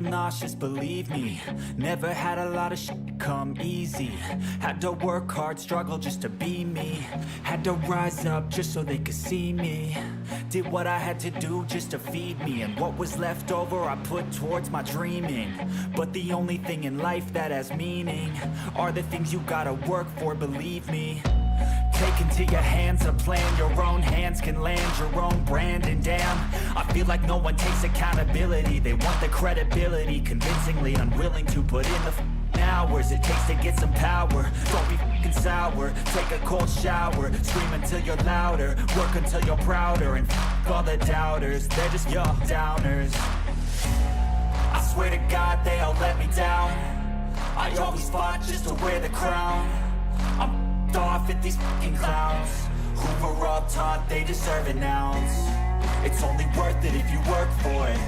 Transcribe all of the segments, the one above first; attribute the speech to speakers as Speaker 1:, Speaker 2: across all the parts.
Speaker 1: feel nauseous, believe me. Never had a lot of shit come easy. Had to work hard, struggle just to be me. Had to rise up just so they could see me. Did what I had to do just to feed me. And what was left over I put towards my dreaming. But the only thing in life that has meaning are the things you gotta work for, believe me. Take into your hands a plan, your own hands can land your own brand. And damn, I feel like no one takes accountability. They want the credibility, convincingly unwilling to put in the hours it takes to get some power. Don't be f***ing sour, take a cold shower. Scream until you're louder, work until you're prouder. And f*** all the doubters, they're just your downers. I swear to God they all let me down. I always fought just to wear the crown. I'm off at these fucking clowns who were all taught they deserve an ounce. It's only worth it if you work for it.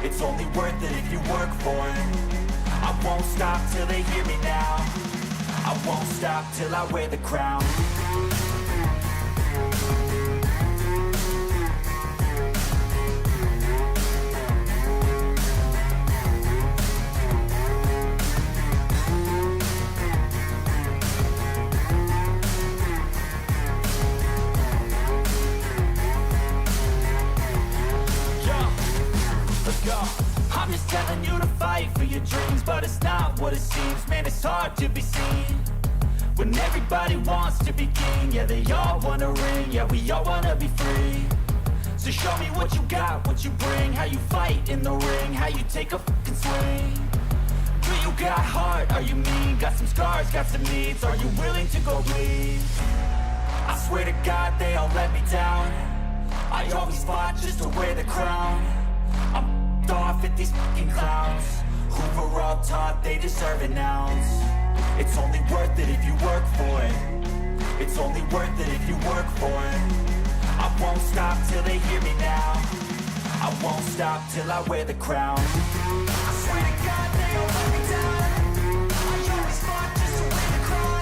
Speaker 1: It's only worth it if you work for it. I won't stop till they hear me now. I won't stop till I wear the crown. I'm just telling you to fight for your dreams, but it's not what it seems. Man, it's hard to be seen when everybody wants to be king. Yeah, they all wanna ring, yeah, we all wanna be free. So show me what you got, what you bring, how you fight in the ring, how you take a fucking swing. Do you got heart, are you mean? Got some scars, got some needs, are you willing to go bleed? I swear to God they all let me down. I always fought just to wear the crown. I'm off at these fucking clowns who were all taught they deserve an ounce. It's only worth it if you work for it. It's only worth it if you work for it. I won't stop till they hear me now. I won't stop till I wear the crown. I swear to God they all let me down. I always fought just to wear the crown.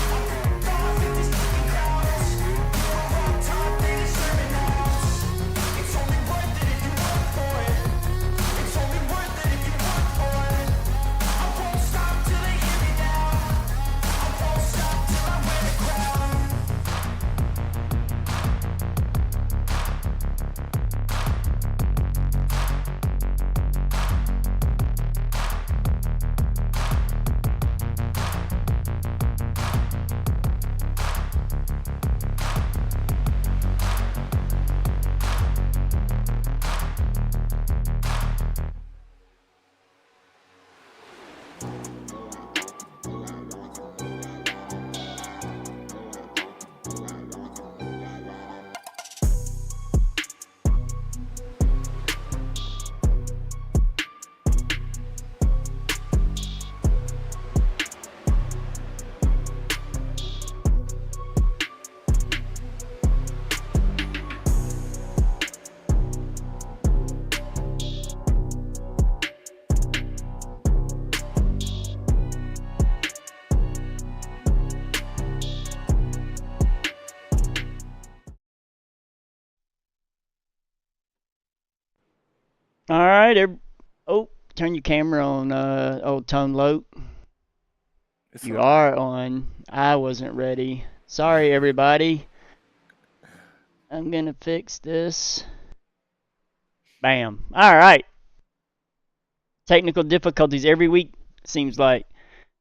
Speaker 1: I'm off at these fucking clowns who were all taught they deserve an ounce. It's only worth it if you work for it. It's only worth it if you work for it. I won't stop till they hear me now. I won't stop till I wear the crown.
Speaker 2: All right. Oh, turn your camera on, old Tone Lope. You are on. I wasn't ready. Sorry, everybody. I'm going to fix this. Bam. All right. Technical difficulties every week, seems like.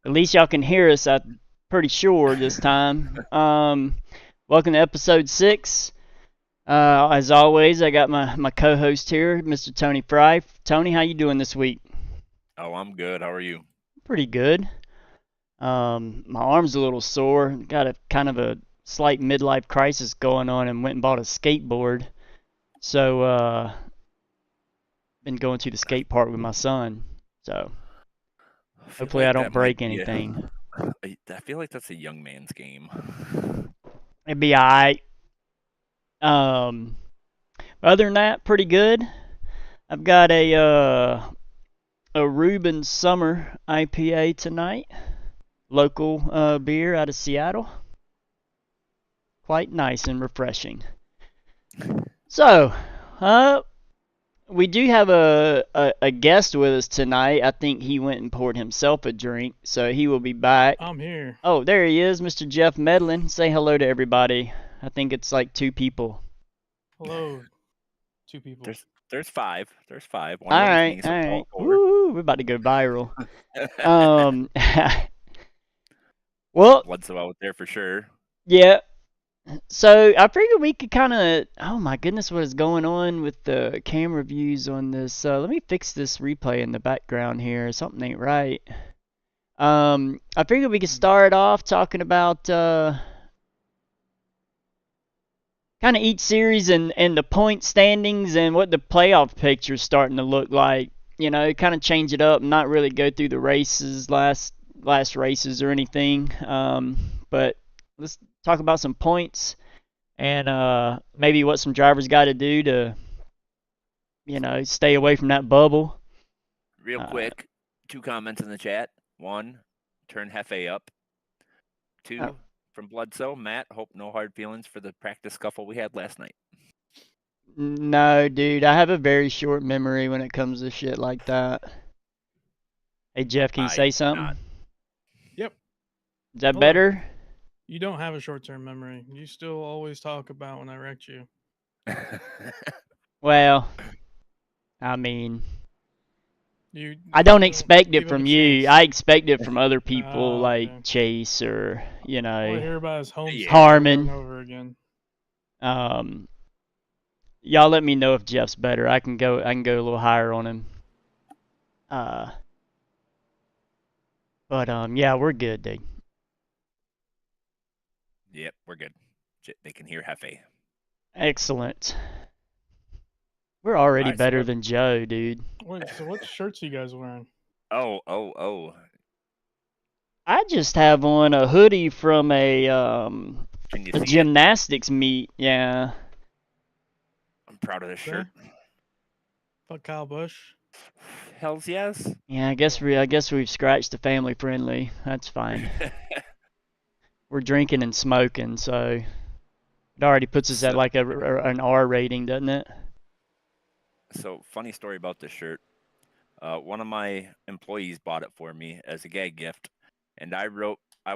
Speaker 2: At least y'all can hear us, I'm pretty sure, this time. Welcome to episode 6. As always, I got my co-host here, Mr. Tony Fry. Tony, how you doing this week?
Speaker 3: Oh, I'm good. How are you?
Speaker 2: Pretty good. My arm's a little sore. Got a kind of a slight midlife crisis going on and went and bought a skateboard. So, been going to the skate park with my son. So, hopefully I don't break anything.
Speaker 3: I feel like that's a young man's game.
Speaker 2: It'd be alright. Other than that, pretty good. I've got a Reuben Summer IPA tonight. Local beer out of Seattle. Quite nice and refreshing. So, We do have a guest with us tonight. I think he went and poured himself a drink, so he will be back.
Speaker 4: I'm here.
Speaker 2: Oh, there he is, Mr. Jeff Medlin. Say hello to everybody. I think it's like 2 people.
Speaker 4: Hello, 2 people.
Speaker 3: There's 5. There's 5. One
Speaker 2: All
Speaker 3: of them's
Speaker 2: right,
Speaker 3: me,
Speaker 2: all
Speaker 3: so
Speaker 2: right.
Speaker 3: call 4.
Speaker 2: Woo, we're about to go viral. Well,
Speaker 3: Bledsoe out there for sure.
Speaker 2: yeah. So I figured we could kind of. Oh my goodness, what is going on with the camera views on this? Let me fix this replay in the background here. Something ain't right. I figured we could start off talking about kind of each series and the point standings and what the playoff picture's starting to look like. You know, kind of change it up and not really go through the races, last races or anything. But let's talk about some points and maybe what some drivers got to do to, you know, stay away from that bubble.
Speaker 3: Real quick, 2 comments in the chat. 1, turn Hefe up. 2, from Bledsoe, Matt, hope no hard feelings for the practice scuffle we had last night.
Speaker 2: No, dude, I have a very short memory when it comes to shit like that. Hey, Jeff, can you say something?
Speaker 3: not.
Speaker 4: Yep.
Speaker 2: Is that
Speaker 4: Hold on.
Speaker 2: better?
Speaker 4: You don't have a short-term memory. You still always talk about when I wrecked you.
Speaker 2: Well, I mean,
Speaker 4: You.
Speaker 2: I don't
Speaker 4: you
Speaker 2: expect
Speaker 4: give
Speaker 2: it
Speaker 4: him
Speaker 2: from
Speaker 4: a
Speaker 2: you.
Speaker 4: chance.
Speaker 2: I expect it from other people
Speaker 4: Oh,
Speaker 2: like
Speaker 4: okay.
Speaker 2: Chase or, you
Speaker 4: All I
Speaker 2: know,
Speaker 4: hear about is home
Speaker 3: Yeah.
Speaker 2: Harmon.
Speaker 4: over and over again.
Speaker 2: Y'all let me know if Jeff's better. I can go a little higher on him. But yeah, we're good, dude.
Speaker 3: Yep, we're good. They can hear Hefe.
Speaker 2: Excellent. We're already
Speaker 3: Alright, so
Speaker 2: better
Speaker 3: what-
Speaker 2: than Joe, dude.
Speaker 4: Wait, so what shirts you guys wearing?
Speaker 3: Oh.
Speaker 2: I just have on a hoodie from a
Speaker 3: Can you
Speaker 2: a
Speaker 3: see it?
Speaker 2: gymnastics meet. Yeah.
Speaker 3: I'm proud of this shirt.
Speaker 4: Fuck Kyle Busch.
Speaker 3: Hells yes.
Speaker 2: Yeah, I guess we've scratched the family friendly. That's fine. We're drinking and smoking, so it already puts us at like an R rating, doesn't it?
Speaker 3: So, funny story about this shirt. One of my employees bought it for me as a gag gift, and I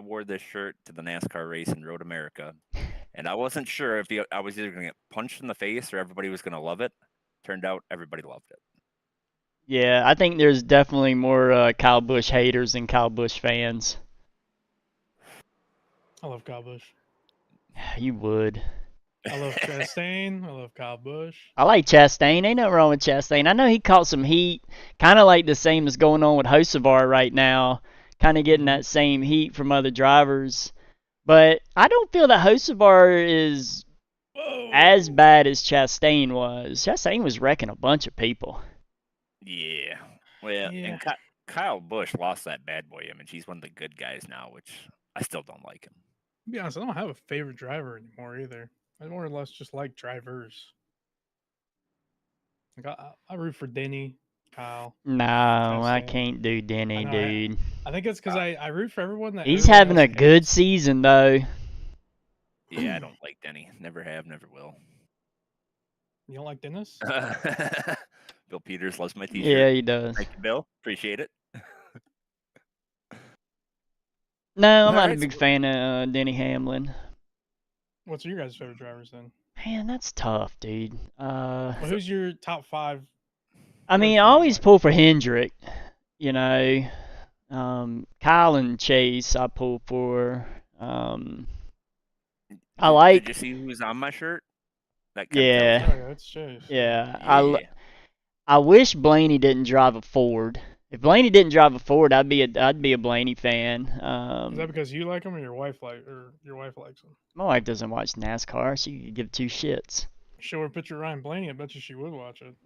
Speaker 3: wore this shirt to the NASCAR race in Road America, and I wasn't sure if I was either going to get punched in the face or everybody was going to love it. Turned out everybody loved it.
Speaker 2: Yeah, I think there's definitely more Kyle Busch haters than Kyle Busch fans.
Speaker 4: I love Kyle Busch.
Speaker 2: You would.
Speaker 4: I love Chastain. I love Kyle Busch.
Speaker 2: I like Chastain. Ain't nothing wrong with Chastain. I know he caught some heat, kind of like the same as going on with Hocevar right now, kind of getting that same heat from other drivers. But I don't feel that Hocevar is as bad as Chastain was. Chastain was wrecking a bunch of people.
Speaker 3: Yeah. Well,
Speaker 4: Yeah.
Speaker 3: and Kyle Busch lost that bad boy image. He's one of the good guys now, which I still don't like him.
Speaker 4: To be honest, I don't have a favorite driver anymore either. I more or less just like drivers. Like I root for Denny, Kyle.
Speaker 2: No, I
Speaker 4: Chastain.
Speaker 2: can't do Denny,
Speaker 4: I know,
Speaker 2: dude.
Speaker 4: I think it's because I root for everyone that
Speaker 2: He's
Speaker 4: everyone
Speaker 2: having
Speaker 4: else
Speaker 2: a good
Speaker 4: hates.
Speaker 2: season, though.
Speaker 3: Yeah, I don't like Denny. Never have, never will.
Speaker 4: You don't like Dennis?
Speaker 3: Bill Peters loves my t-shirt.
Speaker 2: Yeah, he does.
Speaker 3: Thank you, Bill. Appreciate it.
Speaker 2: No, I'm not a
Speaker 3: Alright,
Speaker 2: big
Speaker 3: so-
Speaker 2: fan of Denny Hamlin.
Speaker 4: What's your guys' favorite drivers then?
Speaker 2: Man, that's tough, dude.
Speaker 4: Well, who's your top 5?
Speaker 2: I mean, I
Speaker 4: personally,
Speaker 2: always
Speaker 4: like?
Speaker 2: pull for Hendrick. You know, Kyle and Chase, I pull for. I like.
Speaker 3: Did you see who's on my shirt? That
Speaker 2: Yeah.
Speaker 4: Oh, yeah, that's Chase.
Speaker 2: Yeah,
Speaker 3: Yeah.
Speaker 2: I wish Blaney didn't drive a Ford. If Blaney didn't drive a Ford, I'd be a Blaney fan.
Speaker 4: Is that because you like him or your wife likes him?
Speaker 2: My wife doesn't watch NASCAR. She could give 2 shits.
Speaker 4: Show her a picture of Ryan Blaney. I bet you she would watch it.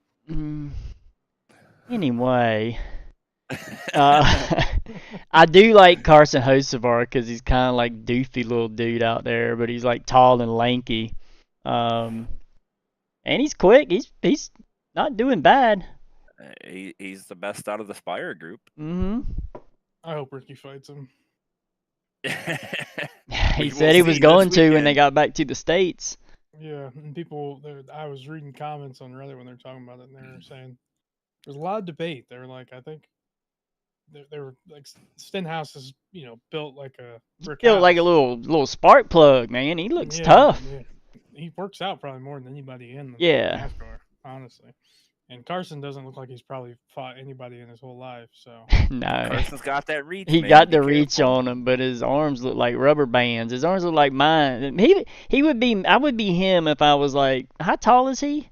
Speaker 2: Anyway, I do like Carson Hocevar because he's kind of like doofy little dude out there, but he's like tall and lanky, and he's quick. He's not doing bad.
Speaker 3: He's the best out of the Spire group.
Speaker 4: I hope Ricky fights him.
Speaker 2: He
Speaker 3: We
Speaker 2: said
Speaker 3: will
Speaker 2: he was
Speaker 3: see
Speaker 2: going
Speaker 3: this
Speaker 2: to when they
Speaker 3: weekend.
Speaker 2: got back to the States.
Speaker 4: Yeah, and people, I was reading comments on Reddit when they're talking about it, and they were saying there's a lot of debate. They're like, I think they were like, Stenhouse is, built like a brick
Speaker 2: Built like a
Speaker 4: house.
Speaker 2: little spark plug, man. He looks
Speaker 4: Yeah,
Speaker 2: tough.
Speaker 4: yeah. He works out probably more than anybody in the
Speaker 2: Yeah.
Speaker 4: NASCAR, honestly. And Carson doesn't look like he's probably fought anybody in his whole life. So
Speaker 2: No.
Speaker 3: Carson's got that reach,
Speaker 2: He
Speaker 3: man.
Speaker 2: got
Speaker 3: Be
Speaker 2: the reach
Speaker 3: careful.
Speaker 2: on him, but his arms look like rubber bands. His arms look like mine. He would be. I would be him if I was like. How tall is he?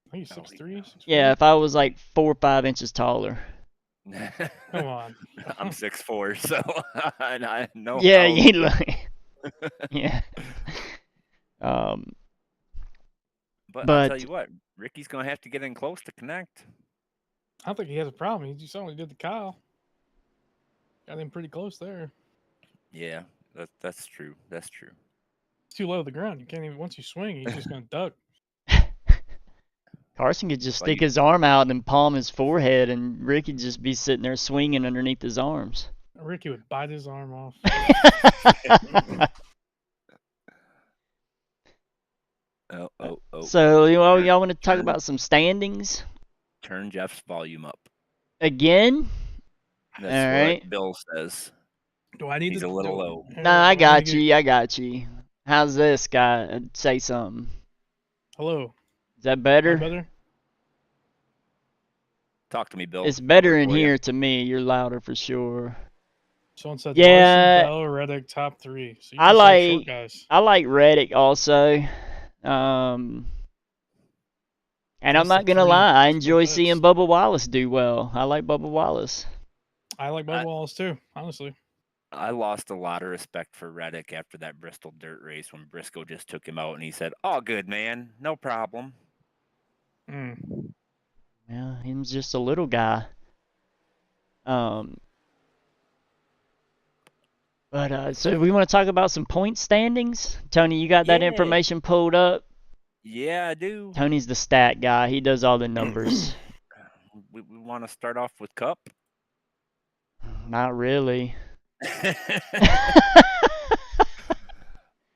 Speaker 4: I think he's
Speaker 3: Oh,
Speaker 4: 6'3", 6'4".
Speaker 2: Yeah, if I was like 4 or 5 inches taller.
Speaker 4: Come on.
Speaker 3: I'm 6'4", so I know.
Speaker 2: Yeah, you look. Yeah.
Speaker 3: But I'll tell you what, Ricky's gonna have to get in close to connect.
Speaker 4: I don't think he has a problem. He just only did the Kyle. Got him pretty close there.
Speaker 3: Yeah, that's true. That's true.
Speaker 4: It's too low to the ground. You can't even, once you swing, he's just going to duck.
Speaker 2: Carson could just
Speaker 3: Like
Speaker 2: stick his arm out and palm his forehead, and Ricky just be sitting there swinging underneath his arms.
Speaker 4: Ricky would bite his arm off.
Speaker 3: Oh.
Speaker 2: So, y'all want to talk about some standings
Speaker 3: Turn Jeff's volume up.
Speaker 2: again?
Speaker 3: That's
Speaker 2: All
Speaker 3: what
Speaker 2: right.
Speaker 3: Bill says.
Speaker 4: Do I need
Speaker 3: He's
Speaker 4: to?
Speaker 3: a little low.
Speaker 2: Nah, I got you. I got you. How's this guy? Say something.
Speaker 4: Hello.
Speaker 2: Is that
Speaker 4: Am I
Speaker 2: better?
Speaker 4: better?
Speaker 3: Talk to me, Bill.
Speaker 2: It's better
Speaker 3: Work
Speaker 2: in
Speaker 3: for ya.
Speaker 2: here to me. You're louder for sure.
Speaker 4: Someone said
Speaker 2: Yeah.
Speaker 4: Larson, Bell, Reddick, top 3. So you
Speaker 2: I
Speaker 4: just like short
Speaker 2: like
Speaker 4: guys.
Speaker 2: I like Reddick also. And I'm
Speaker 4: That's the
Speaker 2: not gonna
Speaker 4: three
Speaker 2: lie, I
Speaker 4: split
Speaker 2: enjoy
Speaker 4: picks.
Speaker 2: seeing Bubba Wallace do well. I like Bubba Wallace.
Speaker 4: I like Bubba Wallace too, honestly.
Speaker 3: I lost a lot of respect for Reddick after that Bristol dirt race when Briscoe just took him out and he said, "All good, man. No problem."
Speaker 4: Mm.
Speaker 2: Yeah, he's just a little guy. So we want to talk about some point standings. Tony, you got that
Speaker 3: Yeah.
Speaker 2: information pulled up?
Speaker 3: Yeah, I do.
Speaker 2: Tony's the stat guy. He does all the numbers.
Speaker 3: We want to start off with Cup.
Speaker 2: Not really.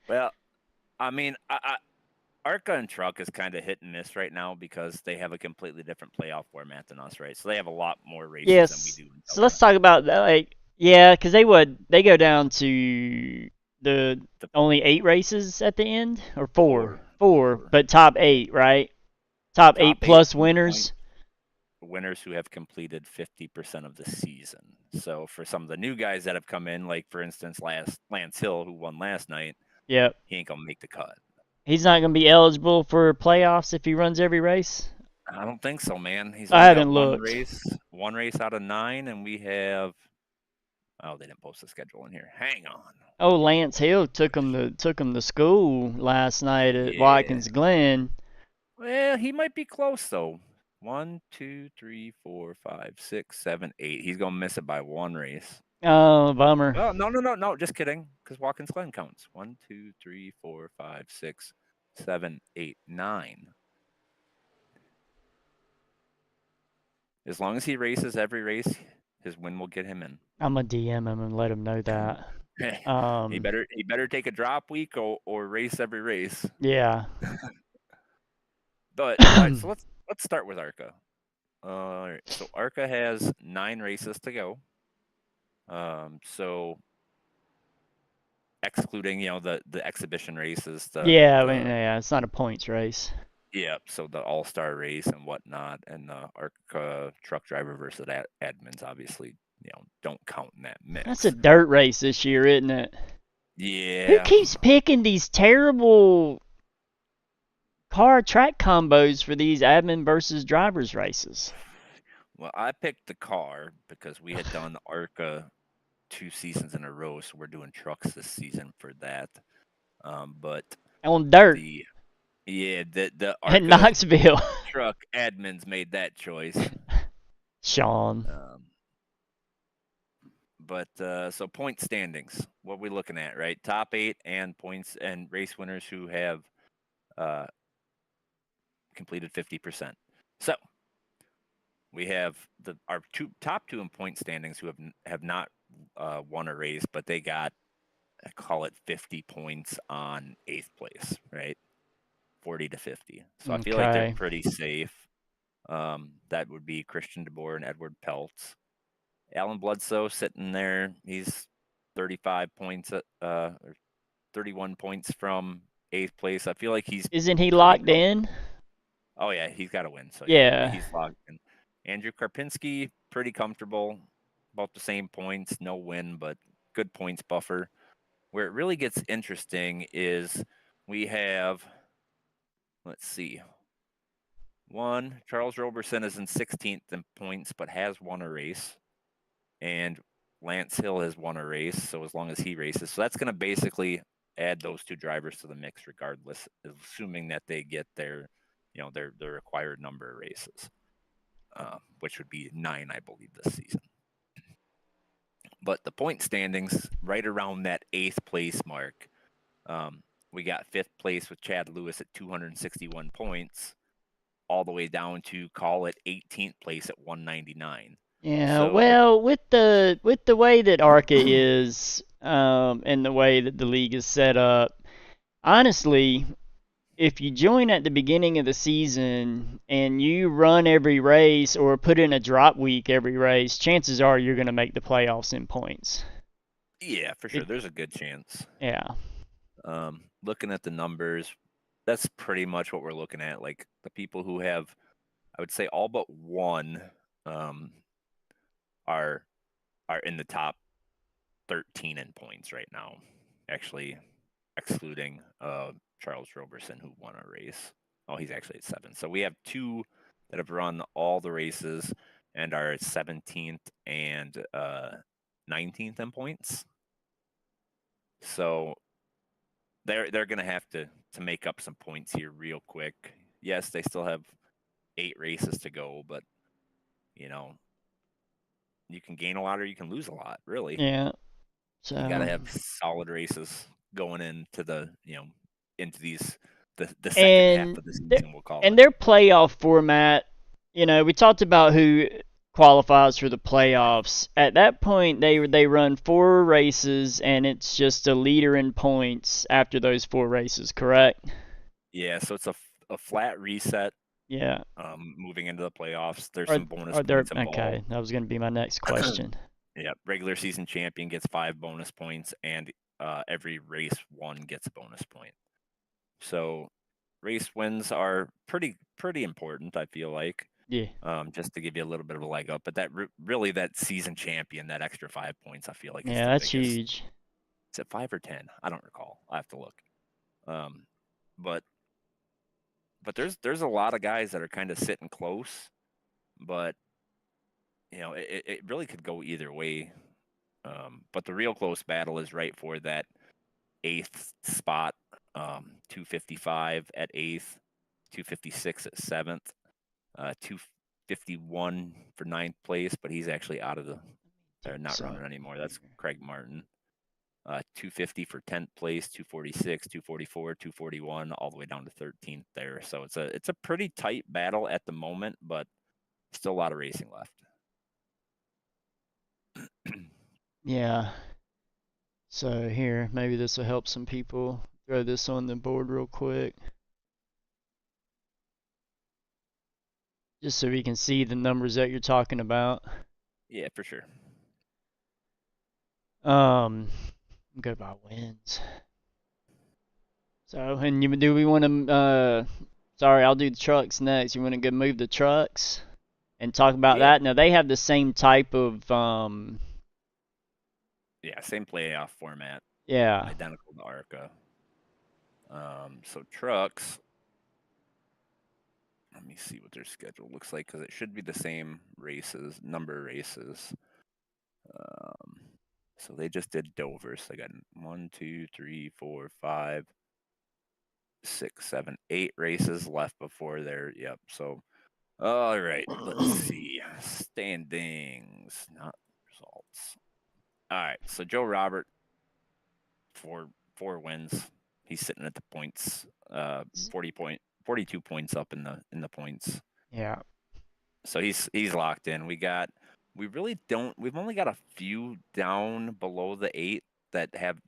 Speaker 3: Well, I mean, ARCA and Truck is kind of hit and miss right now because they have a completely different playoff format than us, right? So they have a lot more races than
Speaker 2: Yes.
Speaker 3: we do.
Speaker 2: So let's talk about that. Like, yeah, because they go down to the only 8 races at the end, or four, but top 8, right? Top 8 plus winners.
Speaker 3: Winners who have completed 50% of the season. So for some of the new guys that have come in, like for instance, Lance Hill, who won last night,
Speaker 2: Yep.
Speaker 3: he ain't gonna make the cut.
Speaker 2: He's not gonna be eligible for playoffs if he runs every race.
Speaker 3: I don't think so, man. He's
Speaker 2: I
Speaker 3: only
Speaker 2: haven't
Speaker 3: got
Speaker 2: looked.
Speaker 3: one race out of 9, and we have. Oh, they didn't post the schedule in here. Hang on.
Speaker 2: Oh, Lance Hill took him to school last night at
Speaker 3: Yeah.
Speaker 2: Watkins Glen.
Speaker 3: Well, he might be close though. 1, 2, 3, 4, 5, 6, 7, 8. He's gonna miss it by 1 race.
Speaker 2: Oh, bummer.
Speaker 3: Oh, no. Just kidding. Because Watkins Glen counts. 1, 2, 3, 4, 5, 6, 7, 8, 9. As long as he races every race, his win will get him in.
Speaker 2: I'm gonna DM him and let him know that.
Speaker 3: He better take a drop week or race every race.
Speaker 2: Yeah.
Speaker 3: But so let's start with ARCA. All right. So ARCA has 9 races to go. So excluding the exhibition races.
Speaker 2: Yeah, it's not a points race.
Speaker 3: Yeah, so the all-star race and whatnot, and the ARCA truck driver versus admins obviously don't count in that mix.
Speaker 2: That's a dirt race this year, isn't it?
Speaker 3: Yeah.
Speaker 2: Who keeps picking these terrible car track combos for these admin versus drivers races?
Speaker 3: Well, I picked the car because we had done ARCA 2 seasons in a row, so we're doing trucks this season for that. But
Speaker 2: on dirt.
Speaker 3: The
Speaker 2: at
Speaker 3: ARCA
Speaker 2: Knoxville.
Speaker 3: truck admins made that choice.
Speaker 2: Sean.
Speaker 3: So point standings, what we looking at, right? Top 8 and points and race winners who have completed 50%. So we have our top 2 in point standings who have not won a race, but they got, I call it 50 points on 8th place, right? 40 to 50. So I feel like they're
Speaker 2: Okay.
Speaker 3: pretty safe. That would be Christian DeBoer and Edward Peltz. Alan Bledsoe sitting there. He's 35 points, or 31 points from 8th place. I feel like he's
Speaker 2: Isn't he
Speaker 3: pretty
Speaker 2: locked
Speaker 3: comfortable.
Speaker 2: in?
Speaker 3: Oh yeah, he's got to win. So yeah,
Speaker 2: Yeah.
Speaker 3: he's locked in. Andrew Karpinski, pretty comfortable, about the same points, no win, but good points buffer. Where it really gets interesting is we have, let's see, Charles Roberson is in 16th in points, but has won a race, and Lance Hill has won a race. So as long as he races, so that's going to basically add those two drivers to the mix, regardless, assuming that they get their required number of races, which would be 9, I believe, this season. But the point standings right around that 8th place mark. We got 5th place with Chad Lewis at 261 points, all the way down to, call it, 18th place at 199.
Speaker 2: Yeah,
Speaker 3: So
Speaker 2: well, with the way that ARCA is, and the way that the league is set up, honestly, if you join at the beginning of the season and you run every race or put in a drop week every race, chances are you're going to make the playoffs in points.
Speaker 3: yeah, for sure, there's a good chance.
Speaker 2: Yeah.
Speaker 3: Looking at the numbers, that's pretty much what we're looking at. Like the people who have, I would say, all but one, are in the top 13 in points right now. Actually, excluding Charles Roberson, who won a race. Oh, he's actually at 7. So we have 2 that have run all the races and are at 17th and 19th in points. So they're going to have to make up some points here real quick. Yes, they still have 8 races to go, but you can gain a lot or you can lose a lot, really.
Speaker 2: Yeah. So
Speaker 3: You got to have solid races going into the into these the second half
Speaker 2: and
Speaker 3: of the season, we'll call
Speaker 2: and
Speaker 3: it.
Speaker 2: their playoff format, we talked about who qualifies for the playoffs. At that point, they run 4 races, and it's just a leader in points after those 4 races. Correct?
Speaker 3: Yeah, so it's a flat reset.
Speaker 2: Yeah.
Speaker 3: Moving into the playoffs, there's
Speaker 2: Are
Speaker 3: some bonus
Speaker 2: are there?
Speaker 3: points involved.
Speaker 2: Okay, that was going to be my next question.
Speaker 3: Yeah, regular season champion gets 5 bonus points, and every race won gets a bonus point. So race wins are pretty important, I feel like.
Speaker 2: Yeah.
Speaker 3: Just to give you a little bit of a leg up, but that really, that season champion, that extra 5 points, I feel like is
Speaker 2: Yeah,
Speaker 3: the
Speaker 2: that's
Speaker 3: biggest.
Speaker 2: huge.
Speaker 3: Is it 5 or 10? I don't recall. I have to look. But there's a lot of guys that are kind of sitting close, but it really could go either way. But the real close battle is right for that 8th spot. 255 at 8th, 256 at 7th, 251 for 9th place, but he's actually out of they're not running anymore. That's Craig Martin. 250 for 10th place, 246, 244, 241, all the way down to 13th there. So it's a pretty tight battle at the moment, but still a lot of racing left.
Speaker 2: Yeah. So here, maybe this will help some people. Throw this on the board real quick. Just so we can see the numbers that you're talking about.
Speaker 3: Yeah, for sure.
Speaker 2: Go by wins. So, and do we want to, sorry, I'll do the trucks next. You want to go move the trucks and talk about that? Now, they have the same type of,
Speaker 3: yeah, same playoff format.
Speaker 2: Yeah.
Speaker 3: Identical to ARCA. So trucks, let me see what their schedule looks like, because it should be the same races, number of races. So they just did Dover. So they got 1, 2, 3, 4, 5, 6, 7, 8 races left before their, yep. So, all right, let's see. Standings, not results. All right, so Joe Robert, 4 wins. He's sitting at the points, 42 points up in the points.
Speaker 2: Yeah.
Speaker 3: So he's locked in. We've only got a few down below the 8 that have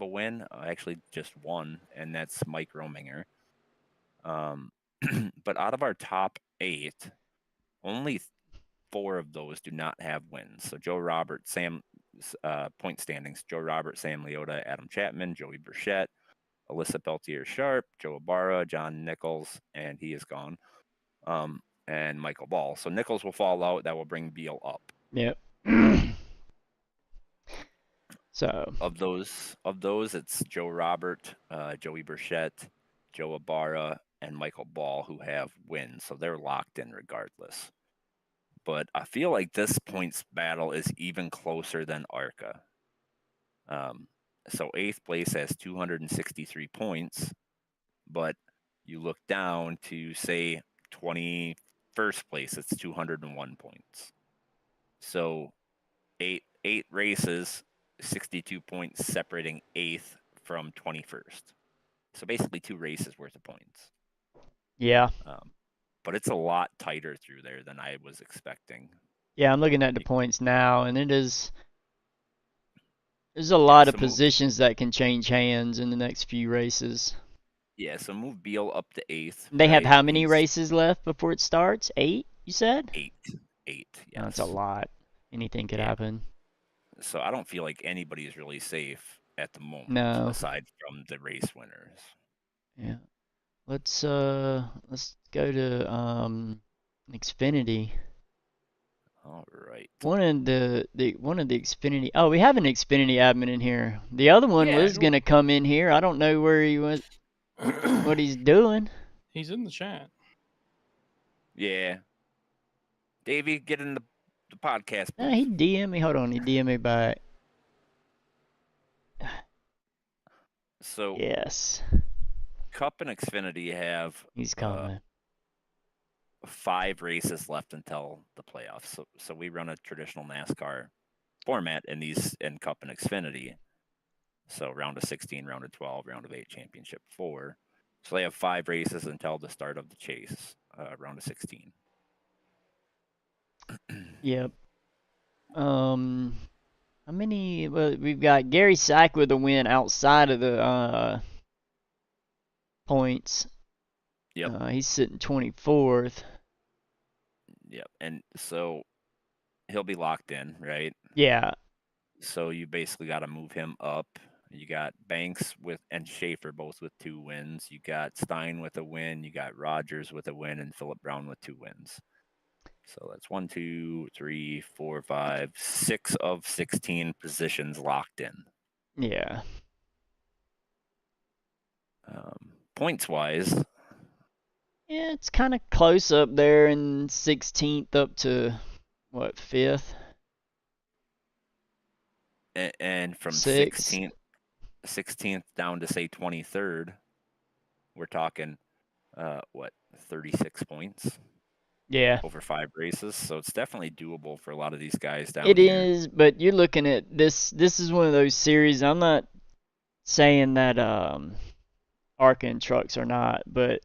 Speaker 3: a win. Actually, just one, and that's Mike Rominger. But out of our top 8, only 4 of those do not have wins. So Joe Robert, point standings: Joe Robert, Sam Leota, Adam Chapman, Joey Burchett, Alyssa Peltier Sharp, Joe Ibarra, John Nichols, and he is gone. And Michael Ball. So Nichols will fall out. That will bring Beal up.
Speaker 2: Yep. So
Speaker 3: Of those, it's Joe Robert, Joey Burchett, Joe Ibarra, and Michael Ball who have wins. So they're locked in regardless. But I feel like this points battle is even closer than ARCA. So 8th place has 263 points, but you look down to, say, 21st place, it's 201 points. So eight races, 62 points separating 8th from 21st. So basically 2 races worth of points.
Speaker 2: yeah.
Speaker 3: But it's a lot tighter through there than I was expecting.
Speaker 2: Yeah, I'm looking at the points now, and there's a lot of positions that can change hands in the next few races.
Speaker 3: Yeah, so move Beal up to 8th.
Speaker 2: They have
Speaker 3: right?
Speaker 2: how many races left before it starts? 8, you said?
Speaker 3: 8. 8, yes.
Speaker 2: No, that's a lot. Anything could happen.
Speaker 3: So I don't feel like anybody's really safe at the moment,
Speaker 2: No.
Speaker 3: aside from the race winners.
Speaker 2: Yeah. Let's go to Xfinity.
Speaker 3: All right.
Speaker 2: One of the Xfinity. Oh, we have an Xfinity admin in here. The other one was gonna come in here. I don't know where he was, what he's doing.
Speaker 4: He's in the chat.
Speaker 3: Yeah. Davey, get in the podcast booth.
Speaker 2: He DM me. Hold on, he DM me back.
Speaker 3: So
Speaker 2: yes.
Speaker 3: Cup and Xfinity have
Speaker 2: He's coming.
Speaker 3: 5 races left until the playoffs. So we run a traditional NASCAR format in Cup and Xfinity. So round of 16, round of 12, round of 8, championship 4. So they have 5 races until the start of the chase, round of 16.
Speaker 2: Yep. How many? Well, we've got Gary Sack with a win outside of the points.
Speaker 3: Yep.
Speaker 2: He's sitting 24th.
Speaker 3: Yep. And so he'll be locked in, right?
Speaker 2: Yeah.
Speaker 3: So you basically got to move him up. You got Banks and Schaefer both with 2 wins. You got Stein with a win. You got Rogers with a win, and Phillip Brown with 2 wins. So that's 1, 2, 3, 4, 5, 6 of 16 positions locked in.
Speaker 2: Yeah.
Speaker 3: Points wise,
Speaker 2: yeah, it's kind of close up there in 16th up to what, 5th?
Speaker 3: And from
Speaker 2: 6th.
Speaker 3: 16th down to say 23rd, we're talking 36 points.
Speaker 2: Yeah.
Speaker 3: Over 5 races, so it's definitely doable for a lot of these guys down
Speaker 2: here. It
Speaker 3: is,
Speaker 2: but you're looking at this. This is one of those series. I'm not saying that ARCA and trucks are not, but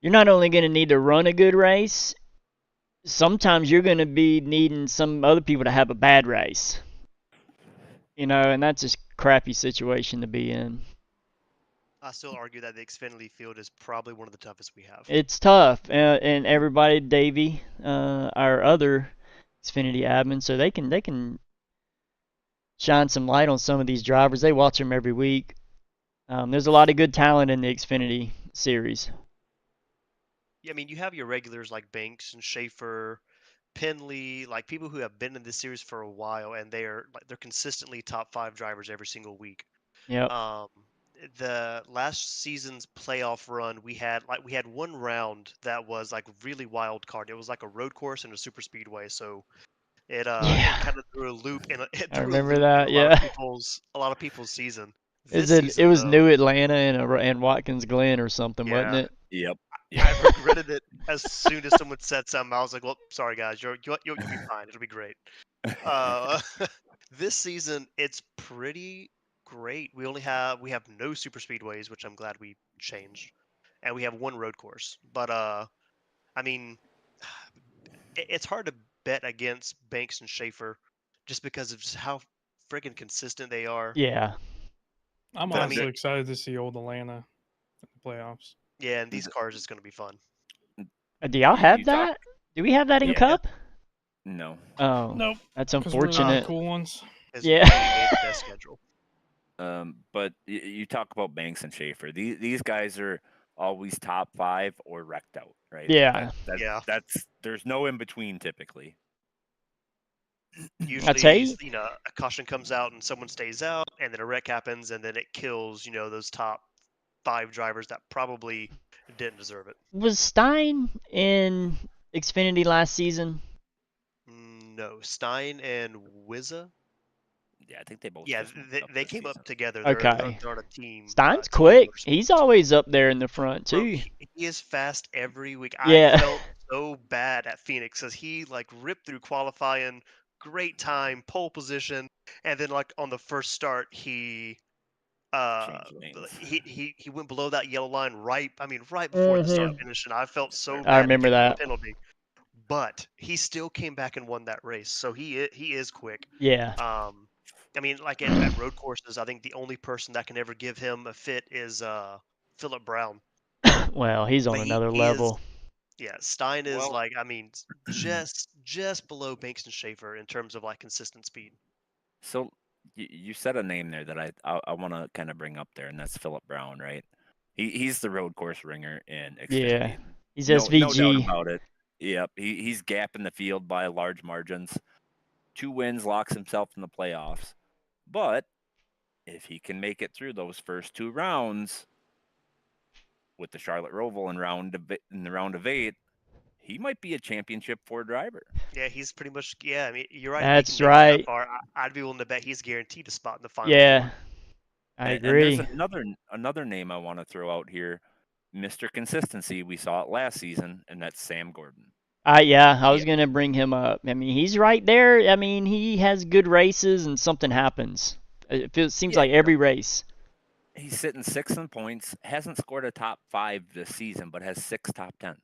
Speaker 2: you're not only going to need to run a good race. Sometimes you're going to be needing some other people to have a bad race. And that's a crappy situation to be in.
Speaker 5: I still argue that the Xfinity field is probably one of the toughest we have.
Speaker 2: It's tough, and everybody, Davey, our other Xfinity admin, so they can shine some light on some of these drivers. They watch them every week. There's a lot of good talent in the Xfinity series.
Speaker 5: Yeah, I mean, you have your regulars like Banks and Schaefer, Penley, like people who have been in this series for a while, and they're consistently top 5 drivers every single week.
Speaker 2: Yep.
Speaker 5: The last season's playoff run, we had one round that was like really wild card. It was like a road course and a super speedway, so it kind of threw a loop and
Speaker 2: I remember that. Yeah.
Speaker 5: A lot of people's season.
Speaker 2: It was New Atlanta and Watkins Glen or something, wasn't it?
Speaker 3: Yep.
Speaker 5: I regretted it as soon as someone said something. I was like, "Well, sorry guys, you'll be fine. It'll be great." This season, it's pretty great. We have no super speedways, which I'm glad we changed, and we have one road course. But I mean, it's hard to bet against Banks and Schaefer just because of just how friggin' consistent they are.
Speaker 2: Yeah.
Speaker 4: I'm honestly excited to see old Atlanta in the playoffs.
Speaker 5: Yeah, and these cars is going to be fun.
Speaker 2: Do y'all
Speaker 3: You
Speaker 2: have
Speaker 3: talk-
Speaker 2: that? Do we have that in
Speaker 4: Yep.
Speaker 2: Cup?
Speaker 3: No.
Speaker 2: Oh,
Speaker 4: Nope.
Speaker 2: that's
Speaker 4: Because we're the
Speaker 2: unfortunate.
Speaker 4: cool ones.
Speaker 5: Is
Speaker 2: Yeah.
Speaker 5: we made the best schedule.
Speaker 3: But you talk about Banks and Schaefer. These guys are always top 5 or wrecked out, right?
Speaker 2: Yeah.
Speaker 5: Yeah.
Speaker 3: There's no in between typically.
Speaker 5: Usually,
Speaker 2: tell you-
Speaker 5: a caution comes out and someone stays out, and then a wreck happens, and then it kills, those top 5 drivers that probably didn't deserve it.
Speaker 2: Was Stein in Xfinity last season?
Speaker 5: No, Stein and Wizza.
Speaker 3: Yeah, I think they both.
Speaker 5: Yeah,
Speaker 3: just moved
Speaker 5: they
Speaker 3: this
Speaker 5: came
Speaker 3: season.
Speaker 5: up together.
Speaker 2: Okay.
Speaker 5: They're on a team.
Speaker 2: Stein's
Speaker 5: Team
Speaker 2: quick.
Speaker 5: Motorsport.
Speaker 2: He's always up there in the front
Speaker 5: Bro,
Speaker 2: too.
Speaker 5: he is fast every week.
Speaker 2: Yeah.
Speaker 5: I felt so bad at Phoenix because he ripped through qualifying, great time, pole position, and then on the first start he
Speaker 3: Changed lanes.
Speaker 5: he went below that yellow line right before the start
Speaker 2: Mhm.
Speaker 5: finish, and I felt so
Speaker 3: I
Speaker 5: bad.
Speaker 2: remember
Speaker 5: because of
Speaker 2: that.
Speaker 5: the penalty. But he still came back and won that race, so he is quick.
Speaker 2: Yeah.
Speaker 5: At road courses, I think the only person that can ever give him a fit is Philip Brown.
Speaker 2: Well, he's on
Speaker 5: But
Speaker 2: another
Speaker 5: he
Speaker 2: level.
Speaker 5: Yeah, Stein is
Speaker 3: Well-
Speaker 5: just below Banks and Schaefer in terms of consistent speed.
Speaker 3: So you said a name there that I want to kind of bring up there, and that's Philip Brown, right? He's the road course ringer in Xfinity.
Speaker 2: Yeah. He's
Speaker 3: No
Speaker 2: SVG.
Speaker 3: doubt about it. Yep, he's gapping the field by large margins. 2 wins locks himself in the playoffs. But if he can make it through those first 2 rounds with the Charlotte Roval in the round of 8, he might be a championship 4 driver.
Speaker 5: Yeah, he's pretty much. Yeah, you're right.
Speaker 2: That's
Speaker 5: if he can make it
Speaker 2: right.
Speaker 5: that far, I'd be willing to bet he's guaranteed a spot in the final.
Speaker 2: Yeah.
Speaker 5: 4.
Speaker 2: I
Speaker 3: And
Speaker 2: agree.
Speaker 3: there's another name I want to throw out here, Mr. Consistency. We saw it last season, and that's Sam Gordon.
Speaker 2: I was gonna bring him up. I mean, he's right there. I mean, he has good races, and something happens. It seems
Speaker 3: Yeah,
Speaker 2: like every race.
Speaker 3: He's sitting 6th in points. Hasn't scored a top 5 this season, but has 6 top 10s.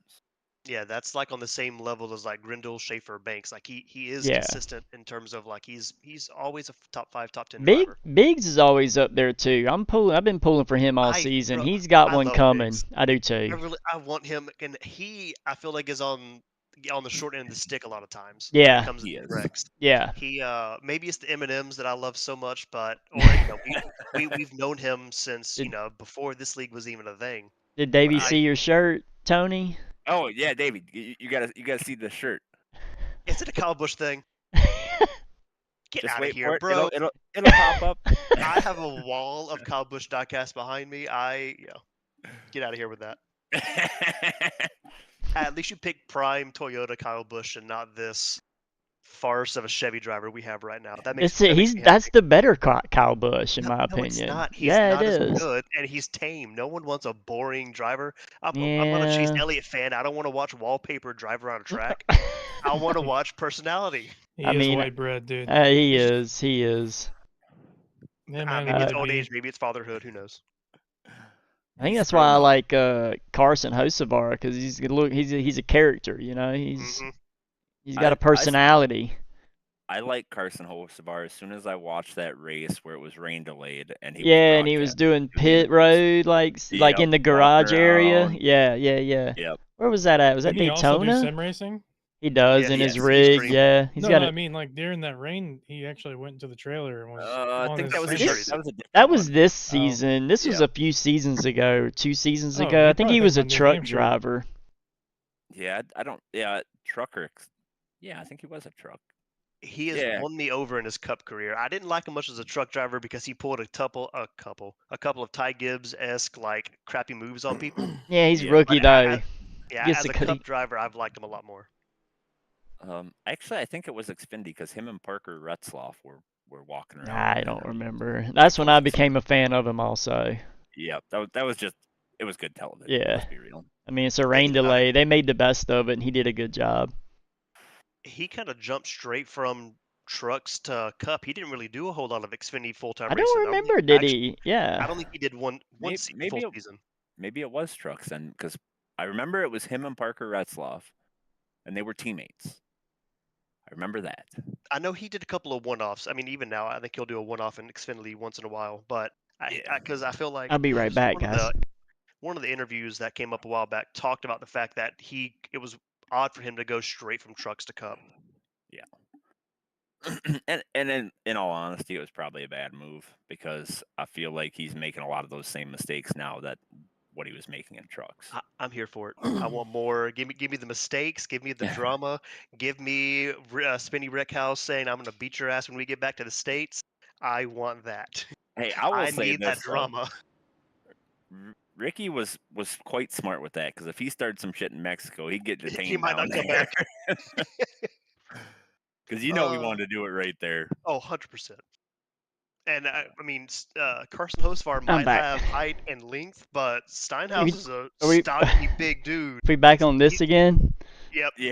Speaker 5: Yeah, that's on the same level as Grindle, Schaefer, Banks. He is
Speaker 2: Yeah.
Speaker 5: consistent in terms of he's always a top 5, top 10
Speaker 2: Big
Speaker 5: driver.
Speaker 2: Biggs is always up there too. I've been pulling for him all season.
Speaker 5: Bro,
Speaker 2: He's got
Speaker 5: I
Speaker 2: one
Speaker 5: love
Speaker 2: coming.
Speaker 5: Biggs.
Speaker 2: I do too.
Speaker 5: I want him, and I feel like is on the short end of the stick a lot of times.
Speaker 2: Yeah.
Speaker 5: when it comes to
Speaker 3: He
Speaker 5: these
Speaker 3: is.
Speaker 5: wrecks.
Speaker 2: Yeah.
Speaker 5: He maybe it's the M&Ms that I love so much, but we've known him since before this league was even a thing.
Speaker 2: Did Davey
Speaker 5: I-
Speaker 2: see your shirt, Tony?
Speaker 3: Oh yeah, David, you gotta see the shirt.
Speaker 5: Is it a Kyle Busch thing? Get
Speaker 3: Just
Speaker 5: out of
Speaker 3: wait
Speaker 5: here,
Speaker 3: for it.
Speaker 5: bro!
Speaker 3: It'll pop up.
Speaker 5: I have a wall of Kyle Busch diecast behind me. Get out of here with that. At least you picked prime Toyota Kyle Busch and not this farce of a Chevy driver we have right now. That makes me
Speaker 2: That's
Speaker 5: happy.
Speaker 2: the better Kyle Busch in my
Speaker 5: No,
Speaker 2: opinion.
Speaker 5: it's not. He's
Speaker 2: Yeah,
Speaker 5: not
Speaker 2: it
Speaker 5: as
Speaker 2: is.
Speaker 5: good, and he's tame. No one wants a boring driver. I'm not a Chase
Speaker 2: Yeah.
Speaker 5: Elliott fan. I don't want to watch wallpaper driver on a track. I want to watch personality.
Speaker 4: He
Speaker 2: I
Speaker 4: is
Speaker 2: mean,
Speaker 4: white bread, dude.
Speaker 2: He is. He is.
Speaker 4: Yeah, man,
Speaker 5: Maybe
Speaker 4: he
Speaker 5: it's
Speaker 4: would
Speaker 5: old
Speaker 4: be-
Speaker 5: age. Maybe it's fatherhood. Who knows?
Speaker 2: I think
Speaker 3: He's
Speaker 2: that's why I
Speaker 3: thrown out-
Speaker 2: like Carson Hocevar because he's a character. He's
Speaker 5: Mhm.
Speaker 2: he's got
Speaker 3: I-
Speaker 2: a personality.
Speaker 3: I like Carson Hocevar as soon as I watched that race where it was rain delayed and he
Speaker 2: Yeah, and he was doing pit road like
Speaker 3: Yep,
Speaker 2: in the
Speaker 3: walking
Speaker 2: garage area.
Speaker 3: around.
Speaker 2: Yeah.
Speaker 3: Yep.
Speaker 2: Where was that at? Was that
Speaker 4: Didn't he also do
Speaker 2: Daytona?
Speaker 4: sim racing?
Speaker 2: He does
Speaker 5: Yeah,
Speaker 2: in his
Speaker 5: he's
Speaker 2: rig.
Speaker 5: green.
Speaker 2: Yeah, he's
Speaker 4: No,
Speaker 2: got
Speaker 4: no,
Speaker 2: it.
Speaker 4: I mean during that rain, he actually went into the trailer and was.
Speaker 3: I
Speaker 4: on
Speaker 3: think
Speaker 4: his
Speaker 3: that was
Speaker 4: sim
Speaker 3: his
Speaker 4: race.
Speaker 3: that was a different
Speaker 2: That was
Speaker 3: one.
Speaker 2: this season. This was
Speaker 3: yeah.
Speaker 2: a few seasons ago, or 2 seasons
Speaker 4: Oh,
Speaker 2: ago.
Speaker 4: you're
Speaker 2: I think he
Speaker 4: probably
Speaker 2: was a
Speaker 4: thinking about New
Speaker 2: truck
Speaker 4: Hampshire.
Speaker 2: driver.
Speaker 3: Yeah, I don't. Yeah, trucker. Yeah, I think he was a truck.
Speaker 5: He has
Speaker 3: Yeah.
Speaker 5: won me over in his Cup career. I didn't like him much as a truck driver because he pulled a couple of Ty Gibbs-esque crappy moves on people.
Speaker 2: Yeah, he's
Speaker 3: Yeah,
Speaker 2: rookie
Speaker 5: but I-
Speaker 2: though.
Speaker 5: Yeah,
Speaker 2: Gets
Speaker 5: as
Speaker 2: the
Speaker 5: a
Speaker 2: cut-
Speaker 5: Cup driver, I've liked him a lot more.
Speaker 3: Actually, I think it was Xfinity because him and Parker Retzloff were walking around.
Speaker 2: I
Speaker 3: in
Speaker 2: don't
Speaker 3: it.
Speaker 2: remember. That's when I became a fan of him. Also,
Speaker 3: Yeah, that was just it was good television.
Speaker 2: Yeah.
Speaker 3: Let's be real.
Speaker 2: I mean, it's a rain
Speaker 5: Thinking about
Speaker 2: delay. They made the best of it, and he did a good job.
Speaker 5: He kind of jumped straight from trucks to Cup. He didn't really do a whole lot of Xfinity full-time
Speaker 2: I
Speaker 5: racing.
Speaker 2: don't remember. Did he?
Speaker 5: I
Speaker 2: Yeah.
Speaker 5: don't think he did one
Speaker 3: Maybe- maybe
Speaker 5: full
Speaker 3: it-
Speaker 5: season.
Speaker 3: Maybe it was trucks then, because I remember it was him and Parker Retzloff, and they were teammates. I remember that.
Speaker 5: I know he did a couple of one-offs. I mean, even now, I think he'll do a one-off in Xfinity once in a while. But
Speaker 3: Yeah.
Speaker 5: because I feel like
Speaker 2: I'll be right
Speaker 5: he's
Speaker 2: back,
Speaker 5: one of
Speaker 2: guys.
Speaker 5: one of the interviews that came up a while back talked about the fact that it was odd for him to go straight from trucks to Cup.
Speaker 3: and in all honesty, it was probably a bad move because I feel like he's making a lot of those same mistakes now that what he was making in trucks.
Speaker 5: I'm here for it. I want more. Give me the mistakes. Give me the drama. Give me Spinny Rickhouse saying I'm going to beat your ass when we get back to the States. I want that.
Speaker 3: Hey, I will
Speaker 5: I
Speaker 3: say
Speaker 5: need
Speaker 3: this,
Speaker 5: that drama.
Speaker 3: Ricky was quite smart with that because if he started some shit in Mexico, he'd get detained.
Speaker 5: He might
Speaker 3: down
Speaker 5: not come
Speaker 3: there.
Speaker 5: back.
Speaker 3: Because we wanted to do it right there.
Speaker 5: Oh, 100%. And I mean, Carson Hosfar might
Speaker 2: back.
Speaker 5: have height and length, but Steinhaus is a
Speaker 2: are we-
Speaker 5: stocky big dude.
Speaker 2: We back on this again?
Speaker 5: Yep.
Speaker 3: Yeah.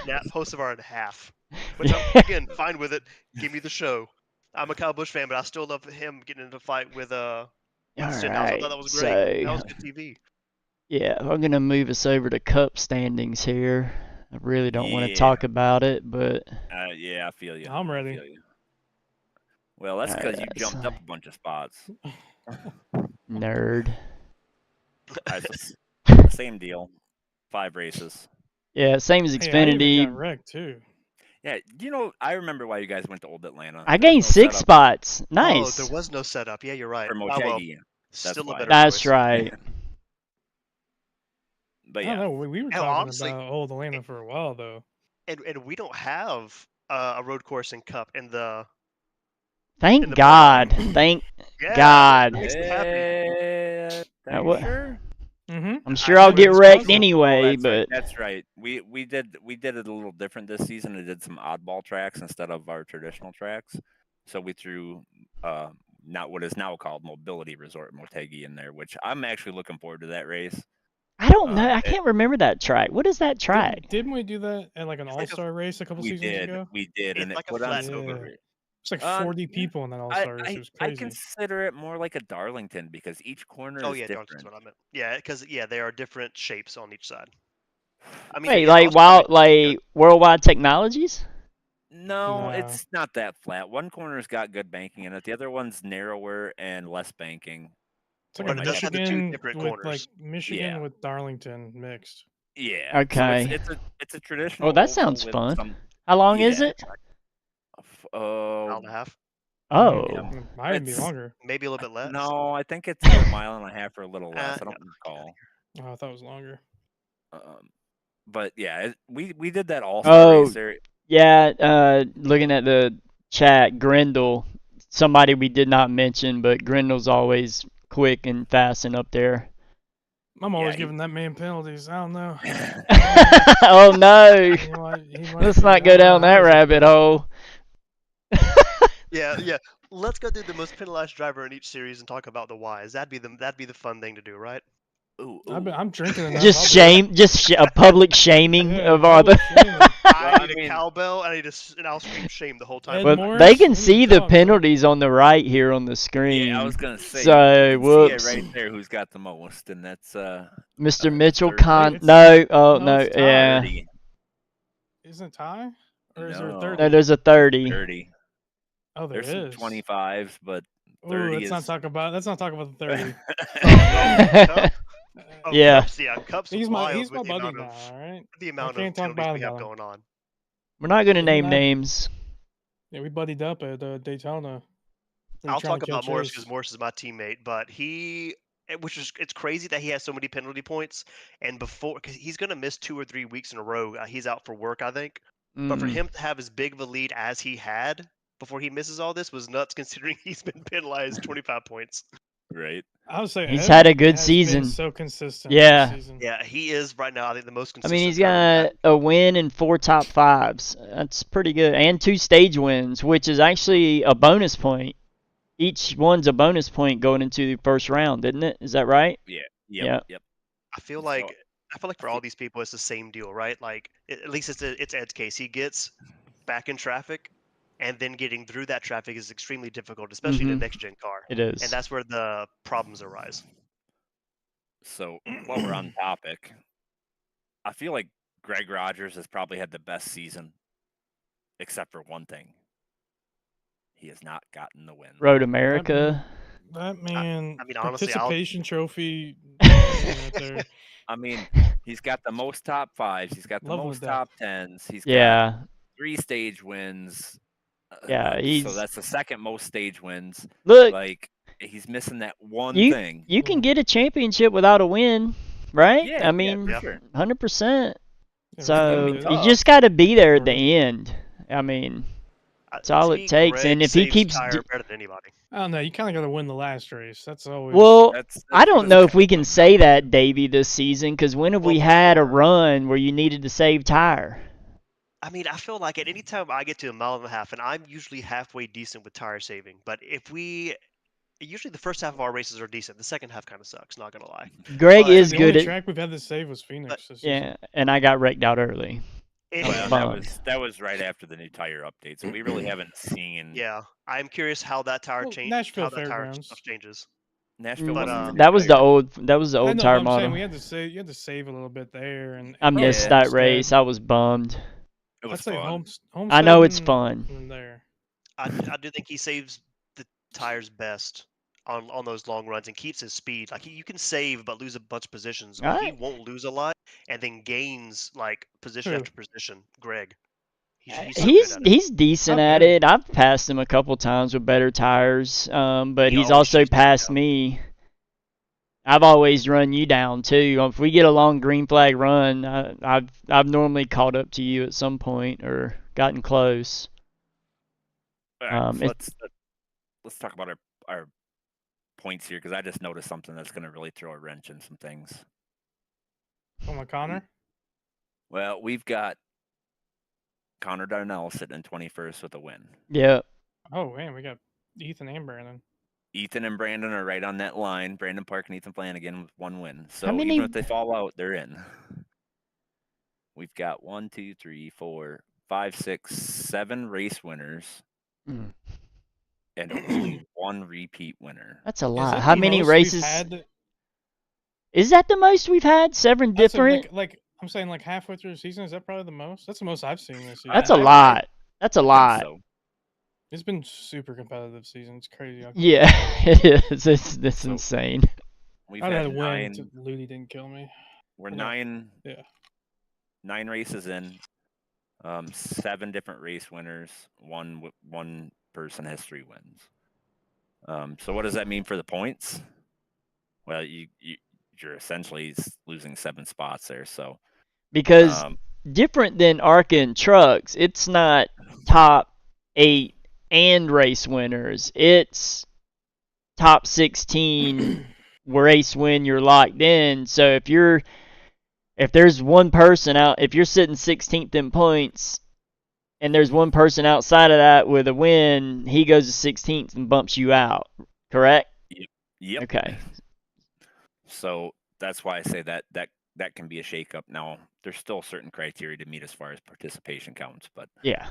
Speaker 5: Snap Hosfar in half. Which I'm, again, fine with it. Give me the show. I'm a Kyle Busch fan, but I still love him getting into a fight with Stenhouse. I thought that was great. That was good TV.
Speaker 2: Yeah, I'm gonna move us over to Cup standings here. I really don't want to talk about it, but
Speaker 3: yeah, I feel you.
Speaker 4: I'm ready.
Speaker 3: Well, that's because you jumped up a bunch of spots.
Speaker 2: Nerd.
Speaker 3: Same deal. 5 races.
Speaker 2: Yeah, same as
Speaker 4: Hey, I
Speaker 2: Xfinity.
Speaker 4: even got wrecked too.
Speaker 3: Yeah, I remember why you guys went to Old Atlanta.
Speaker 2: I gained 6 spots. Nice.
Speaker 5: Oh, there was no setup. Yeah, you're right.
Speaker 3: For
Speaker 5: Oh, well,
Speaker 3: Motegi.
Speaker 5: still a
Speaker 3: why.
Speaker 5: better
Speaker 2: That's
Speaker 5: choice.
Speaker 2: right.
Speaker 3: But
Speaker 4: I don't
Speaker 3: yeah,
Speaker 4: know. We were
Speaker 5: Hell,
Speaker 4: talking
Speaker 5: honestly-
Speaker 4: about Old Atlanta for a while though.
Speaker 5: And we don't have a road course in Cup in the.
Speaker 2: Thank
Speaker 5: in the
Speaker 2: God.
Speaker 5: program.
Speaker 2: Thank
Speaker 5: Yeah,
Speaker 2: God.
Speaker 5: that makes me happy.
Speaker 3: are you
Speaker 2: what-
Speaker 3: sure?
Speaker 4: Mm-hmm.
Speaker 2: I'm sure
Speaker 5: I
Speaker 2: I'll
Speaker 5: know
Speaker 2: get
Speaker 5: it's
Speaker 2: wrecked
Speaker 5: possible.
Speaker 2: anyway,
Speaker 3: That's
Speaker 2: but
Speaker 3: right. That's right. We did it a little different this season. We did some oddball tracks instead of our traditional tracks. So we threw not what is now called Mobility Resort Motegi in there, which I'm actually looking forward to that race.
Speaker 2: I don't know. I can't remember that track. What is that track?
Speaker 4: Didn't we do that at like an
Speaker 5: It's like a-
Speaker 4: all-star race a couple seasons ago?
Speaker 3: We did,
Speaker 5: It's
Speaker 3: and
Speaker 5: like
Speaker 3: it
Speaker 5: a
Speaker 3: put on
Speaker 5: flat
Speaker 3: some
Speaker 4: oval.
Speaker 3: good
Speaker 4: Yeah.
Speaker 3: race.
Speaker 4: It's like
Speaker 3: Uh,
Speaker 4: 40 people in that all-star race. It was
Speaker 3: I
Speaker 4: crazy.
Speaker 3: consider it more like a Darlington because each corner
Speaker 5: Oh
Speaker 3: is
Speaker 5: yeah,
Speaker 3: different.
Speaker 5: Darlington's what I meant. Yeah, because they are different shapes on each side. I mean,
Speaker 2: Wait,
Speaker 5: it
Speaker 2: like
Speaker 5: also makes it
Speaker 2: Worldwide Technologies?
Speaker 3: No,
Speaker 4: No.
Speaker 3: it's not that flat. One corner's got good banking in it. The other one's narrower and less banking.
Speaker 4: It's like
Speaker 5: But
Speaker 4: a
Speaker 5: it does have the two
Speaker 4: Michigan
Speaker 5: different
Speaker 4: with
Speaker 5: corners.
Speaker 4: Michigan
Speaker 3: Yeah.
Speaker 4: with Darlington mixed.
Speaker 3: Yeah.
Speaker 2: Okay.
Speaker 3: So it's a traditional.
Speaker 2: Oh, that
Speaker 3: oval
Speaker 2: sounds
Speaker 3: with
Speaker 2: fun.
Speaker 3: some-
Speaker 2: How long is
Speaker 3: yeah.
Speaker 2: it?
Speaker 5: Mile and a half,
Speaker 2: Oh.
Speaker 4: Might even be
Speaker 3: It's-
Speaker 4: longer.
Speaker 5: maybe a little bit less.
Speaker 3: No, I think it's a mile and a half or a little less. I
Speaker 5: no.
Speaker 3: don't recall.
Speaker 4: Oh, I thought it was longer.
Speaker 3: But yeah, we did that all-star race there.
Speaker 2: Yeah, looking at the chat, Grendel, somebody we did not mention, but Grendel's always quick and fast and up there.
Speaker 4: I'm always
Speaker 3: he-
Speaker 4: giving that man penalties. I don't know.
Speaker 2: Oh no.
Speaker 4: He might
Speaker 2: Let's
Speaker 4: be
Speaker 2: not go
Speaker 4: on the
Speaker 2: down that
Speaker 4: house.
Speaker 2: rabbit hole.
Speaker 5: Yeah. Let's go do the most penalized driver in each series and talk about the whys. That'd be the fun thing to do, right?
Speaker 3: Ooh,
Speaker 4: I'm drinking enough.
Speaker 2: Just
Speaker 4: I'll do it.
Speaker 2: a public shaming
Speaker 4: Yeah,
Speaker 2: of all the.
Speaker 4: public shaming.
Speaker 5: I
Speaker 3: I
Speaker 5: need
Speaker 3: mean-
Speaker 5: a cowbell. I need and I'll scream shame the whole time.
Speaker 4: Ed
Speaker 2: Well,
Speaker 4: Morris,
Speaker 2: they can
Speaker 4: we
Speaker 2: see
Speaker 4: need
Speaker 2: the
Speaker 4: to talk, bro.
Speaker 2: penalties on the right here on the screen.
Speaker 3: Yeah, I was gonna say.
Speaker 2: So,
Speaker 3: you can
Speaker 2: whoops.
Speaker 3: see it right there. Who's got the most, and that's
Speaker 2: Mr. Mitchell
Speaker 3: third.
Speaker 2: Con.
Speaker 4: It's-
Speaker 2: No, oh
Speaker 4: no,
Speaker 2: no,
Speaker 4: it's tied.
Speaker 2: yeah.
Speaker 3: 30.
Speaker 4: Isn't it tie? Or is there a
Speaker 3: No.
Speaker 4: 30?
Speaker 2: No, there's a 30.
Speaker 3: 30.
Speaker 4: Oh, there
Speaker 3: There's
Speaker 4: is.
Speaker 3: some 25s, but
Speaker 4: Ooh,
Speaker 3: 30
Speaker 4: let's not
Speaker 3: is-
Speaker 4: talk about. Let's not talk about the 30.
Speaker 5: Cup? Oh,
Speaker 2: Yeah.
Speaker 5: Cup's
Speaker 4: he's
Speaker 5: wild
Speaker 4: my
Speaker 5: with the
Speaker 4: buddy
Speaker 5: amount
Speaker 4: now.
Speaker 5: of
Speaker 4: All right.
Speaker 5: the amount
Speaker 4: can't
Speaker 5: of
Speaker 4: talk
Speaker 5: penalties
Speaker 4: bad
Speaker 5: we have
Speaker 4: about him.
Speaker 5: going on.
Speaker 2: We're not gonna
Speaker 4: He's
Speaker 2: name
Speaker 4: not-
Speaker 2: names.
Speaker 4: Yeah, we buddied up at Daytona. We were
Speaker 5: I'll
Speaker 4: trying
Speaker 5: talk
Speaker 4: to kill
Speaker 5: about Morris
Speaker 4: Chase.
Speaker 5: because Morris is my teammate, but it's crazy that he has so many penalty points, and because he's gonna miss 2 or 3 weeks in a row. He's out for work, I think. But for
Speaker 2: Mm.
Speaker 5: him to have as big of a lead as he had before he misses all this was nuts, considering he's been penalized 25 points.
Speaker 3: right.
Speaker 4: I would say
Speaker 2: He's
Speaker 4: Ed
Speaker 2: had a good
Speaker 4: has been
Speaker 2: season.
Speaker 4: so consistent.
Speaker 2: Yeah.
Speaker 4: This season.
Speaker 5: Yeah, he is right now. I think the most
Speaker 2: I
Speaker 5: consistent.
Speaker 2: mean, he's
Speaker 5: driver we've
Speaker 2: got a win and 4 top 5s. That's pretty good, and 2 stage wins, which is actually a bonus point. Each one's a bonus point going into the first round, isn't it? Is that right?
Speaker 3: Yep.
Speaker 5: I feel like for all these people, it's the same deal, right? Like at least it's Ed's case. He gets back in traffic, and then getting through that traffic is extremely difficult, especially in a
Speaker 2: Mhm.
Speaker 5: next gen car.
Speaker 2: It is.
Speaker 5: And that's where the problems arise.
Speaker 3: So while we're on topic, I feel like Greg Rogers has probably had the best season, except for one thing. He has not gotten the win.
Speaker 2: Road America.
Speaker 4: That man,
Speaker 5: I mean, honestly, I'll
Speaker 4: participation trophy right there.
Speaker 3: I mean, he's got the most top fives. He's got the
Speaker 4: Love him to
Speaker 3: most
Speaker 4: death.
Speaker 3: top tens. He's got
Speaker 2: Yeah,
Speaker 3: 3 stage wins.
Speaker 2: yeah.
Speaker 3: So
Speaker 2: He's
Speaker 3: that's the second most stage wins.
Speaker 2: look.
Speaker 3: Like he's missing that one
Speaker 2: You
Speaker 3: thing.
Speaker 2: you can get a championship without a win, right?
Speaker 3: Yeah,
Speaker 2: I
Speaker 3: yeah,
Speaker 2: mean,
Speaker 3: for sure.
Speaker 2: 100%.
Speaker 4: Yeah,
Speaker 3: It's gonna
Speaker 4: Verstappen
Speaker 3: be
Speaker 2: So
Speaker 4: did it.
Speaker 2: you
Speaker 3: tough.
Speaker 2: just got to be there at the
Speaker 4: Or-
Speaker 2: end. I mean, that's all
Speaker 5: to
Speaker 2: it
Speaker 5: me,
Speaker 2: takes. And
Speaker 5: Greg
Speaker 2: if he
Speaker 5: saves
Speaker 2: keeps,
Speaker 5: tire better than anybody.
Speaker 4: I don't know. You kind of got to win the last race. That's always.
Speaker 2: well,
Speaker 3: That's
Speaker 2: I
Speaker 3: what
Speaker 2: don't
Speaker 3: it's
Speaker 2: know if
Speaker 3: gonna
Speaker 2: we can
Speaker 3: come
Speaker 2: say
Speaker 3: down to.
Speaker 2: that, Davey, this season. Because when have
Speaker 5: Well,
Speaker 2: we had a
Speaker 5: before.
Speaker 2: run where you needed to save tire?
Speaker 5: I mean, I feel like at any time I get to a mile and a half, and I'm usually halfway decent with tire saving. But usually the first half of our races are decent. The second half kind of sucks. Not gonna lie.
Speaker 2: Greg
Speaker 5: But
Speaker 2: is
Speaker 4: the
Speaker 2: good
Speaker 4: only
Speaker 2: at,
Speaker 4: track we've had to save was Phoenix this season.
Speaker 2: yeah. And I got wrecked out early.
Speaker 5: it,
Speaker 2: I was
Speaker 3: Well,
Speaker 2: bummed.
Speaker 3: that was right after the new tire update, so we really haven't seen.
Speaker 5: yeah, I'm curious how that tire
Speaker 4: Well,
Speaker 5: change,
Speaker 4: Nashville
Speaker 5: how that tire
Speaker 4: Fairgrounds.
Speaker 5: stuff changes.
Speaker 3: Nashville
Speaker 5: But,
Speaker 3: wasn't the new
Speaker 2: That was the
Speaker 3: tire.
Speaker 2: old
Speaker 4: I know,
Speaker 2: tire
Speaker 4: but I'm
Speaker 2: model.
Speaker 4: saying we had to save. You had to save a little bit there, and
Speaker 2: I
Speaker 4: probably
Speaker 2: missed that
Speaker 4: Homestead.
Speaker 2: race. I was bummed.
Speaker 3: It was
Speaker 4: I'd say
Speaker 3: fun.
Speaker 4: Homestead.
Speaker 2: I know it's
Speaker 4: and-
Speaker 2: fun.
Speaker 4: and there.
Speaker 5: I do think he saves the tires best on those long runs and keeps his speed. Like you can save but lose a bunch of positions, but he
Speaker 2: Alright.
Speaker 5: won't lose a lot and then gains like position
Speaker 4: Who?
Speaker 5: after position. Greg, he's so good
Speaker 2: He's
Speaker 5: at it.
Speaker 2: he's decent
Speaker 4: How
Speaker 2: at
Speaker 4: good?
Speaker 2: it. I've passed him a couple times with better tires, but
Speaker 5: He
Speaker 2: he's
Speaker 5: always
Speaker 2: also
Speaker 5: chases me
Speaker 2: passed
Speaker 5: down.
Speaker 2: me. I've always run you down too. If we get a long green flag run, I've normally caught up to you at some point or gotten close.
Speaker 3: All right, so
Speaker 2: It,
Speaker 3: let's talk about our points here because I just noticed something that's going to really throw a wrench in some things.
Speaker 4: Oh my Connor.
Speaker 3: Well, we've got Connor Darnell sitting in 21st with a win.
Speaker 2: yeah,
Speaker 4: Oh man, we got Ethan and Brandon.
Speaker 3: Ethan and Brandon are right on that line. Brandon Park and Ethan Flanagan with 1 win. So
Speaker 2: many-
Speaker 3: even if they fall out, they're in. We've got 1, 2, 3, 4, 5, 6, 7 race winners
Speaker 2: Mm.
Speaker 3: and only 1 repeat winner.
Speaker 2: that's a
Speaker 4: Is
Speaker 2: lot.
Speaker 4: that
Speaker 2: How
Speaker 4: the
Speaker 2: many
Speaker 4: most we've
Speaker 2: races?
Speaker 4: had?
Speaker 2: Is that the most we've had? 7
Speaker 4: I'd say,
Speaker 2: different?
Speaker 4: like I'm saying, like halfway through the season, is that probably the most? That's the most I've seen this season.
Speaker 2: That's a
Speaker 3: I-
Speaker 2: lot. That's a
Speaker 3: I think
Speaker 2: lot.
Speaker 3: so.
Speaker 4: It's been super competitive season. It's crazy.
Speaker 2: Yeah, it is. It's
Speaker 3: So-
Speaker 2: insane.
Speaker 3: We've
Speaker 4: I'd
Speaker 3: had
Speaker 4: have to win.
Speaker 3: 9.
Speaker 4: To Ludi didn't kill me.
Speaker 3: We're
Speaker 4: No.
Speaker 3: 9.
Speaker 4: Yeah.
Speaker 3: 9 races in. 7 different race winners. One person has 3 wins. So what does that mean for the points? Well, you're essentially losing 7 spots there. So
Speaker 2: Because different than ARCA and trucks, it's not top 8 and race winners. It's top 16 race win, you're locked in. So if there's one person out, if you're sitting 16th in points and there's one person outside of that with a win, he goes to 16th and bumps you out. Correct?
Speaker 3: yep.
Speaker 2: Okay.
Speaker 3: So that's why I say that can be a shakeup. Now there's still certain criteria to meet as far as participation counts, but
Speaker 2: Yeah.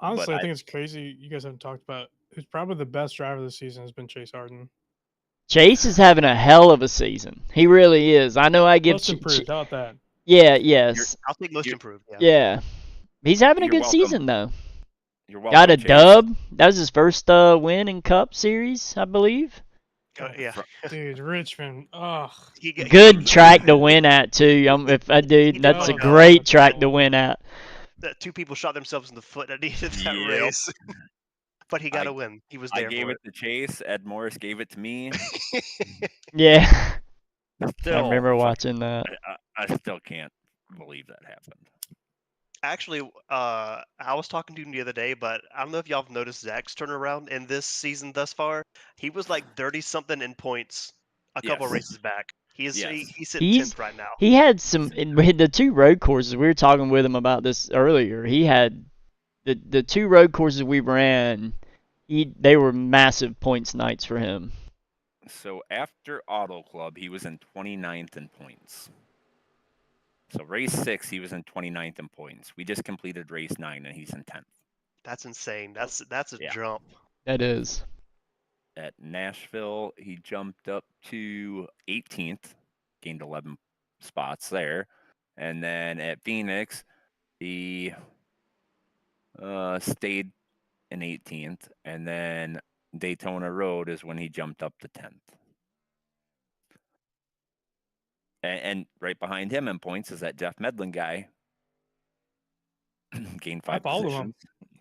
Speaker 4: Honestly,
Speaker 3: But
Speaker 4: I think it's crazy. You guys haven't talked about who's probably the best driver this season has been Chase Harden.
Speaker 2: Chase is having a hell of a season. He really is. I know I give
Speaker 4: Most improved. How about that?
Speaker 2: Yeah, yes.
Speaker 5: I'll take most
Speaker 3: you're-
Speaker 5: improved. Yeah.
Speaker 2: Yeah. He's having a
Speaker 3: You're
Speaker 2: good
Speaker 3: welcome.
Speaker 2: season though.
Speaker 3: you're welcome.
Speaker 2: Got a
Speaker 3: Chase.
Speaker 2: dub. That was his first win in Cup Series, I believe.
Speaker 5: Yeah.
Speaker 4: Dude, Richmond. Ugh.
Speaker 2: Good track to win at too. If I do, that's a
Speaker 4: does.
Speaker 2: great track to win at.
Speaker 5: That 2 people shot themselves in the foot at the end of that
Speaker 3: Yep.
Speaker 5: race. But he got
Speaker 3: I-
Speaker 5: a win. He was
Speaker 3: I
Speaker 5: there
Speaker 3: gave
Speaker 5: for
Speaker 3: it to Chase. Ed Morris gave it to me.
Speaker 2: Yeah.
Speaker 3: Still,
Speaker 2: I remember
Speaker 3: fuck-
Speaker 2: watching that.
Speaker 3: I still can't believe that happened.
Speaker 5: Actually, I was talking to him the other day, but I don't know if y'all have noticed Zach's turnaround in this season thus far. He was like 30 something in points a couple
Speaker 3: Yes.
Speaker 5: races back. He's
Speaker 3: Yes.
Speaker 5: sitting 10th right now.
Speaker 2: He had some with the 2 road courses. We were talking with him about this earlier. He had the 2 road courses we ran. They were massive points nights for him.
Speaker 3: So after Auto Club, he was in 29th in points. So race 6, he was in 29th in points. We just completed race 9, and he's in 10th.
Speaker 5: That's insane. That's a
Speaker 3: Yeah.
Speaker 5: jump.
Speaker 2: That is.
Speaker 3: At Nashville, he jumped up to 18th, gained 11 spots there. And then at Phoenix, he stayed in 18th. And then Daytona Road is when he jumped up to 10th. And right behind him in points is that Jeff Medlin guy. Gained 5
Speaker 4: followed him.
Speaker 3: positions.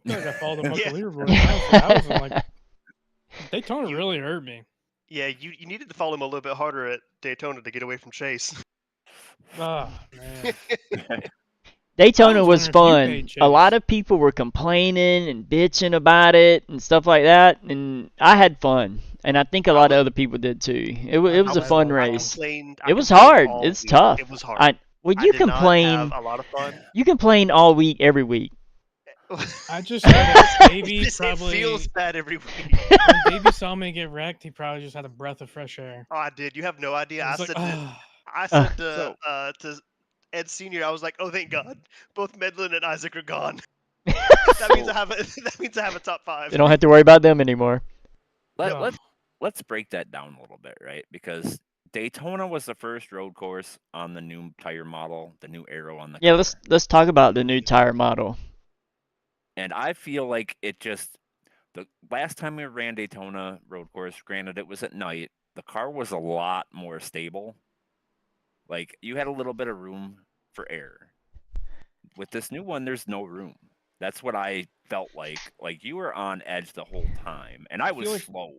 Speaker 4: I feel like I followed him up
Speaker 5: Yeah.
Speaker 4: the leaderboard. Honestly, I was in, like, Daytona
Speaker 5: You-
Speaker 4: really hurt me.
Speaker 5: Yeah, you needed to follow him a little bit harder at Daytona to get away from Chase.
Speaker 4: Oh man.
Speaker 2: Daytona was
Speaker 4: wondering if you
Speaker 2: fun.
Speaker 4: paid
Speaker 2: A lot
Speaker 4: Chase.
Speaker 2: of people were complaining and bitching about it and stuff like that, and I had fun. And I think a lot of other people did too. It was a
Speaker 4: I
Speaker 2: fun
Speaker 4: was- I
Speaker 2: race.
Speaker 5: I
Speaker 2: It was
Speaker 5: complained
Speaker 2: hard.
Speaker 5: all
Speaker 2: It's
Speaker 5: week.
Speaker 2: tough.
Speaker 5: It was hard.
Speaker 2: Well,
Speaker 5: I
Speaker 2: you
Speaker 5: did not
Speaker 2: complain.
Speaker 5: have a lot of fun.
Speaker 2: You complain all week, every week.
Speaker 4: I just know that Davey
Speaker 5: It feels
Speaker 4: probably
Speaker 5: bad every week.
Speaker 4: when Davey saw me get wrecked, he probably just had a breath of fresh air.
Speaker 5: Oh, I did. You have no idea.
Speaker 4: He
Speaker 5: I
Speaker 4: was like,
Speaker 5: said
Speaker 4: "Ah."
Speaker 5: I said
Speaker 3: So-
Speaker 5: to Ed Senior, I was like, "Oh, thank God, both Medlin and Isaac are gone. That means I have a top 5."
Speaker 2: You don't have to worry about them anymore.
Speaker 4: No.
Speaker 3: Let's break that down a little bit, right? Because Daytona was the first road course on the new tire model, the new arrow on the
Speaker 2: Yeah,
Speaker 3: car.
Speaker 2: let's talk about the new tire model.
Speaker 3: And I feel like it just the last time we ran Daytona road course, granted it was at night, the car was a lot more stable. Like you had a little bit of room for error. With this new one, there's no room. That's what I felt like. Like you were on edge the whole time, and I was
Speaker 4: feel like-
Speaker 3: slow.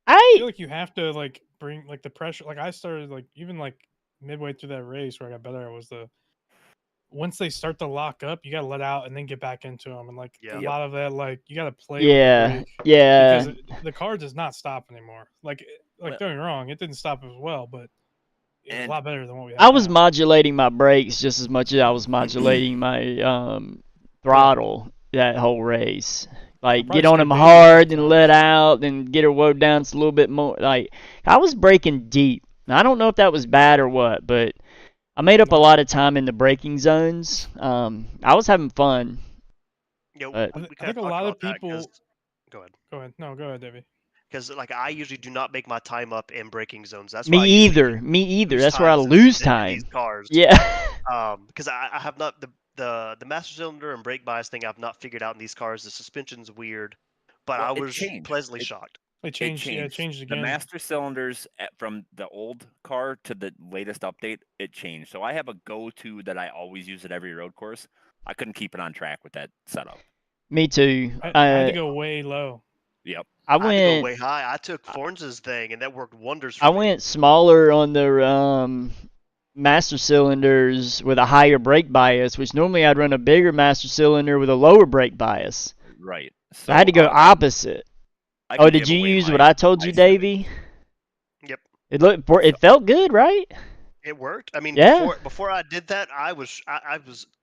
Speaker 4: I feel like you have to like bring like the pressure. Like I started like even like midway through that race where I got better. Was once they start to lock up, you gotta let out and then get back into them. And like
Speaker 5: Yeah.
Speaker 4: a lot of that, like you gotta play.
Speaker 2: Yeah,
Speaker 4: with the brake
Speaker 2: yeah.
Speaker 4: because the car does not stop anymore. Like
Speaker 3: Well-
Speaker 4: don't get me wrong, it didn't stop as well, but it's a
Speaker 3: And
Speaker 4: lot better than what we had.
Speaker 2: I was
Speaker 4: now.
Speaker 2: modulating my brakes just as much as I was modulating my throttle that whole race. Like
Speaker 4: probably
Speaker 2: get on
Speaker 4: scared
Speaker 2: them
Speaker 4: Davey
Speaker 2: hard, then
Speaker 4: sometimes.
Speaker 2: let out, then get her woe down just a little bit more. Like I was braking deep. Now, I don't know if that was bad or what, but I made up a lot of time in the braking zones. I was having fun.
Speaker 5: Yeah,
Speaker 2: But-
Speaker 5: we
Speaker 4: I
Speaker 5: kinda
Speaker 4: think a
Speaker 5: talked
Speaker 4: lot of
Speaker 5: about that
Speaker 4: people.
Speaker 5: 'cause- Go ahead.
Speaker 4: Go ahead. No, go ahead, Davey.
Speaker 5: Because like I usually do not make my time up in braking zones. That's
Speaker 2: Me
Speaker 5: why I usually
Speaker 2: either. Me either.
Speaker 5: lose
Speaker 2: That's where I
Speaker 5: times in
Speaker 2: lose
Speaker 5: these
Speaker 2: time.
Speaker 5: cars.
Speaker 2: Yeah.
Speaker 5: Because I have not the master cylinder and brake bias thing I've not figured out in these cars. The suspension's weird, but
Speaker 3: Well,
Speaker 5: I
Speaker 3: it
Speaker 5: was
Speaker 3: changed.
Speaker 5: pleasantly shocked.
Speaker 4: It changed. Yeah, it changed
Speaker 3: The
Speaker 4: again.
Speaker 3: master cylinders from the old car to the latest update, it changed. So I have a go-to that I always use at every road course. I couldn't keep it on track with that setup.
Speaker 2: Me too.
Speaker 4: I had to go way low.
Speaker 3: Yep.
Speaker 2: I
Speaker 5: I had to go
Speaker 2: went.
Speaker 5: way high. I took Forns' thing, and that worked wonders for
Speaker 2: I
Speaker 5: me.
Speaker 2: went smaller on the master cylinders with a higher brake bias, which normally I'd run a bigger master cylinder with a lower brake bias.
Speaker 3: Right.
Speaker 2: So I had to go opposite.
Speaker 3: I
Speaker 2: Oh,
Speaker 3: can
Speaker 2: did
Speaker 3: give
Speaker 2: you
Speaker 3: away
Speaker 2: use
Speaker 3: my-
Speaker 2: what I told
Speaker 3: my
Speaker 2: you,
Speaker 3: setting.
Speaker 2: Davey?
Speaker 5: Yep.
Speaker 2: It felt good, right?
Speaker 5: It worked. I mean,
Speaker 2: Yeah.
Speaker 5: before I did that, I was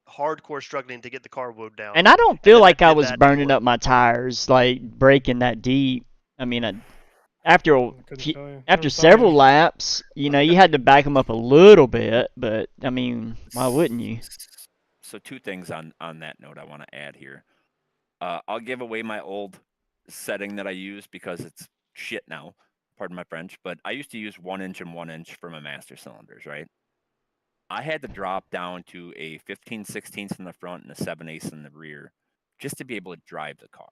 Speaker 5: hardcore struggling to get the car wound down.
Speaker 2: And I don't feel
Speaker 5: then I
Speaker 2: like I
Speaker 5: did
Speaker 2: was
Speaker 5: that, and it
Speaker 2: burning
Speaker 5: worked.
Speaker 2: up my tires, like braking that deep. I mean, after
Speaker 4: I couldn't tell you.
Speaker 2: after
Speaker 4: Never saw
Speaker 2: several
Speaker 4: you.
Speaker 2: laps, you had to back them up a little bit. But I mean, why wouldn't you?
Speaker 3: So 2 things on that note I want to add here. I'll give away my old setting that I use because it's shit now. Pardon my French, but I used to use 1 inch and 1 inch for my master cylinders, right? I had to drop down to a 15/16 in the front and a 7/8 in the rear just to be able to drive the car.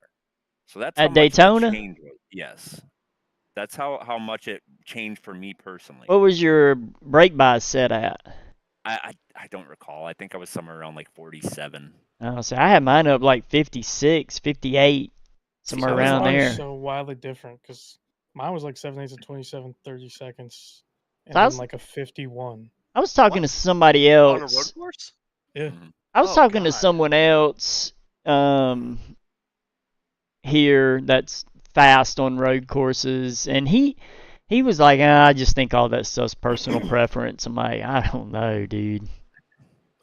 Speaker 3: So that's
Speaker 2: At
Speaker 3: how much of a
Speaker 2: Daytona?
Speaker 3: change was. Yes. That's how much it changed for me personally.
Speaker 2: What was your brake bias set at?
Speaker 3: I don't recall. I think I was somewhere around like 47.
Speaker 2: Oh, so I had mine up like 56, 58, somewhere
Speaker 4: So
Speaker 2: around
Speaker 4: mine's
Speaker 2: there.
Speaker 4: So wildly different because mine was like 7/8 of 27, 30 seconds, and
Speaker 2: So I
Speaker 4: then
Speaker 2: was-
Speaker 4: like a 51.
Speaker 2: I was talking to
Speaker 5: What?
Speaker 2: somebody
Speaker 5: On a road
Speaker 2: else.
Speaker 5: course?
Speaker 4: Yeah.
Speaker 3: Mhm.
Speaker 2: I was
Speaker 5: Oh,
Speaker 2: talking to
Speaker 5: God.
Speaker 2: someone else here that's fast on road courses, and he was like, I just think all that stuff's personal preference. I'm like, I don't know, dude.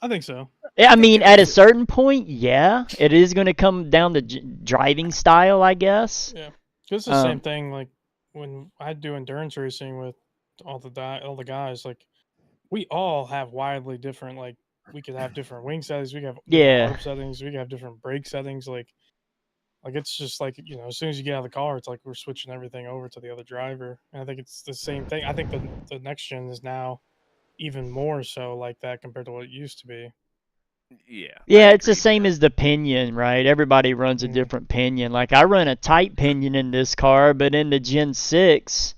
Speaker 4: I think so.
Speaker 2: Yeah, I mean, at a certain point, yeah, it is going to come down to driving style, I guess.
Speaker 4: Yeah, 'cause it's the same
Speaker 2: Um,
Speaker 4: thing. Like when I do endurance racing with all the guys, like we all have wildly different. Like we could have different wing settings. We could have different
Speaker 2: Yeah.
Speaker 4: ARP settings. We could have different brake settings. Like it's just like as soon as you get out of the car, it's like we're switching everything over to the other driver. And I think it's the same thing. I think the next gen is now even more so like that compared to what it used to be.
Speaker 3: Yeah.
Speaker 2: Yeah,
Speaker 3: I
Speaker 2: it's the
Speaker 3: agree
Speaker 2: same
Speaker 3: there.
Speaker 2: as the pinion, right? Everybody runs a
Speaker 4: Mhm.
Speaker 2: different pinion. Like I run a tight pinion in this car, but in the Gen 6,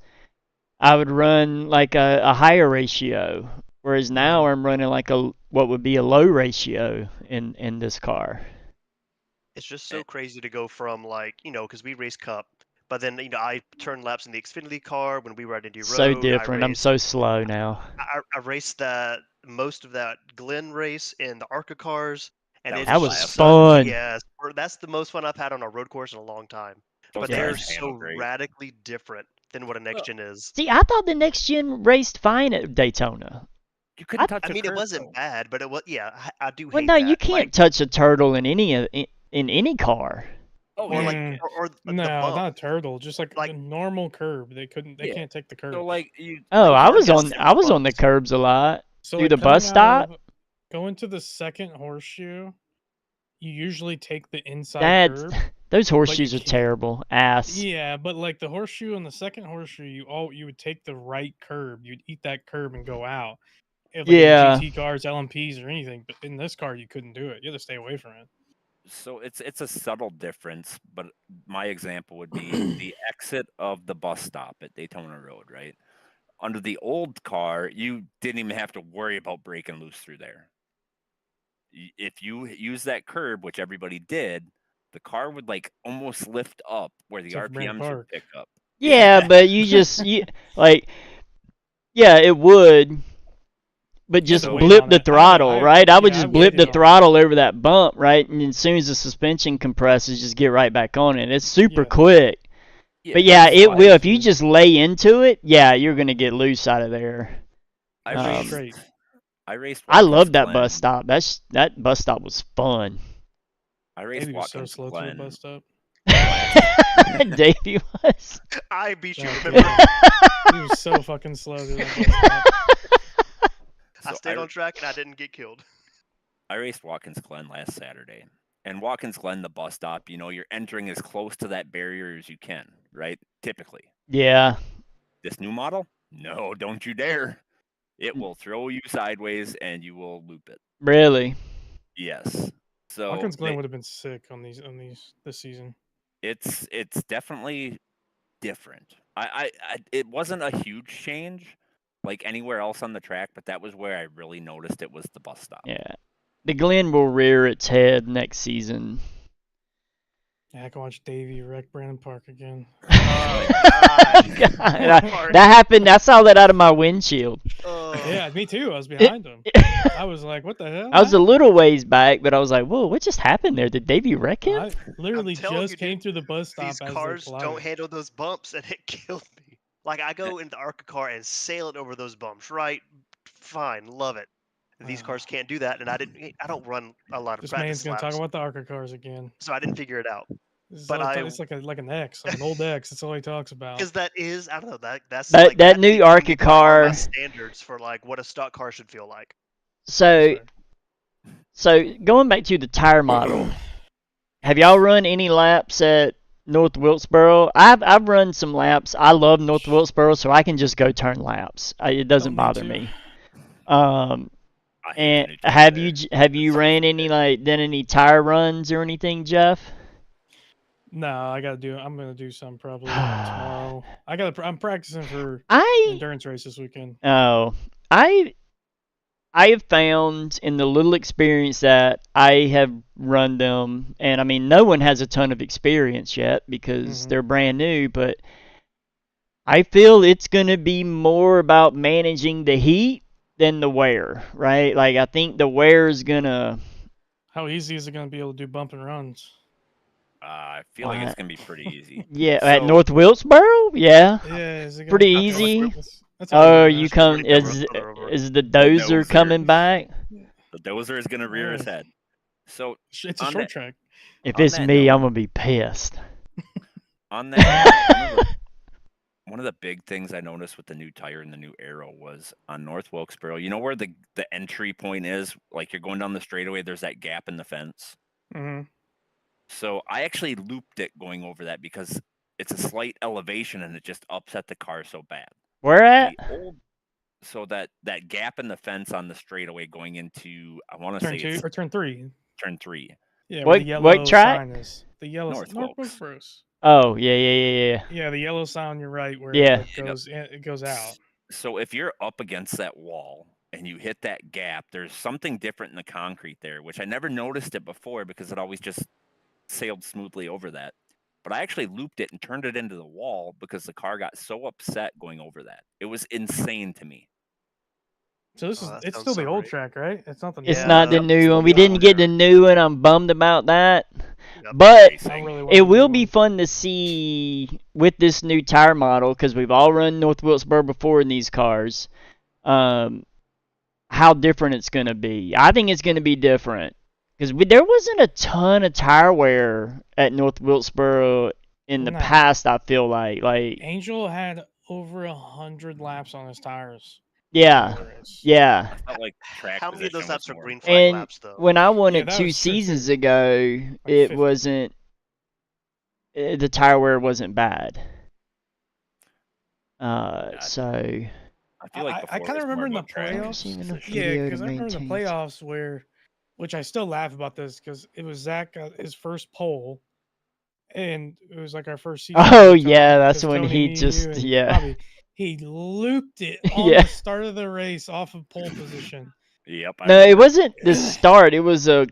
Speaker 2: I would run like a higher ratio. Whereas now
Speaker 4: Mhm.
Speaker 2: I'm running like what would be a low ratio in this car.
Speaker 5: It's just
Speaker 3: Eh,
Speaker 5: so crazy to go from like, because we race Cup, but then I turn laps in the Xfinity car when we were at Indy
Speaker 2: So
Speaker 5: Road.
Speaker 2: different. I'm so slow now.
Speaker 5: I raced that most of that Glen race in the ARCA cars, and
Speaker 3: That was
Speaker 5: it's
Speaker 3: a
Speaker 2: That was
Speaker 5: just
Speaker 3: blast.
Speaker 5: such
Speaker 2: fun.
Speaker 5: yes, that's the most fun I've had on a road course in a long time.
Speaker 3: Those
Speaker 5: But they are
Speaker 2: Yeah.
Speaker 3: cars handle
Speaker 5: so
Speaker 3: great.
Speaker 5: radically different than what a next
Speaker 3: Well,
Speaker 5: gen is.
Speaker 2: See, I thought the next gen raced fine at Daytona.
Speaker 3: you
Speaker 2: I
Speaker 3: couldn't touch
Speaker 5: I
Speaker 3: a
Speaker 5: mean, it
Speaker 3: curb
Speaker 5: wasn't
Speaker 3: though.
Speaker 5: bad, but it was yeah. I do
Speaker 2: Well,
Speaker 5: hate
Speaker 2: no, you
Speaker 5: that. Like
Speaker 2: can't touch a turtle in any car.
Speaker 3: Oh
Speaker 5: or
Speaker 3: yeah,
Speaker 5: like
Speaker 3: you
Speaker 4: Mm,
Speaker 3: can.
Speaker 5: or the
Speaker 4: no,
Speaker 5: bump.
Speaker 4: not turtle. Just like
Speaker 5: Like
Speaker 4: the normal curb. They
Speaker 3: Yeah.
Speaker 4: can't take the
Speaker 3: So
Speaker 4: curbs.
Speaker 3: like you
Speaker 2: Oh,
Speaker 3: like
Speaker 2: I
Speaker 3: you
Speaker 5: Mark
Speaker 2: was
Speaker 3: can
Speaker 5: has
Speaker 2: on
Speaker 3: skip
Speaker 2: I
Speaker 3: the
Speaker 2: was on the
Speaker 3: bumps.
Speaker 2: curbs a lot
Speaker 4: So
Speaker 2: through
Speaker 4: like
Speaker 2: the bus stop.
Speaker 4: going to the second horseshoe, you usually take the inside
Speaker 2: That's
Speaker 4: curb,
Speaker 2: those
Speaker 4: but you
Speaker 2: horseshoes are
Speaker 4: can't.
Speaker 2: terrible. Ass.
Speaker 4: Yeah, but like the horseshoe and the second horseshoe, you would take the right curb. You'd eat that curb and go out. Like in
Speaker 2: Yeah.
Speaker 4: GT cars, LMPs, or anything, but in this car you couldn't do it. You had to stay away from
Speaker 3: So it's a subtle difference, but my example would be the exit of the bus stop at Daytona Road, right? Under the old car, you didn't even have to worry about breaking loose through there. If you use that curb, which everybody did, the car would like almost lift up where the
Speaker 4: Except for Brandon
Speaker 3: RPMs would
Speaker 4: Park.
Speaker 3: pick up.
Speaker 2: Yeah,
Speaker 3: Yeah.
Speaker 2: but you like yeah, it would, but
Speaker 4: You had to
Speaker 2: just
Speaker 3: So
Speaker 4: wait
Speaker 2: blip
Speaker 4: on
Speaker 2: the
Speaker 4: it.
Speaker 2: throttle, right? I would
Speaker 4: Yeah, I
Speaker 2: just blip the
Speaker 4: waited on it.
Speaker 2: throttle over that bump, right? And as soon as the suspension compresses, just get right back on it. It's super
Speaker 4: Yeah,
Speaker 2: quick.
Speaker 3: yeah,
Speaker 2: But yeah,
Speaker 4: it's
Speaker 2: it
Speaker 4: not
Speaker 2: will. If
Speaker 4: easy.
Speaker 2: you just lay into it, yeah, you're gonna get loose out of there.
Speaker 3: I
Speaker 4: Go
Speaker 3: raced
Speaker 4: straight.
Speaker 3: I raced
Speaker 2: I
Speaker 3: Watkins
Speaker 2: love that bus
Speaker 3: Glen.
Speaker 2: stop. That bus stop was fun.
Speaker 3: I raced
Speaker 4: Davey was so
Speaker 3: Watkins
Speaker 4: slow through the bus
Speaker 3: Glen
Speaker 4: stop.
Speaker 3: last.
Speaker 2: Davey was.
Speaker 5: I beat you.
Speaker 4: Yeah,
Speaker 5: Remember?
Speaker 4: he was so fucking slow through that bus stop.
Speaker 5: I
Speaker 3: So
Speaker 5: stayed on track and I didn't get killed.
Speaker 3: I raced Watkins Glen last Saturday. And Watkins Glen, the bus stop, you're entering as close to that barrier as you can, right? Typically.
Speaker 2: Yeah.
Speaker 3: This new model? No, don't you dare. It will throw you sideways and you will loop it.
Speaker 2: Really.
Speaker 3: Yes. So
Speaker 4: Watkins Glen would have been sick on these this season.
Speaker 3: it's definitely different. It wasn't a huge change like anywhere else on the track, but that was where I really noticed it was the bus stop.
Speaker 2: Yeah. The Glen will rear its head next season.
Speaker 4: Yeah, I can watch Davey wreck Brandon Park again.
Speaker 5: Oh God.
Speaker 2: God,
Speaker 5: Park.
Speaker 2: that happened. I saw that out of my windshield.
Speaker 5: Oh.
Speaker 4: Yeah, me too. I was behind him. I was like, "What the hell?"
Speaker 2: I was a
Speaker 4: happened?"
Speaker 2: little ways back, but I was like, "Whoa, what just happened there? Did Davey wreck him?"
Speaker 4: I literally
Speaker 5: telling
Speaker 4: just
Speaker 5: you,
Speaker 4: came
Speaker 5: dude,
Speaker 4: through the bus stop
Speaker 5: These
Speaker 4: as
Speaker 5: cars
Speaker 4: they
Speaker 5: don't
Speaker 4: collided.
Speaker 5: handle those bumps, and it killed me. Like I go into the ARCA car and sail it over those bumps. Right, fine, love it. These cars can't do that, and I don't run a lot of
Speaker 4: This man's
Speaker 5: practice
Speaker 4: gonna talk
Speaker 5: laps,
Speaker 4: about the ARCA cars again.
Speaker 5: so I didn't figure it out.
Speaker 4: It's
Speaker 5: But
Speaker 4: like,
Speaker 5: I,
Speaker 4: it's like an X, like an old X. That's all he talks about.
Speaker 5: because that is, I don't know, that's
Speaker 2: That
Speaker 5: like
Speaker 2: that
Speaker 5: that
Speaker 2: new
Speaker 5: needs to be
Speaker 2: ARCA
Speaker 5: like one of my
Speaker 2: car.
Speaker 5: standards for like what a stock car should feel like.
Speaker 2: So
Speaker 4: That's
Speaker 2: so going back to the tire model. Have y'all run any laps at North Wilkesboro? I've run some laps. I love North Wilkesboro, so I can just go turn laps. It doesn't
Speaker 4: Don't need
Speaker 2: bother
Speaker 4: to.
Speaker 2: me. Um,
Speaker 3: I hate the
Speaker 2: and
Speaker 3: new track
Speaker 2: have
Speaker 3: there.
Speaker 2: you ran any done any tire runs or anything, Jeff?
Speaker 4: No, I gotta do. I'm gonna do some probably tomorrow. I'm practicing for
Speaker 2: I
Speaker 4: endurance race this weekend.
Speaker 2: oh I have found in the little experience that I have run them, and I mean, no one has a ton of experience yet because
Speaker 4: Mhm.
Speaker 2: they're brand new, but I feel it's going to be more about managing the heat than the wear, right? Like, I think the wear is going to.
Speaker 4: How easy is it gonna be able to do bump and runs?
Speaker 3: I feel like it's gonna be pretty easy.
Speaker 2: Yeah, at
Speaker 3: So
Speaker 2: North Wilkesboro? Yeah.
Speaker 4: Yeah, is it gonna?
Speaker 2: Pretty
Speaker 5: I feel like
Speaker 2: easy.
Speaker 4: That's only
Speaker 2: Oh,
Speaker 4: over
Speaker 2: you
Speaker 4: Nashville.
Speaker 2: come.
Speaker 5: pretty further over.
Speaker 2: Is the
Speaker 3: the
Speaker 2: dozer coming
Speaker 3: dozer,
Speaker 2: back?
Speaker 3: the dozer is gonna rear his
Speaker 4: Nice.
Speaker 3: head. So
Speaker 4: It's a
Speaker 3: on
Speaker 4: short
Speaker 3: that
Speaker 4: track.
Speaker 2: If
Speaker 3: on
Speaker 2: it's
Speaker 3: that
Speaker 2: me,
Speaker 3: note,
Speaker 2: I'm going to be pissed.
Speaker 3: on that note, one of the big things I noticed with the new tire and the new aero was on North Wilkesboro. You know where the entry point is? Like you're going down the straightaway, there's that gap in the fence.
Speaker 4: Hmm.
Speaker 3: So I actually looped it going over that because it's a slight elevation and it just upset the car so bad.
Speaker 2: Where at?
Speaker 3: The old So that gap in the fence on the straightaway going into, I want to
Speaker 4: Turn
Speaker 3: say
Speaker 4: 2
Speaker 3: it's
Speaker 4: or turn 3.
Speaker 3: turn 3,
Speaker 4: Yeah, where the
Speaker 2: What
Speaker 4: yellow
Speaker 2: track?
Speaker 4: sign is. The yellow
Speaker 3: North
Speaker 4: North
Speaker 3: Wilkes.
Speaker 4: Wilkesboro.
Speaker 2: Oh, yeah.
Speaker 4: Yeah, the yellow sign on your right where
Speaker 2: Yeah.
Speaker 4: it goes in, it goes out.
Speaker 3: So if you're up against that wall and you hit that gap, there's something different in the concrete there, which I never noticed it before because it always just sailed smoothly over that. But I actually looped it and turned it into the wall because the car got so upset going over that. It was insane to me.
Speaker 4: So this
Speaker 5: Oh,
Speaker 4: is
Speaker 5: that
Speaker 4: it's
Speaker 5: sounds
Speaker 4: still
Speaker 5: so
Speaker 4: the old
Speaker 5: great.
Speaker 4: track, right? It's not the new
Speaker 2: It's
Speaker 4: one.
Speaker 2: not the
Speaker 5: Yep,
Speaker 2: new
Speaker 5: still
Speaker 2: one. We
Speaker 5: the old
Speaker 2: didn't get the
Speaker 5: one.
Speaker 2: new one. I'm bummed about that.
Speaker 5: Yep.
Speaker 2: But
Speaker 4: I
Speaker 3: Racing.
Speaker 4: really want
Speaker 2: it
Speaker 4: the new
Speaker 2: will be
Speaker 4: one.
Speaker 2: fun to see with this new tire model because we've all run North Wilkesboro before in these cars. How different it's going to be. I think it's going to be different because there wasn't a ton of tire wear at North Wilkesboro in the
Speaker 4: No.
Speaker 2: past. I feel like
Speaker 4: Angel had over 100 laps on his tires.
Speaker 2: yeah,
Speaker 4: for the race.
Speaker 2: yeah.
Speaker 3: I felt like track
Speaker 5: How many of those
Speaker 3: position was
Speaker 5: laps are
Speaker 3: more
Speaker 5: green flag
Speaker 2: And
Speaker 5: laps, though?
Speaker 2: when I won
Speaker 4: Yeah,
Speaker 2: it
Speaker 4: that
Speaker 2: 2
Speaker 4: was true,
Speaker 2: seasons
Speaker 4: too.
Speaker 2: ago,
Speaker 4: Like
Speaker 2: it
Speaker 4: 50.
Speaker 2: wasn't. The tire wear wasn't bad. So
Speaker 3: I feel like
Speaker 4: I
Speaker 3: before
Speaker 4: kind
Speaker 3: it
Speaker 4: of
Speaker 3: was more
Speaker 4: remember in the
Speaker 3: about track
Speaker 4: playoffs.
Speaker 3: position.
Speaker 4: Yeah,
Speaker 2: video to
Speaker 4: because I remember the
Speaker 2: maintain.
Speaker 4: playoffs which I still laugh about this because it was Zach got his first pole, and it was like our first season.
Speaker 2: Oh
Speaker 4: with Tony,
Speaker 2: yeah, that's
Speaker 4: because
Speaker 2: when
Speaker 4: Tony,
Speaker 2: he
Speaker 4: me,
Speaker 2: just
Speaker 4: you, and
Speaker 2: yeah
Speaker 4: Bobby, he looped it on
Speaker 2: yeah.
Speaker 4: the start of the race off of pole position.
Speaker 3: Yep, I
Speaker 2: No, it
Speaker 3: remember.
Speaker 2: wasn't the start. It was a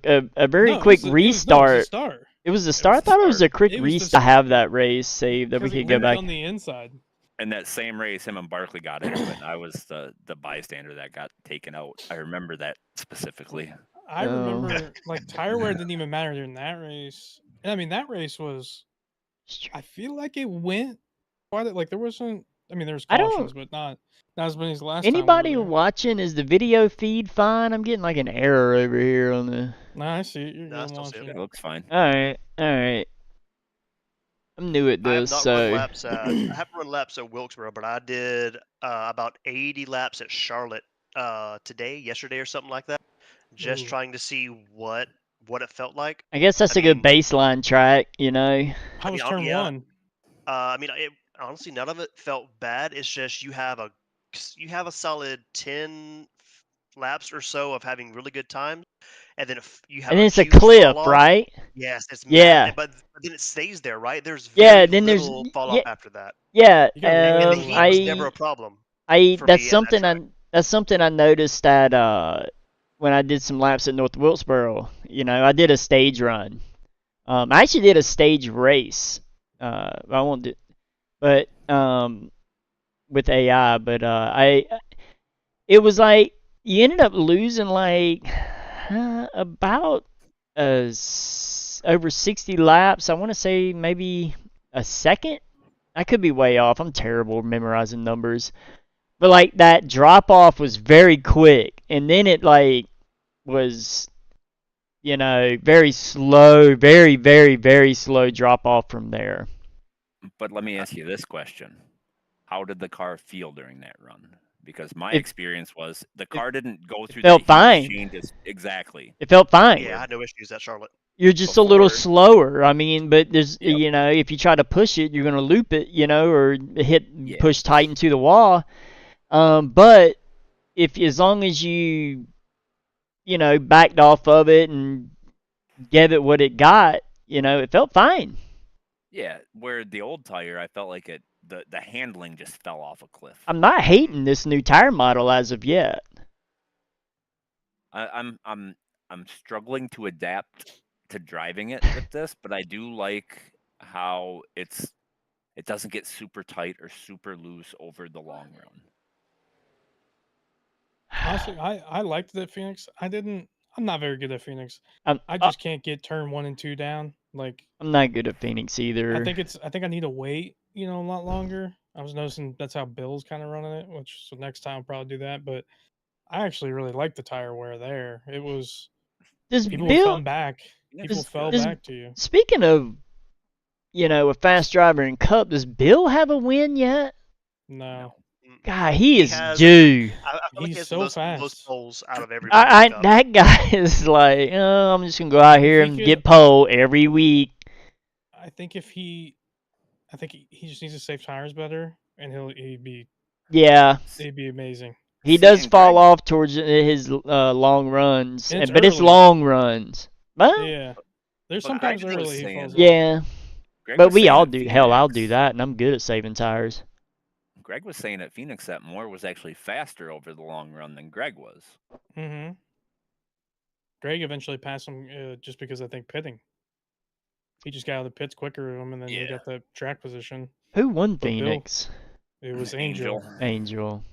Speaker 2: very
Speaker 4: No,
Speaker 2: quick
Speaker 4: it was the
Speaker 2: restart.
Speaker 4: start.
Speaker 2: It was the
Speaker 4: It
Speaker 2: start. I
Speaker 4: was the
Speaker 2: thought it was a
Speaker 4: start.
Speaker 2: quick
Speaker 4: It was the
Speaker 2: restart. I
Speaker 4: start.
Speaker 2: have that race saved that we
Speaker 4: Because he
Speaker 2: could go
Speaker 4: looped
Speaker 2: back.
Speaker 4: on the inside.
Speaker 3: In that same race, him and Barkley got into it, and I was the bystander that got taken out. I remember that specifically.
Speaker 4: I remember like tire wear didn't even matter during that race. And I mean that race was, I feel like it went quite like there wasn't. I mean there was
Speaker 2: I
Speaker 4: cautions,
Speaker 2: don't.
Speaker 4: but not as many as the last time we
Speaker 2: Anybody
Speaker 4: were there.
Speaker 2: watching? Is the video feed fine? I'm getting like an error over here on the.
Speaker 4: Nah, I see it. You're
Speaker 5: No, I
Speaker 4: good
Speaker 5: still see
Speaker 4: watching.
Speaker 3: It looks fine.
Speaker 2: All right. I'm new at
Speaker 5: I have
Speaker 2: this,
Speaker 5: not run
Speaker 2: so
Speaker 5: laps at I haven't run laps at Wilkesboro, but I did about 80 laps at Charlotte yesterday or something like that, just
Speaker 4: Ooh.
Speaker 5: trying to see what it felt like.
Speaker 2: I guess that's
Speaker 5: I
Speaker 2: a good
Speaker 5: mean,
Speaker 2: baseline track, you know.
Speaker 4: How was turn
Speaker 5: yeah.
Speaker 4: one?
Speaker 5: Honestly, none of it felt bad. It's just you have a solid 10 laps or so of having really good times, and then if you have
Speaker 2: And
Speaker 5: a
Speaker 2: then it's a
Speaker 5: huge fall
Speaker 2: cliff,
Speaker 5: off.
Speaker 2: right?
Speaker 5: Yes, it's
Speaker 2: Yeah.
Speaker 5: mad, but then it stays there, right? There's
Speaker 2: Yeah.
Speaker 5: very
Speaker 2: Then there's
Speaker 5: little fall
Speaker 2: yeah
Speaker 5: off after that,
Speaker 2: yeah.
Speaker 4: You got
Speaker 5: and the
Speaker 4: really
Speaker 5: heat was never
Speaker 2: I
Speaker 5: a problem
Speaker 2: I
Speaker 5: for
Speaker 2: that's
Speaker 5: me at that
Speaker 2: something
Speaker 5: track.
Speaker 2: I noticed at when I did some laps at North Wilkesboro. You know, I did a stage run. I actually did a stage race. I won't do, but with AI. But it was like you ended up losing like about over 60 laps. I want to say maybe a second. I could be way off. I'm terrible memorizing numbers. But like that drop off was very quick, and then it like was very slow, very slow drop off from there.
Speaker 3: But let me ask you this question: how did the car feel during that run? Because my
Speaker 2: It
Speaker 3: experience was the car didn't go through
Speaker 2: felt
Speaker 3: that huge
Speaker 2: fine.
Speaker 3: changes exactly.
Speaker 2: It felt fine.
Speaker 5: Yeah, I had no issues at Charlotte.
Speaker 2: You're just a little
Speaker 3: Before,
Speaker 2: slower. I mean, but there's
Speaker 3: yep,
Speaker 2: if you try to push it, you're gonna loop it, or push
Speaker 3: yes,
Speaker 2: tight into the wall. But if as long as you backed off of it and gave it what it got, it felt fine.
Speaker 3: yeah. Where the old tire, I felt like the handling just fell off a cliff.
Speaker 2: I'm not hating this new tire model as of yet.
Speaker 3: I'm struggling to adapt to driving it with this, but I do like how it doesn't get super tight or super loose over the long run.
Speaker 4: Honestly, I liked it at Phoenix. I'm not very good at Phoenix.
Speaker 2: I'm
Speaker 4: I just can't get turn 1 and 2 down. Like
Speaker 2: I'm not good at Phoenix either.
Speaker 4: I think I need to wait, a lot longer. I was noticing that's how Bill's kind of running it, so next time I'll probably do that. But I actually really like the tire wear there. It was
Speaker 2: Does
Speaker 4: people
Speaker 2: Bill?
Speaker 4: will come back.
Speaker 3: Yeah,
Speaker 4: People
Speaker 3: it's
Speaker 4: fell
Speaker 3: good.
Speaker 4: back to you.
Speaker 2: Speaking of a fast driver in Cup, does Bill have a win yet?
Speaker 4: No,
Speaker 2: God, he is
Speaker 5: has
Speaker 2: due.
Speaker 5: I feel like he
Speaker 4: he's
Speaker 5: has
Speaker 4: so
Speaker 5: the most
Speaker 4: fast.
Speaker 5: poles out of everybody in
Speaker 2: I
Speaker 5: Cup.
Speaker 2: that guy is like, oh, I'm just gonna go out here
Speaker 4: he
Speaker 2: and
Speaker 4: could-
Speaker 2: get pole every week.
Speaker 4: I think he just needs to save tires better, and he'd be
Speaker 2: Yeah,
Speaker 4: amazing.
Speaker 2: He does
Speaker 3: Seeing
Speaker 2: fall
Speaker 3: Greg-
Speaker 2: off towards his long runs,
Speaker 4: And it's
Speaker 2: but it's
Speaker 4: early.
Speaker 2: long runs. Well,
Speaker 4: Yeah. There's
Speaker 3: But
Speaker 4: sometimes
Speaker 3: Greg was
Speaker 4: early he
Speaker 3: saying-
Speaker 4: falls off.
Speaker 2: yeah.
Speaker 3: Greg
Speaker 2: But
Speaker 3: was
Speaker 2: we
Speaker 3: saying
Speaker 2: all
Speaker 3: at
Speaker 2: do. Hell, I'll do
Speaker 3: Phoenix-
Speaker 2: that, and I'm good at saving tires.
Speaker 3: Greg was saying at Phoenix that Moore was actually faster over the long run than Greg was.
Speaker 4: Mm-hmm. Greg eventually passed him just because I think pitting. He just got out of the pits quicker than him, and then he
Speaker 3: Yeah.
Speaker 4: got the track position.
Speaker 2: Who won
Speaker 4: But Bill-
Speaker 2: Phoenix?
Speaker 4: It was Angel.
Speaker 2: Angel.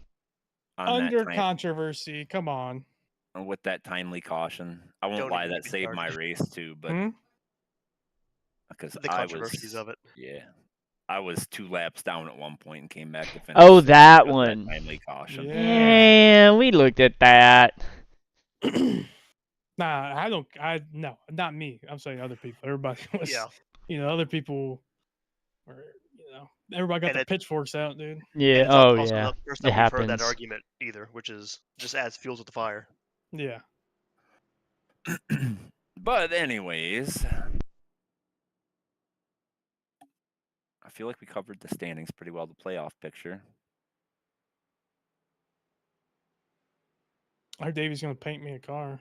Speaker 3: On
Speaker 4: Under
Speaker 3: that
Speaker 4: controversy. Come on.
Speaker 3: with that timely caution. I won't
Speaker 5: Don't
Speaker 3: lie,
Speaker 5: even
Speaker 3: that
Speaker 5: get me
Speaker 3: saved my
Speaker 5: started.
Speaker 3: race too, but
Speaker 4: Hmm?
Speaker 3: because
Speaker 5: The
Speaker 3: I
Speaker 5: controversies
Speaker 3: was
Speaker 5: of it.
Speaker 3: yeah, I was 2 laps down at one point and came back to finish.
Speaker 2: Oh,
Speaker 3: second
Speaker 2: that
Speaker 3: because of
Speaker 2: one.
Speaker 3: timely caution.
Speaker 4: Yeah.
Speaker 2: Yeah, we looked at that.
Speaker 4: Nah, I don't. No, not me. I'm saying other people. Everybody was.
Speaker 5: Yeah.
Speaker 4: Other people. Were, everybody got
Speaker 5: And
Speaker 4: the
Speaker 5: it-
Speaker 4: pitchforks out, dude.
Speaker 2: Yeah.
Speaker 5: And it's
Speaker 2: Oh,
Speaker 5: also
Speaker 2: yeah.
Speaker 5: not the first
Speaker 2: It
Speaker 5: time we've heard that
Speaker 2: happens.
Speaker 5: argument either, which is just adds fuel to the fire.
Speaker 4: Yeah.
Speaker 3: But anyways, I feel like we covered the standings pretty well. The playoff picture.
Speaker 4: I heard Davey's gonna paint me a car.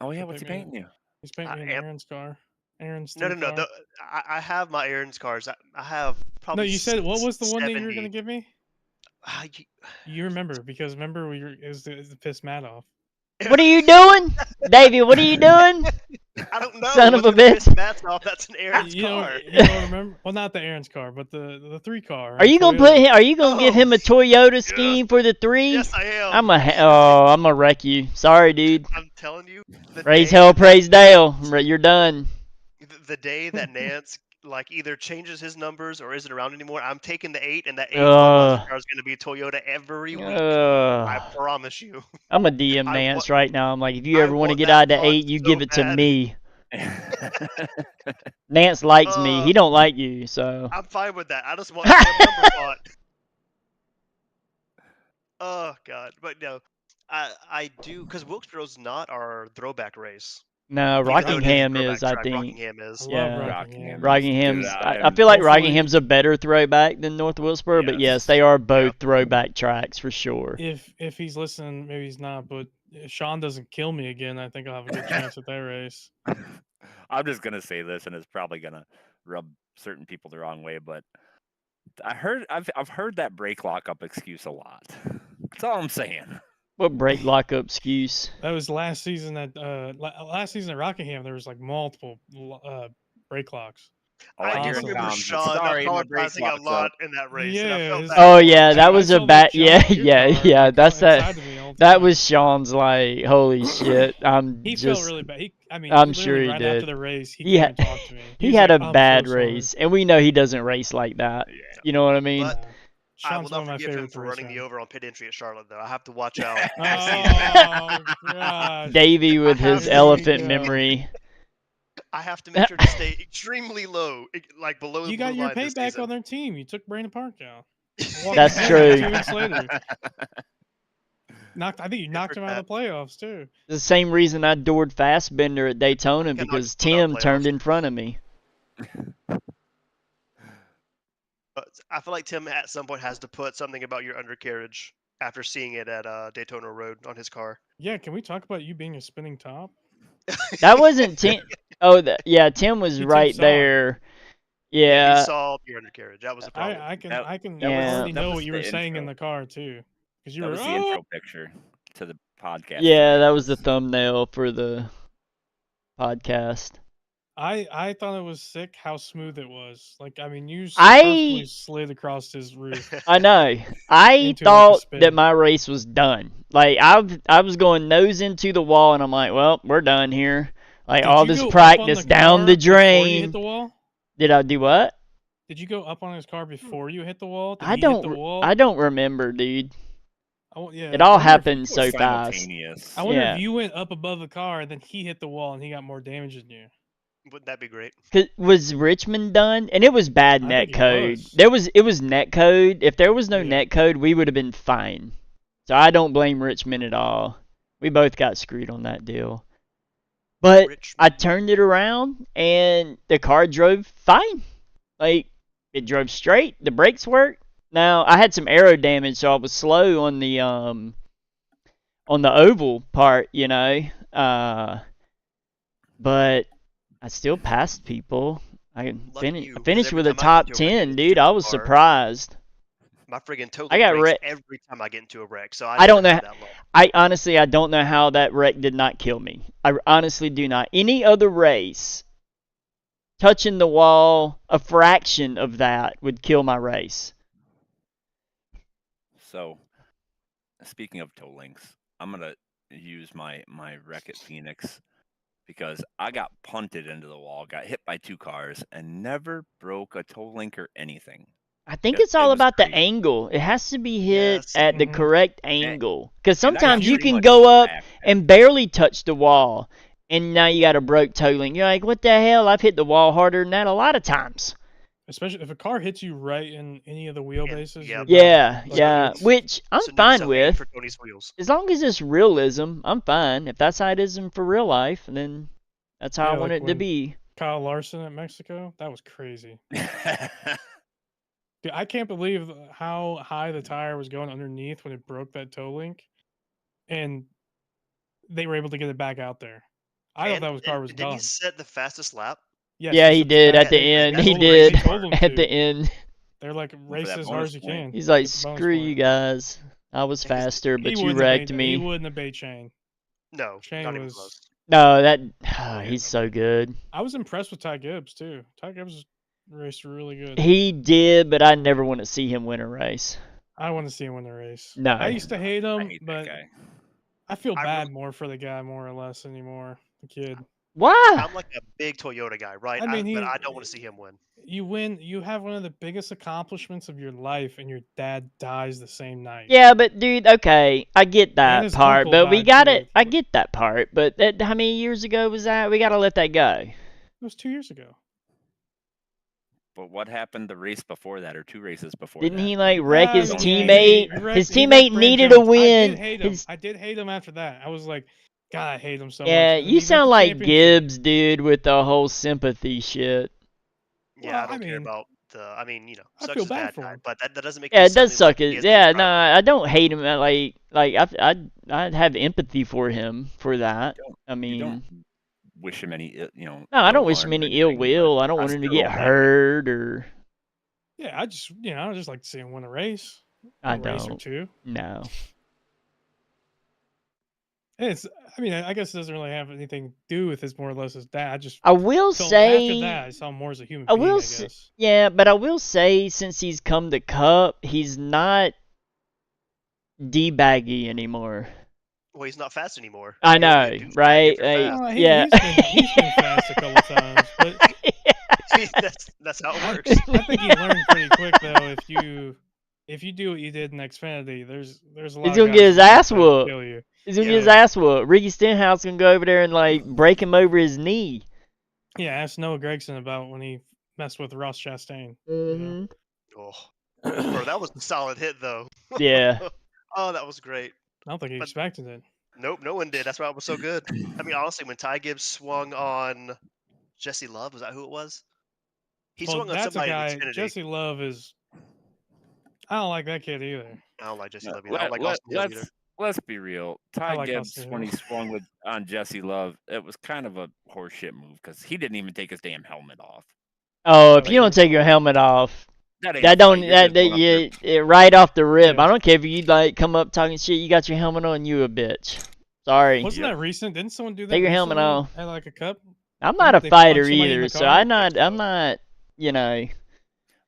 Speaker 3: Oh yeah,
Speaker 4: So
Speaker 3: what's he
Speaker 4: maybe-
Speaker 3: painting you?
Speaker 4: He's painting me
Speaker 5: I
Speaker 4: an
Speaker 5: am-
Speaker 4: Aaron's car. Aaron's
Speaker 5: No,
Speaker 4: theme
Speaker 5: no, no.
Speaker 4: car.
Speaker 5: I have my Aaron's cars. I have probably.
Speaker 4: No, you said what was the one that you were
Speaker 5: 70.
Speaker 4: gonna give me?
Speaker 5: Ah,
Speaker 4: You remember because remember we were is the piss Matt off.
Speaker 2: What are you doing? Davey, what are you doing?
Speaker 5: I don't know.
Speaker 2: Son of a
Speaker 5: whether to piss
Speaker 2: bitch.
Speaker 5: Matt's off, that's an Aaron's
Speaker 4: You
Speaker 5: car.
Speaker 4: don't remember? Well, not the Aaron's car, but the 3 car.
Speaker 2: Are you gonna put him? Are you gonna give
Speaker 5: Oh,
Speaker 2: him a Toyota scheme for the 3?
Speaker 5: Yes, I am.
Speaker 2: I'm gonna wreck you. Sorry, dude.
Speaker 5: I'm telling you. The
Speaker 2: Praise
Speaker 5: day
Speaker 2: hell,
Speaker 5: that-
Speaker 2: praise Dale. You're done.
Speaker 5: The day that Nance either changes his numbers or isn't around anymore, I'm taking the 8, and that 8
Speaker 2: Ugh.
Speaker 5: car is going to be Toyota every week. I promise you.
Speaker 2: I'm a DM
Speaker 5: I
Speaker 2: Nance
Speaker 5: wa-
Speaker 2: right now. I'm like, if you
Speaker 5: I
Speaker 2: ever want to
Speaker 5: want
Speaker 2: get
Speaker 5: that
Speaker 2: out of the
Speaker 5: car
Speaker 2: 8, you
Speaker 5: so
Speaker 2: give it to
Speaker 5: bad.
Speaker 2: me. Nance likes me. He don't like you, so.
Speaker 5: I'm fine with that. I just want that number font. Oh God, but no, I do because Wilkesboro's not our throwback race.
Speaker 2: No,
Speaker 5: Even though it a
Speaker 2: Rockingham
Speaker 5: throwback
Speaker 2: is, I
Speaker 5: track,
Speaker 2: think.
Speaker 5: Rockingham
Speaker 4: I
Speaker 5: is.
Speaker 4: love
Speaker 2: Yeah.
Speaker 4: Rockingham.
Speaker 2: Rockingham's.
Speaker 3: Dude,
Speaker 2: I feel like
Speaker 4: hopefully-
Speaker 2: Rockingham's a better throwback than North Wilkesboro, but yes,
Speaker 3: Yes.
Speaker 2: they are both throwback tracks for sure.
Speaker 4: If he's listening, maybe he's not. But if Sean doesn't kill me again, I think I'll have a good chance at that race.
Speaker 3: I'm just gonna say this, and it's probably gonna rub certain people the wrong way, but I've heard that brake lockup excuse a lot. That's all I'm saying.
Speaker 2: What brake lockup excuse?
Speaker 4: That was last season at Rockingham. There was like multiple brake locks.
Speaker 3: Oh,
Speaker 4: I
Speaker 3: I hear
Speaker 4: do
Speaker 3: it
Speaker 4: remember
Speaker 3: comes.
Speaker 5: Sean
Speaker 3: Sorry, my brake
Speaker 5: apologizing a
Speaker 3: lock's
Speaker 5: lot
Speaker 3: up.
Speaker 5: in that race. and I
Speaker 4: Yeah,
Speaker 5: felt
Speaker 4: his-
Speaker 5: bad
Speaker 2: Oh
Speaker 5: for him.
Speaker 2: yeah, that
Speaker 4: I
Speaker 2: was a
Speaker 4: saw that
Speaker 2: bad.
Speaker 4: Sean
Speaker 2: Yeah,
Speaker 4: in your
Speaker 2: yeah,
Speaker 4: car,
Speaker 2: yeah.
Speaker 4: he
Speaker 2: That's
Speaker 4: got
Speaker 2: that.
Speaker 4: excited me all the
Speaker 2: That
Speaker 4: time.
Speaker 2: was Sean's like, holy shit. I'm
Speaker 4: He
Speaker 2: just.
Speaker 4: felt really bad. I'm
Speaker 2: I'm sure he
Speaker 4: right
Speaker 2: did.
Speaker 4: after the race, he
Speaker 2: He
Speaker 4: came
Speaker 2: had-
Speaker 4: and talked to me.
Speaker 2: He
Speaker 4: was
Speaker 2: had
Speaker 4: like,
Speaker 2: a
Speaker 4: "I'm so
Speaker 2: bad
Speaker 4: sorry."
Speaker 2: race, and we know he doesn't race like that.
Speaker 3: Yeah.
Speaker 2: You know what I mean?
Speaker 5: But I
Speaker 4: Sean's
Speaker 5: will
Speaker 4: one
Speaker 5: not
Speaker 4: of my
Speaker 5: forgive him
Speaker 4: favorites
Speaker 5: for
Speaker 4: to race
Speaker 5: running me
Speaker 4: around.
Speaker 5: over on pit entry at Charlotte, though. I have to watch out.
Speaker 4: Oh gosh.
Speaker 2: Davey with
Speaker 5: have
Speaker 2: his
Speaker 5: to
Speaker 2: elephant
Speaker 4: go.
Speaker 2: memory.
Speaker 5: I have to make sure to stay extremely low, like below the
Speaker 4: You
Speaker 5: blue
Speaker 4: got your
Speaker 5: line this
Speaker 4: payback
Speaker 5: season.
Speaker 4: on their team. You took Brandon Park out. Walked
Speaker 2: That's
Speaker 4: him down
Speaker 2: true.
Speaker 4: 2 weeks later. I think you knocked
Speaker 5: for
Speaker 4: him out of the playoffs too.
Speaker 2: The same reason I doored Fastbender at Daytona
Speaker 5: cannot
Speaker 2: because
Speaker 5: put out
Speaker 2: Tim
Speaker 5: playoffs.
Speaker 2: turned in front of me.
Speaker 5: But I feel like Tim at some point has to put something about your undercarriage after seeing it at Daytona Road on his car.
Speaker 4: Yeah, can we talk about you being a spinning top?
Speaker 2: That wasn't Tim. Oh, yeah, Tim was
Speaker 4: Tim
Speaker 2: right
Speaker 4: saw it.
Speaker 2: there.
Speaker 5: He
Speaker 2: Yeah,
Speaker 5: saw your undercarriage. That was the problem.
Speaker 4: I can
Speaker 3: That-
Speaker 4: I can
Speaker 3: that
Speaker 2: was-
Speaker 4: already
Speaker 3: that
Speaker 4: know
Speaker 3: was
Speaker 4: what you
Speaker 3: the
Speaker 4: were saying in
Speaker 3: intro.
Speaker 4: the car too, because you
Speaker 3: That
Speaker 4: were
Speaker 3: was the
Speaker 4: "Oh!"
Speaker 3: intro picture to the podcast.
Speaker 2: yeah, that was the thumbnail for the podcast.
Speaker 4: I thought it was sick how smooth it was. Like I mean, you
Speaker 2: I-
Speaker 4: perfectly slid across his roof.
Speaker 2: I know. I
Speaker 4: Into, like, a
Speaker 2: thought
Speaker 4: spin.
Speaker 2: that my race was done. Like I was going nose into the wall, and I'm like, well, we're done here. Like
Speaker 4: Did
Speaker 2: all
Speaker 4: you
Speaker 2: this
Speaker 4: go up on
Speaker 2: practice
Speaker 4: the
Speaker 2: down
Speaker 4: car
Speaker 2: the
Speaker 4: before you
Speaker 2: drain.
Speaker 4: hit the wall?
Speaker 2: Did I do what?
Speaker 4: Did you go up on his car before you hit the wall? Did
Speaker 2: I
Speaker 4: he
Speaker 2: don't.
Speaker 4: hit the wall?
Speaker 2: I don't remember, dude.
Speaker 4: Yeah,
Speaker 2: It all
Speaker 4: I wonder if-
Speaker 2: happened so fast.
Speaker 3: Simultaneous.
Speaker 4: I wonder
Speaker 2: Yeah.
Speaker 4: if you went up above the car and then he hit the wall and he got more damage than you.
Speaker 5: Wouldn't that be great?
Speaker 2: Was Richmond done? And it was bad
Speaker 4: I
Speaker 2: net
Speaker 4: think it
Speaker 2: code.
Speaker 4: was.
Speaker 2: It was net code. If there was no
Speaker 4: Yeah.
Speaker 2: net code, we would have been fine. So I don't blame Richmond at all. We both got screwed on that deal. But I turned it around and the car drove fine. Like it drove straight. The brakes worked. Now I had some aero damage, so I was slow on the on the oval part, but I still passed people. I
Speaker 5: Lucky you, 'cause
Speaker 2: finished
Speaker 5: every
Speaker 2: with a
Speaker 5: time I get
Speaker 2: top
Speaker 5: into a wreck in
Speaker 2: 10,
Speaker 5: this
Speaker 2: dude. I
Speaker 5: stupid
Speaker 2: was
Speaker 5: car,
Speaker 2: surprised.
Speaker 5: my friggin' toe
Speaker 2: I
Speaker 5: link
Speaker 2: got
Speaker 5: breaks
Speaker 2: wrecked.
Speaker 5: every time I get into a wreck, so I
Speaker 2: I don't
Speaker 5: never
Speaker 2: know.
Speaker 5: have that luck.
Speaker 2: I honestly, I don't know how that wreck did not kill me. I honestly do not. Any other race, touching the wall, a fraction of that would kill my race.
Speaker 3: So, speaking of toe links, I'm gonna use my wreck at Phoenix because I got punted into the wall, got hit by 2 cars, and never broke a toe link or anything.
Speaker 2: I think
Speaker 3: It,
Speaker 2: it's
Speaker 3: it
Speaker 2: all
Speaker 3: was
Speaker 2: about the
Speaker 3: crazy.
Speaker 2: angle. It has to be hit
Speaker 5: Yes.
Speaker 2: at the
Speaker 4: Mhm.
Speaker 2: correct
Speaker 3: And,
Speaker 2: angle. Because
Speaker 3: and I got
Speaker 2: sometimes you
Speaker 3: pretty
Speaker 2: can
Speaker 3: much
Speaker 2: go up
Speaker 3: smacked.
Speaker 2: and barely touch the wall, and now you got a broke toe link. You're like, what the hell? I've hit the wall harder than that a lot of times.
Speaker 4: Especially if a car hits you right in any of the wheelbases,
Speaker 5: yep.
Speaker 4: you're done.
Speaker 2: Yeah,
Speaker 4: Like,
Speaker 2: yeah.
Speaker 4: it's-
Speaker 2: Which I'm
Speaker 5: So,
Speaker 2: fine
Speaker 5: so aim
Speaker 2: with.
Speaker 5: for Tony's wheels.
Speaker 2: As long as it's realism, I'm fine. If that's how it is in for real life, then that's how I
Speaker 4: Yeah,
Speaker 2: want
Speaker 4: like
Speaker 2: it to
Speaker 4: when-
Speaker 2: be.
Speaker 4: Kyle Larson at Mexico, that was crazy. Dude, I can't believe how high the tire was going underneath when it broke that toe link, and they were able to get it back out there. I thought that car was
Speaker 5: didn't he
Speaker 4: gone.
Speaker 5: set the fastest lap?
Speaker 4: Yes,
Speaker 2: Yeah, he
Speaker 4: set the
Speaker 2: did at
Speaker 4: fastest-
Speaker 2: the
Speaker 5: they-
Speaker 2: end.
Speaker 5: they
Speaker 2: He
Speaker 5: told him-
Speaker 2: did
Speaker 5: they
Speaker 4: told him
Speaker 2: at
Speaker 4: to.
Speaker 2: the end.
Speaker 4: They're like
Speaker 3: for
Speaker 4: race
Speaker 3: that
Speaker 4: as hard
Speaker 3: bonus
Speaker 4: as you
Speaker 3: point.
Speaker 4: can.
Speaker 2: He's like,
Speaker 4: Get the bonus
Speaker 2: screw
Speaker 4: point."
Speaker 2: you guys. I was
Speaker 5: Yeah, 'cause
Speaker 2: faster,
Speaker 4: He
Speaker 2: but you
Speaker 4: wouldn't have
Speaker 2: wrecked
Speaker 4: bait-
Speaker 2: me.
Speaker 4: He wouldn't have bait Shane.
Speaker 5: No,
Speaker 4: Shane
Speaker 5: not even
Speaker 4: was-
Speaker 5: close.
Speaker 2: No, that he's so good.
Speaker 4: I was impressed with Ty Gibbs too. Ty Gibbs raced really good.
Speaker 2: He did, but I never want to see him win a race.
Speaker 4: I want to see him win the race.
Speaker 2: No.
Speaker 4: I used to hate
Speaker 3: I
Speaker 4: him,
Speaker 3: hate that
Speaker 4: but
Speaker 3: guy.
Speaker 4: I feel
Speaker 5: I
Speaker 4: bad
Speaker 5: really-
Speaker 4: more for the guy more or less anymore. The kid.
Speaker 2: Why?
Speaker 5: I'm like a big Toyota guy, right?
Speaker 4: I mean,
Speaker 5: but
Speaker 4: he-
Speaker 5: I don't want to see him win.
Speaker 4: You win. You have one of the biggest accomplishments of your life, and your dad dies the same night.
Speaker 2: Yeah, but dude, okay, I get that
Speaker 4: his
Speaker 2: part,
Speaker 4: uncle
Speaker 2: but we
Speaker 4: died,
Speaker 2: got
Speaker 4: too.
Speaker 2: it. I get that part, but that, how many years ago was that? We gotta let that go.
Speaker 4: It was 2 years ago.
Speaker 3: But what happened the race before that, or 2 races before
Speaker 2: Didn't
Speaker 3: that?
Speaker 2: he like wreck
Speaker 4: Yeah,
Speaker 2: his
Speaker 4: I mean, he
Speaker 2: teammate?
Speaker 4: wrecked-
Speaker 2: His
Speaker 4: he wrecked
Speaker 2: teammate
Speaker 4: Brad
Speaker 2: needed a
Speaker 4: Jones.
Speaker 2: win.
Speaker 4: I did hate him.
Speaker 2: His-
Speaker 4: I did hate him after that. I was like, God, I hate him so much.
Speaker 2: yeah,
Speaker 4: And then
Speaker 2: you
Speaker 4: he won
Speaker 2: sound
Speaker 4: the
Speaker 2: like
Speaker 4: championship.
Speaker 2: Gibbs, dude, with the whole sympathy shit.
Speaker 5: Yeah,
Speaker 4: Well,
Speaker 5: I don't
Speaker 4: I
Speaker 5: care
Speaker 4: mean,
Speaker 5: about the. I mean,
Speaker 4: I
Speaker 5: sucks
Speaker 4: feel
Speaker 5: as
Speaker 4: bad
Speaker 5: bad
Speaker 4: for
Speaker 5: guy,
Speaker 4: him.
Speaker 5: but that doesn't make.
Speaker 2: Yeah,
Speaker 5: me
Speaker 2: it does
Speaker 5: suddenly
Speaker 2: suck.
Speaker 5: like he
Speaker 2: It.
Speaker 5: has no
Speaker 2: Yeah, no,
Speaker 5: driver.
Speaker 2: I don't hate him. I'd have empathy for him for that. I
Speaker 3: You
Speaker 2: mean,
Speaker 3: don't wish him any,
Speaker 2: no, I don't
Speaker 3: ill
Speaker 2: wish
Speaker 3: harm
Speaker 2: him
Speaker 3: or
Speaker 2: any ill
Speaker 3: anything, but
Speaker 2: will. I don't want him to
Speaker 3: still
Speaker 2: get
Speaker 3: like-
Speaker 2: hurt or.
Speaker 4: Yeah, I just like to see him win a race.
Speaker 2: I
Speaker 4: A race or
Speaker 2: don't.
Speaker 4: two.
Speaker 2: No.
Speaker 4: And I mean, I guess it doesn't really have anything to do with his more or less his dad. I just
Speaker 2: I will
Speaker 4: felt
Speaker 2: say.
Speaker 4: after that I saw him more as a human
Speaker 2: I
Speaker 4: being.
Speaker 2: will
Speaker 4: I
Speaker 2: s-
Speaker 4: guess.
Speaker 2: Yeah, but I will say since he's come to Cup, he's not debaggy anymore.
Speaker 5: Well, he's not fast anymore.
Speaker 2: I
Speaker 5: He was
Speaker 2: know,
Speaker 5: being a douchebag
Speaker 2: right?
Speaker 5: if you're
Speaker 2: Like,
Speaker 5: fast.
Speaker 4: Well,
Speaker 2: yeah.
Speaker 4: he's been fast a couple times, but
Speaker 5: that's how it
Speaker 4: I,
Speaker 5: works.
Speaker 4: I think he learned pretty quick though. If you do what you did in Xfinity, there's a lot.
Speaker 2: He's
Speaker 4: of
Speaker 2: gonna
Speaker 4: guys
Speaker 2: get his
Speaker 4: who can
Speaker 2: ass
Speaker 4: try to
Speaker 2: whooped.
Speaker 4: kill you.
Speaker 2: He's gonna
Speaker 5: Yeah.
Speaker 2: get his ass whooped. Ricky Stenhouse gonna go over there and like break him over his knee.
Speaker 4: Yeah, ask Noah Gregson about when he messed with Ross Chastain.
Speaker 2: Mm-hmm.
Speaker 5: Oh, bro, that was a solid hit though.
Speaker 2: Yeah.
Speaker 5: Oh, that was great.
Speaker 4: I don't think he
Speaker 5: But-
Speaker 4: expected it.
Speaker 5: Nope, no one did. That's why it was so good. I mean, honestly, when Ty Gibbs swung on Jesse Love, was that who it was? He
Speaker 4: Well,
Speaker 5: swung on
Speaker 4: that's a
Speaker 5: somebody
Speaker 4: guy.
Speaker 5: in Xfinity.
Speaker 4: Jesse Love is. I don't like that kid either.
Speaker 5: I don't like Jesse
Speaker 3: No,
Speaker 5: Love either. I don't like Austin Hill either.
Speaker 3: let's be real. Ty
Speaker 4: like
Speaker 3: Gibbs,
Speaker 4: Austin
Speaker 3: when he
Speaker 4: Hill.
Speaker 3: swung on Jesse Love, it was kind of a horseshit move because he didn't even take his damn helmet off.
Speaker 2: Oh, if you don't take your helmet off,
Speaker 3: That ain't
Speaker 2: that don't
Speaker 3: fight, you're
Speaker 2: that,
Speaker 3: just going
Speaker 2: that
Speaker 3: up there.
Speaker 2: you right off the rip.
Speaker 4: Yeah.
Speaker 2: I don't care if you like come up talking shit. You got your helmet on, you a bitch. Sorry.
Speaker 4: Wasn't
Speaker 3: Yep.
Speaker 4: that recent? Didn't someone do that?
Speaker 2: Take your helmet
Speaker 4: recently
Speaker 2: off.
Speaker 4: At like a cup.
Speaker 2: I'm not a
Speaker 4: Didn't they punch
Speaker 2: fighter
Speaker 4: somebody in
Speaker 2: either,
Speaker 4: the
Speaker 2: so
Speaker 4: car?
Speaker 2: I'm not. You know.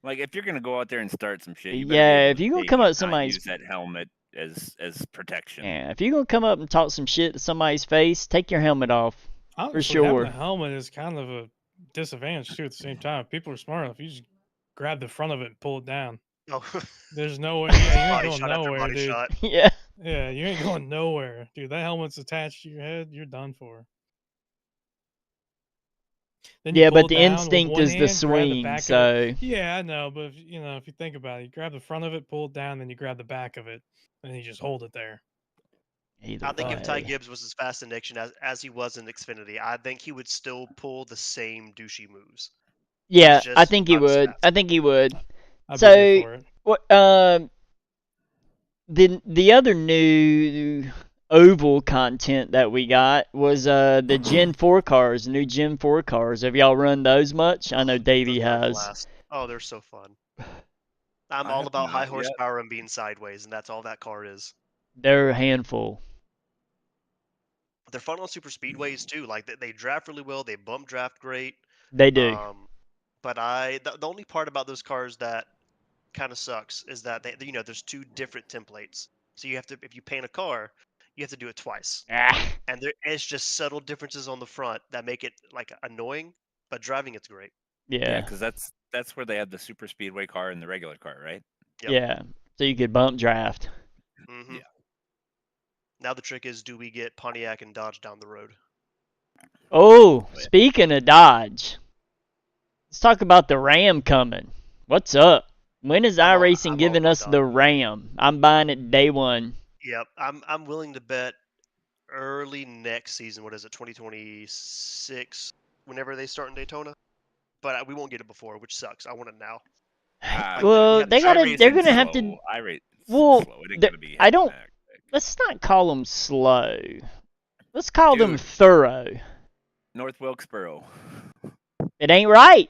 Speaker 3: Like if you're gonna go out there and start some shit, you better
Speaker 2: Yeah,
Speaker 3: be able
Speaker 2: if
Speaker 3: to
Speaker 2: you gonna
Speaker 3: take
Speaker 2: come
Speaker 3: it,
Speaker 2: up
Speaker 3: not
Speaker 2: somebody's-
Speaker 3: use that helmet as protection.
Speaker 2: Yeah, if you're gonna come up and talk some shit to somebody's face, take your helmet off.
Speaker 4: Honestly,
Speaker 2: sure.
Speaker 4: having a helmet is kind of a disadvantage too. At the same time, if people are smart enough, you just grab the front of it and pull it down.
Speaker 5: Oh,
Speaker 4: There's no way. Yeah, you
Speaker 5: body
Speaker 4: ain't
Speaker 5: shot
Speaker 4: going
Speaker 5: after
Speaker 4: nowhere,
Speaker 5: body
Speaker 4: dude.
Speaker 5: shot.
Speaker 2: Yeah.
Speaker 4: Yeah, you ain't going nowhere, dude. That helmet's attached to your head. You're done for. Then you
Speaker 2: Yeah,
Speaker 4: pull
Speaker 2: but
Speaker 4: it
Speaker 2: the
Speaker 4: down with
Speaker 2: instinct
Speaker 4: one
Speaker 2: is the
Speaker 4: hand, grab
Speaker 2: swing,
Speaker 4: back of it.
Speaker 2: so
Speaker 4: Yeah, I know, but if you think about it, you grab the front of it, pull it down, then you grab the back of it, and you just hold it there.
Speaker 2: either
Speaker 5: I think if Ty
Speaker 2: way.
Speaker 5: Gibbs was as fast in Nixon as he was in Xfinity, I think he would still pull the same douchey moves.
Speaker 2: Yeah, I
Speaker 5: just
Speaker 2: think he
Speaker 5: not as
Speaker 2: would.
Speaker 5: fast.
Speaker 2: I think he would.
Speaker 4: I'd be here
Speaker 2: So-
Speaker 4: for it.
Speaker 2: What the other new oval content that we got was the Gen 4 cars, new Gen 4 cars. Have y'all run those much? I know Davey
Speaker 5: Those are a
Speaker 2: has.
Speaker 5: blast. Oh, they're so fun. I'm
Speaker 3: I
Speaker 5: all
Speaker 3: have
Speaker 5: about high
Speaker 3: not yet.
Speaker 5: horsepower and being sideways, and that's all that car is.
Speaker 2: They're a handful.
Speaker 5: They're fun on super speedways too. Like they draft really well. They bump draft great.
Speaker 2: They do.
Speaker 5: But the only part about those cars that kind of sucks is that there's two different templates. So you have to, if you paint a car, you have to do it twice.
Speaker 2: Ah,
Speaker 5: And there is just subtle differences on the front that make it like annoying, but driving it's great.
Speaker 3: Yeah,
Speaker 2: yeah.
Speaker 3: because that's where they had the super speedway car and the regular car, right?
Speaker 5: Yep.
Speaker 2: Yeah. So you could bump draft.
Speaker 5: Hmm.
Speaker 3: Yeah.
Speaker 5: Now the trick is, do we get Pontiac and Dodge down the road?
Speaker 2: Oh,
Speaker 3: yeah.
Speaker 2: speaking of Dodge, let's talk about the Ram coming. What's up? When is
Speaker 5: I'm all
Speaker 2: iRacing giving
Speaker 5: about
Speaker 2: us the
Speaker 5: Dodge.
Speaker 2: Ram? I'm buying it day one.
Speaker 5: Yep. I'm willing to bet early next season. What is it? 2026. Whenever they start in Daytona. But we won't get it before, which sucks. I want it now. Like,
Speaker 2: Well,
Speaker 5: yeah,
Speaker 2: they gotta. They're
Speaker 3: iRacing's
Speaker 2: gonna have
Speaker 3: slow.
Speaker 2: to.
Speaker 3: iRacing's
Speaker 2: Well,
Speaker 3: slow. It ain't
Speaker 2: the-
Speaker 3: gonna be
Speaker 2: I don't.
Speaker 3: hectic.
Speaker 2: Let's not call them slow. Let's call them
Speaker 3: Dude.
Speaker 2: thorough.
Speaker 3: North Wilkesboro.
Speaker 2: It ain't right.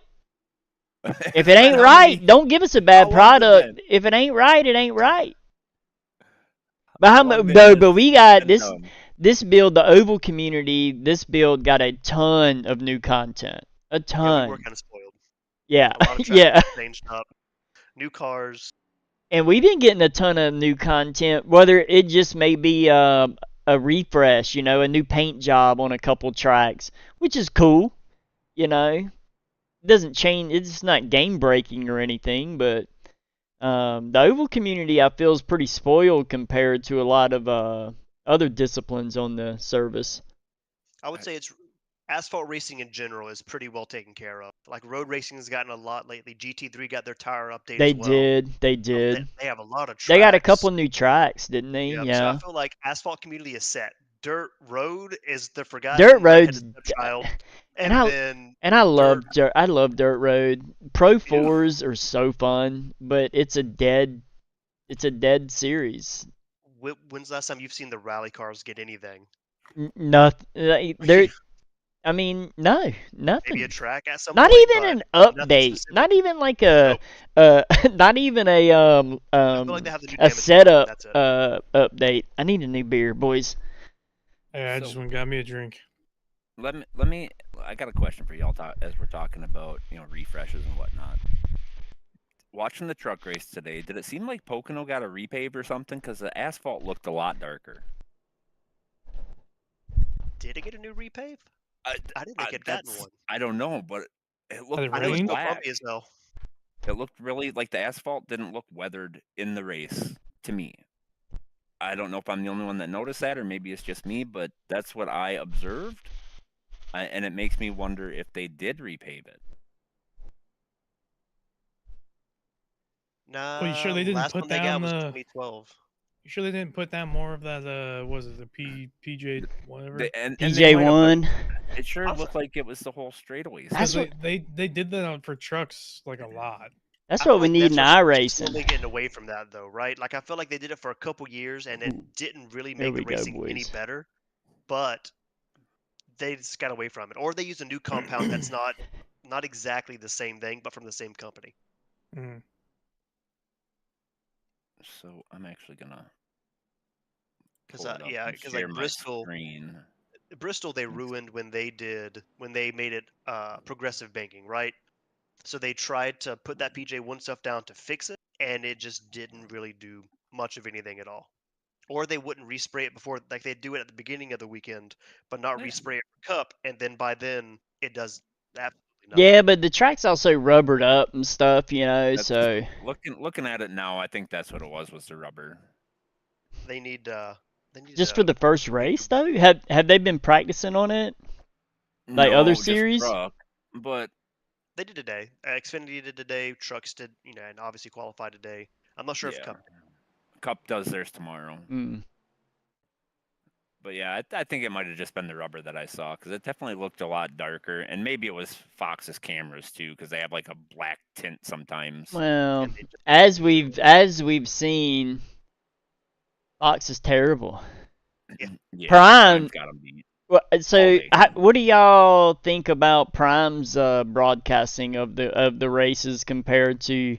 Speaker 2: If it ain't
Speaker 3: How
Speaker 2: right,
Speaker 3: many-
Speaker 2: don't give us a
Speaker 3: how
Speaker 2: bad
Speaker 3: long has it
Speaker 2: product.
Speaker 3: been?
Speaker 2: If it ain't right, it ain't right. But how
Speaker 3: How
Speaker 2: much?
Speaker 3: long
Speaker 2: No,
Speaker 3: been
Speaker 2: but
Speaker 3: this
Speaker 2: we got
Speaker 3: been
Speaker 2: this.
Speaker 3: done?
Speaker 2: This build, the oval community. This build got a ton of new content. A
Speaker 5: Yeah,
Speaker 2: ton.
Speaker 5: we were kind of spoiled.
Speaker 2: Yeah,
Speaker 5: A lot of tracks
Speaker 2: yeah.
Speaker 5: changed up. New cars.
Speaker 2: And we've been getting a ton of new content. Whether it just may be a refresh, a new paint job on a couple tracks, which is cool. It doesn't change. It's not game breaking or anything, but the oval community I feel is pretty spoiled compared to a lot of other disciplines on the service.
Speaker 5: I would say it's asphalt racing in general is pretty well taken care of. Like road racing has gotten a lot lately. GT3 got their tire update
Speaker 2: They
Speaker 5: as well.
Speaker 2: did. They
Speaker 5: They,
Speaker 2: did.
Speaker 5: they have a lot of tracks.
Speaker 2: They got a couple new tracks, didn't they?
Speaker 5: Yep. So I
Speaker 2: Yeah.
Speaker 5: feel like asphalt community is set. Dirt road is the forgotten
Speaker 2: Dirt
Speaker 5: redheaded
Speaker 2: roads.
Speaker 5: stepchild.
Speaker 2: And
Speaker 5: then
Speaker 2: I love
Speaker 5: dirt.
Speaker 2: I love Dirt Road. Pro
Speaker 3: Yeah.
Speaker 2: 4s are so fun, but it's a dead series.
Speaker 5: When's the last time you've seen the rally cars get anything?
Speaker 2: Nothing. I mean, no,
Speaker 5: Maybe
Speaker 2: nothing.
Speaker 5: a track at some
Speaker 2: Not
Speaker 5: point,
Speaker 2: even
Speaker 5: but
Speaker 2: an
Speaker 5: nothing
Speaker 2: update.
Speaker 5: specific.
Speaker 2: Not even like a not even a
Speaker 5: I feel like they have the new
Speaker 2: a
Speaker 5: damage
Speaker 2: setup
Speaker 5: that's it.
Speaker 2: update. I need a new beer, boys.
Speaker 4: Hey, I just
Speaker 3: So-
Speaker 4: went and got me a drink.
Speaker 3: Let me. I got a question for y'all. As we're talking about refreshes and whatnot. Watching the truck race today, did it seem like Pocono got a repave or something? Because the asphalt looked a lot darker.
Speaker 5: Did it get a new repave? I didn't think it gotten one.
Speaker 3: I don't know, but it looked
Speaker 4: it
Speaker 5: I know it's
Speaker 3: really
Speaker 4: rained?
Speaker 5: still
Speaker 3: black.
Speaker 5: bumpy as hell.
Speaker 3: It looked really like the asphalt didn't look weathered in the race to me. I don't know if I'm the only one that noticed that, or maybe it's just me, but that's what I observed, and it makes me wonder if they did repave it.
Speaker 5: Nah.
Speaker 4: Well, you sure they didn't
Speaker 5: last
Speaker 4: put
Speaker 5: one they got
Speaker 4: down
Speaker 5: was
Speaker 4: the-
Speaker 5: 2012.
Speaker 4: You sure they didn't put down more of that? Was it the PJ whatever?
Speaker 3: And
Speaker 2: PJ
Speaker 3: they might have,
Speaker 2: one.
Speaker 3: but it sure looked like it was the whole straightaways.
Speaker 2: That's
Speaker 4: Because
Speaker 2: what-
Speaker 4: they did that for trucks like a lot.
Speaker 2: That's
Speaker 5: I feel
Speaker 2: what we
Speaker 5: like
Speaker 2: need in
Speaker 5: Metro's just
Speaker 2: iRacing.
Speaker 5: slowly getting away from that though, right? Like I feel like they did it for a couple years and it
Speaker 2: Ooh.
Speaker 5: didn't really
Speaker 2: There
Speaker 5: make
Speaker 2: we go,
Speaker 5: racing any
Speaker 2: boys.
Speaker 5: better. But they just got away from it, or they used a new compound that's not exactly the same thing, but from the same company.
Speaker 4: Mhm.
Speaker 3: So I'm actually gonna
Speaker 5: Because
Speaker 3: pull it up
Speaker 5: yeah,
Speaker 3: and
Speaker 5: because
Speaker 3: share
Speaker 5: like
Speaker 3: my
Speaker 5: Bristol,
Speaker 3: screen.
Speaker 5: they ruined when they made it progressive banking, right? So they tried to put that PJ1 stuff down to fix it, and it just didn't really do much of anything at all. Or they wouldn't respray it before, like they'd do it at the beginning of the weekend, but not
Speaker 3: Yeah.
Speaker 5: respray it for cup, and then by then it does absolutely nothing.
Speaker 2: Yeah, but the track's also rubbered up and stuff,
Speaker 3: That's-
Speaker 2: so
Speaker 3: Looking at it now, I think that's what it was the rubber.
Speaker 5: They need
Speaker 2: just for the first race though, have they been practicing on it? Like
Speaker 3: No,
Speaker 2: other
Speaker 3: just
Speaker 2: series?
Speaker 3: truck, but
Speaker 5: They did today. Xfinity did today. Trucks did, and obviously qualified today. I'm not sure if
Speaker 3: yeah.
Speaker 5: Cup.
Speaker 3: Cup does theirs tomorrow.
Speaker 2: Mm.
Speaker 3: But yeah, I think it might have just been the rubber that I saw because it definitely looked a lot darker, and maybe it was Fox's cameras too because they have like a black tint sometimes.
Speaker 2: Well,
Speaker 5: And they just-
Speaker 2: as we've seen, Fox is terrible.
Speaker 3: Yeah,
Speaker 2: Prime.
Speaker 3: Prime's got them beat.
Speaker 2: Well,
Speaker 3: all
Speaker 2: so,
Speaker 3: day.
Speaker 2: what do y'all think about Prime's broadcasting of the races compared to,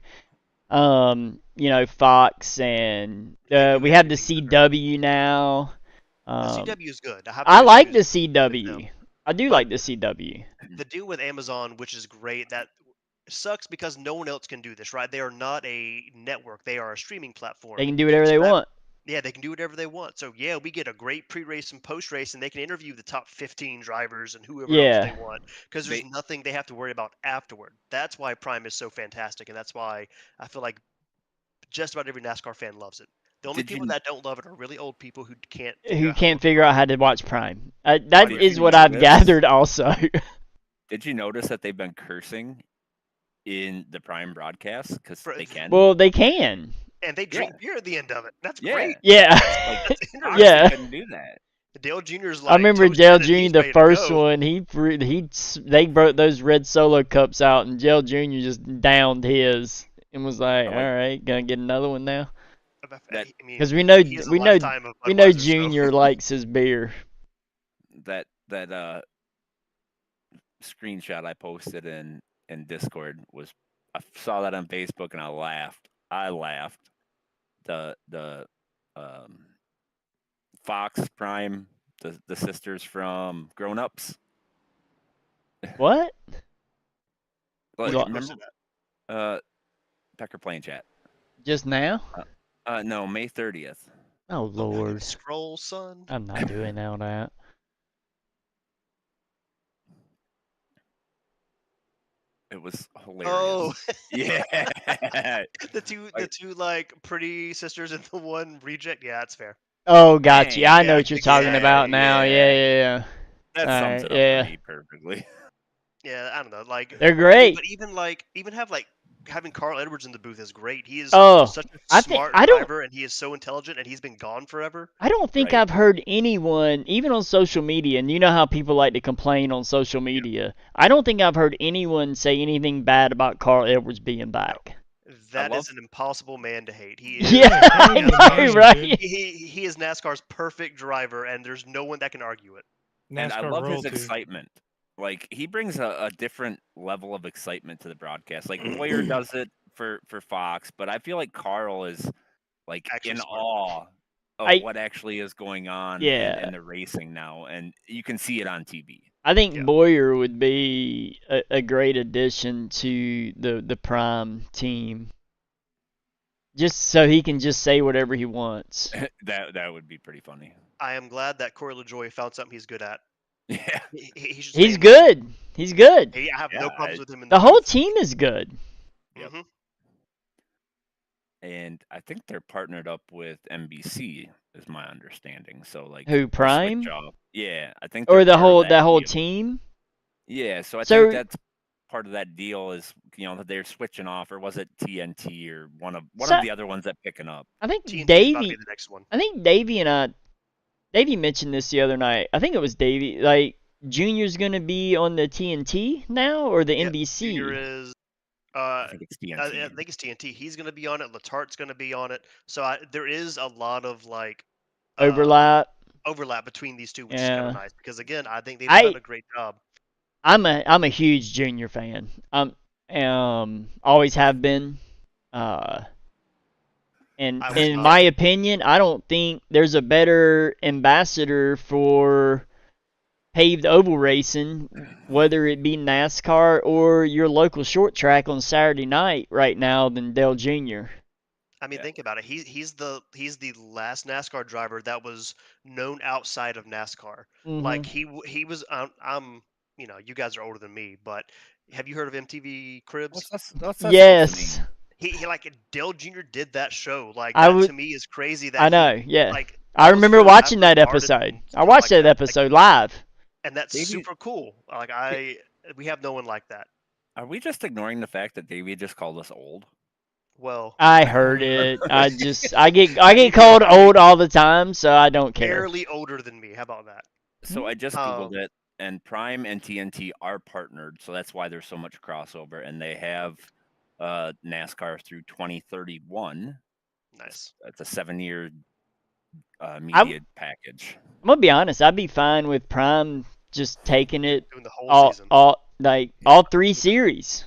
Speaker 2: Fox and
Speaker 5: They do
Speaker 2: we have the
Speaker 5: everything better.
Speaker 2: CW now.
Speaker 5: The
Speaker 2: Um,
Speaker 5: CW is good. I have
Speaker 2: I
Speaker 5: no
Speaker 2: like
Speaker 5: issues
Speaker 2: the
Speaker 5: with them.
Speaker 2: CW. I do
Speaker 5: But
Speaker 2: like the CW.
Speaker 5: the deal with Amazon, which is great, that sucks because no one else can do this, right? They are not a network. They are a streaming platform.
Speaker 2: They can do whatever
Speaker 5: So
Speaker 2: they
Speaker 5: that
Speaker 2: want.
Speaker 5: yeah, they can do whatever they want. So yeah, we get a great pre-race and post-race, and they can interview the top 15 drivers and whoever else
Speaker 2: Yeah.
Speaker 5: they want because there's
Speaker 3: They
Speaker 5: nothing they have to worry about afterward. That's why Prime is so fantastic, and that's why I feel like just about every NASCAR fan loves it. The only
Speaker 3: did
Speaker 5: people
Speaker 3: you
Speaker 5: that don't love it are really old people who can't figure
Speaker 2: Who
Speaker 5: out how to
Speaker 2: can't
Speaker 5: work
Speaker 2: figure
Speaker 5: Prime.
Speaker 2: out how to watch Prime.
Speaker 5: Why
Speaker 2: That
Speaker 5: do
Speaker 3: did
Speaker 2: is
Speaker 3: you
Speaker 2: what I've
Speaker 3: notice?
Speaker 2: gathered also.
Speaker 3: Did you notice that they've been cursing in the Prime broadcast because
Speaker 5: For-
Speaker 3: they can?
Speaker 2: Well, they can.
Speaker 5: and they
Speaker 3: Yeah,
Speaker 5: drink beer at the end of it. That's
Speaker 3: yeah.
Speaker 5: great.
Speaker 2: Yeah.
Speaker 3: Like
Speaker 5: That's
Speaker 3: Fox,
Speaker 5: interesting.
Speaker 2: Yeah.
Speaker 3: couldn't do that.
Speaker 5: Dale Jr.'s
Speaker 2: I
Speaker 5: like
Speaker 2: remember
Speaker 5: toasted
Speaker 2: Dale
Speaker 5: and
Speaker 2: Jr.
Speaker 5: he's
Speaker 2: the
Speaker 5: ready to
Speaker 2: first
Speaker 5: go.
Speaker 2: one. They broke those red solo cups out, and Dale Jr. just downed his and was like,
Speaker 3: I
Speaker 2: "All
Speaker 3: like
Speaker 2: right, gonna get another one now."
Speaker 3: that
Speaker 5: I mean,
Speaker 2: Because we know
Speaker 5: he has a
Speaker 2: we know
Speaker 5: lifetime of
Speaker 2: we know
Speaker 5: Budweiser, so
Speaker 2: Junior likes his beer.
Speaker 3: that screenshot I posted in Discord was I saw that on Facebook and I laughed. I laughed. The Fox Prime, the sisters from Grown Ups.
Speaker 2: What?
Speaker 3: Like,
Speaker 2: lo-
Speaker 3: remember
Speaker 5: posted that.
Speaker 3: Pecker playing chat?
Speaker 2: Just now?
Speaker 3: No, May 30th.
Speaker 2: Oh
Speaker 5: Oh, I gotta
Speaker 2: Lord,
Speaker 5: scroll, son.
Speaker 2: I'm not doing all that.
Speaker 3: It was
Speaker 5: Oh,
Speaker 3: hilarious. Yeah.
Speaker 5: the two
Speaker 3: Like,
Speaker 5: like pretty sisters and the one reject. Yeah, that's fair.
Speaker 2: Oh, got you.
Speaker 3: dang.
Speaker 2: I know
Speaker 5: Yeah,
Speaker 2: what you're talking
Speaker 3: Yeah,
Speaker 2: about now. Yeah,
Speaker 3: yeah.
Speaker 2: yeah, yeah.
Speaker 3: That
Speaker 2: All
Speaker 3: sums
Speaker 2: right,
Speaker 3: it up for
Speaker 2: yeah.
Speaker 3: me perfectly.
Speaker 5: yeah. I don't know. Like,
Speaker 2: They're
Speaker 5: I mean,
Speaker 2: great.
Speaker 5: but even have like having Carl Edwards in the booth is great. He is
Speaker 2: Oh,
Speaker 5: such a
Speaker 2: I think
Speaker 5: smart
Speaker 2: I don't.
Speaker 5: driver, and he is so intelligent, and he's been gone forever.
Speaker 2: I don't think
Speaker 3: Right.
Speaker 2: I've heard anyone, even on social media, and you know how people like to complain on social media. I don't think I've heard anyone say anything bad about Carl Edwards being
Speaker 5: No,
Speaker 2: back.
Speaker 5: that
Speaker 3: love
Speaker 5: is an impossible man to hate. He is.
Speaker 2: Yeah, I
Speaker 4: Carl's
Speaker 2: know,
Speaker 4: amazing,
Speaker 2: right?
Speaker 4: dude.
Speaker 5: He is NASCAR's perfect driver, and there's no one that can argue it.
Speaker 3: And I
Speaker 4: NASCAR
Speaker 3: love his
Speaker 4: royalty.
Speaker 3: excitement. Like he brings a different level of excitement to the broadcast. Like Boyer does it for Fox, but I feel like Carl is like
Speaker 5: Actually
Speaker 3: in
Speaker 5: smart.
Speaker 3: awe of
Speaker 2: I
Speaker 3: what actually is going on
Speaker 2: yeah,
Speaker 3: in the racing now, and you can see it on TV.
Speaker 2: I think
Speaker 5: Yeah.
Speaker 2: Boyer would be a great addition to the Prime team, just so he can just say whatever he wants.
Speaker 3: That would be pretty funny.
Speaker 5: I am glad that Corey LaJoy found something he's good at.
Speaker 3: Yeah,
Speaker 5: He should stay
Speaker 2: He's
Speaker 5: in the league.
Speaker 2: good. He's good.
Speaker 5: I have no
Speaker 3: Yeah,
Speaker 5: problems with him in
Speaker 2: The
Speaker 5: the
Speaker 2: whole
Speaker 5: booth.
Speaker 2: team is good.
Speaker 3: Yep.
Speaker 5: Mhm.
Speaker 3: and I think they're partnered up with NBC, is my understanding. So like
Speaker 2: Who,
Speaker 3: the
Speaker 2: Prime?
Speaker 3: switch off. Yeah, I think
Speaker 2: Or
Speaker 3: they're part of
Speaker 2: that whole
Speaker 3: deal.
Speaker 2: team?
Speaker 3: Yeah, so I
Speaker 2: So
Speaker 3: think that's part of that deal is that they're switching off, or was it TNT or one of
Speaker 2: So-
Speaker 3: the other ones that picking up?
Speaker 2: I think
Speaker 5: TNT is about to be
Speaker 2: Davey.
Speaker 5: the next one.
Speaker 2: I think Davey mentioned this the other night. I think it was Davey. Like Junior's gonna be on the TNT now or the
Speaker 5: Yeah,
Speaker 2: NBC.
Speaker 5: Junior is.
Speaker 3: I think it's TNT.
Speaker 5: I think it's TNT. He's going to be on it. Latart's going to be on it. So there is a lot of like
Speaker 2: Overlap.
Speaker 5: overlap between these two, which is kind
Speaker 2: Yeah.
Speaker 5: of nice because again, I think they've
Speaker 2: I-
Speaker 5: done a great job.
Speaker 2: I'm a huge Junior fan. Always have been. And
Speaker 5: I was
Speaker 2: in
Speaker 5: not.
Speaker 2: my opinion, I don't think there's a better ambassador for paved oval racing, whether it be NASCAR or your local short track on Saturday night right now, than Dale Jr.
Speaker 5: I mean,
Speaker 3: Yeah.
Speaker 5: think about it. He's the last NASCAR driver that was known outside of NASCAR. Like he was. I'm you guys are older than me, but have you heard of MTV Cribs?
Speaker 3: What's that supposed to
Speaker 2: Yes,
Speaker 3: mean?
Speaker 5: He like Dale Jr. did that show. Like
Speaker 2: I
Speaker 5: that
Speaker 2: would.
Speaker 5: to me is crazy. That
Speaker 2: I know. Yeah,
Speaker 5: like
Speaker 2: I
Speaker 5: all those
Speaker 2: remember
Speaker 5: shows
Speaker 2: watching
Speaker 5: after
Speaker 2: that
Speaker 5: started
Speaker 2: episode.
Speaker 5: and
Speaker 2: I
Speaker 5: stuff
Speaker 2: watched
Speaker 5: like
Speaker 2: that
Speaker 5: that. Like,
Speaker 2: episode live.
Speaker 5: and that's
Speaker 3: Davey-
Speaker 5: super cool. Like we have no one like that.
Speaker 3: Are we just ignoring the fact that Davey just called us old?
Speaker 5: Well,
Speaker 2: I heard it. I get
Speaker 5: mean,
Speaker 2: called old all the time, so I don't care.
Speaker 5: barely older than me. How about that?
Speaker 3: So I just googled
Speaker 5: Um,
Speaker 3: it, and Prime and TNT are partnered, so that's why there's so much crossover, and they have NASCAR through 2031.
Speaker 5: Nice.
Speaker 3: That's a 7-year media package.
Speaker 2: I'm gonna be honest. I'd be fine with Prime just taking it
Speaker 5: Doing the whole
Speaker 2: all,
Speaker 5: season.
Speaker 2: all 3 series.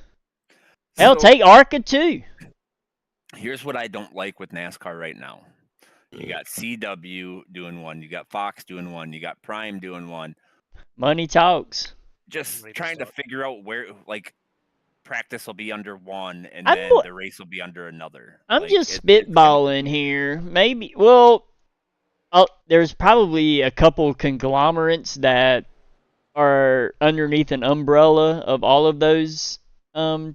Speaker 2: Hell,
Speaker 3: So
Speaker 2: take ARCA too.
Speaker 3: here's what I don't like with NASCAR right now. You got CW doing one, you got Fox doing one, you got Prime doing one.
Speaker 2: Money talks.
Speaker 3: Just
Speaker 5: Money does
Speaker 3: trying to
Speaker 5: talk.
Speaker 3: figure out where, like, practice will be under one, and
Speaker 2: I'm
Speaker 3: then
Speaker 2: mo-
Speaker 3: the race will be under another.
Speaker 2: I'm
Speaker 3: Like,
Speaker 2: just
Speaker 3: it's kind of
Speaker 2: spitballing here. Maybe. Well, there's probably a couple conglomerates that are underneath an umbrella of all of those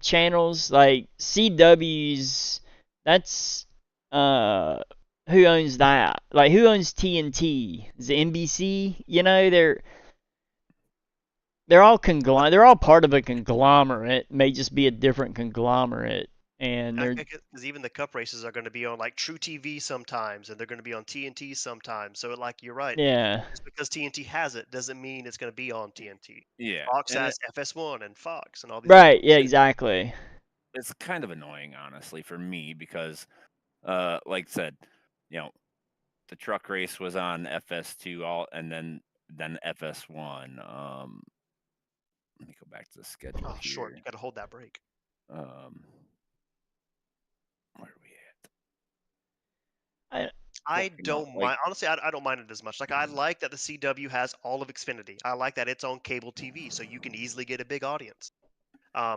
Speaker 2: channels. Like CW's. That's who owns that? Like who owns TNT? Is it NBC? You know, they're all they're all part of a conglomerate. May just be a different conglomerate, and they're
Speaker 5: Because even the cup races are going to be on like True TV sometimes, and they're going to be on TNT sometimes. So like you're right.
Speaker 2: yeah.
Speaker 5: Just because TNT has it doesn't mean it's going to be on TNT.
Speaker 3: yeah,
Speaker 5: Fox
Speaker 3: and
Speaker 5: has FS1 and Fox and all these other
Speaker 2: Right, yeah,
Speaker 5: ones.
Speaker 2: exactly.
Speaker 3: it's kind of annoying, honestly, for me because, like I said, you know, the truck race was on FS2 and then FS1. Let me go back to the schedule
Speaker 5: Oh,
Speaker 3: here.
Speaker 5: short. You got to hold that break.
Speaker 3: Um, where are we at?
Speaker 5: I
Speaker 3: Fucking
Speaker 5: don't
Speaker 3: like-
Speaker 5: mind. Honestly, I don't mind it as much. Like I like that the CW has all of Xfinity. I like that it's on cable TV, so you can easily get a big audience.
Speaker 2: I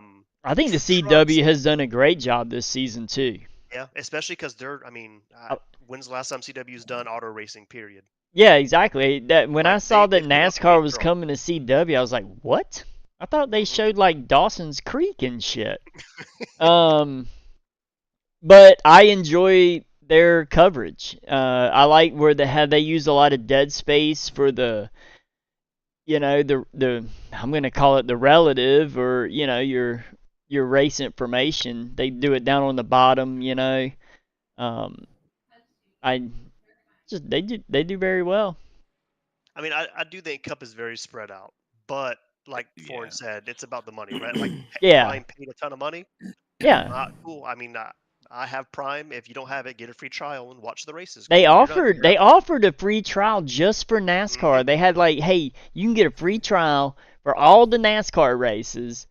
Speaker 2: think the
Speaker 5: Trucks-
Speaker 2: CW has done a great job this season too.
Speaker 5: Yeah, especially because they're. I mean, when's the last time CW's done auto racing? Period.
Speaker 2: Yeah, exactly. That when I
Speaker 5: Like,
Speaker 2: saw
Speaker 5: they
Speaker 2: that
Speaker 5: feel like a
Speaker 2: NASCAR
Speaker 5: big
Speaker 2: was
Speaker 5: draw.
Speaker 2: coming to CW, I was like, "What?" I thought they showed like Dawson's Creek and shit. But I enjoy their coverage. I like where they use a lot of dead space for the, you know, the I'm gonna call it the relative, or you know, your race information. They do it down on the bottom, you know. I just they do very well.
Speaker 5: I mean, I do think Cup is very spread out, but like Foreign
Speaker 3: Yeah.
Speaker 5: said, it's about the money, right? Like
Speaker 2: Yeah.
Speaker 5: Prime paid a ton of money.
Speaker 2: Yeah.
Speaker 5: Cool. I mean, I have Prime. If you don't have it, get a free trial and watch the races.
Speaker 2: They
Speaker 5: Cool, you're done.
Speaker 2: offered
Speaker 5: You're
Speaker 2: they
Speaker 5: out.
Speaker 2: offered a free trial just for NASCAR. They had like, hey, you can get a free trial for all the NASCAR races,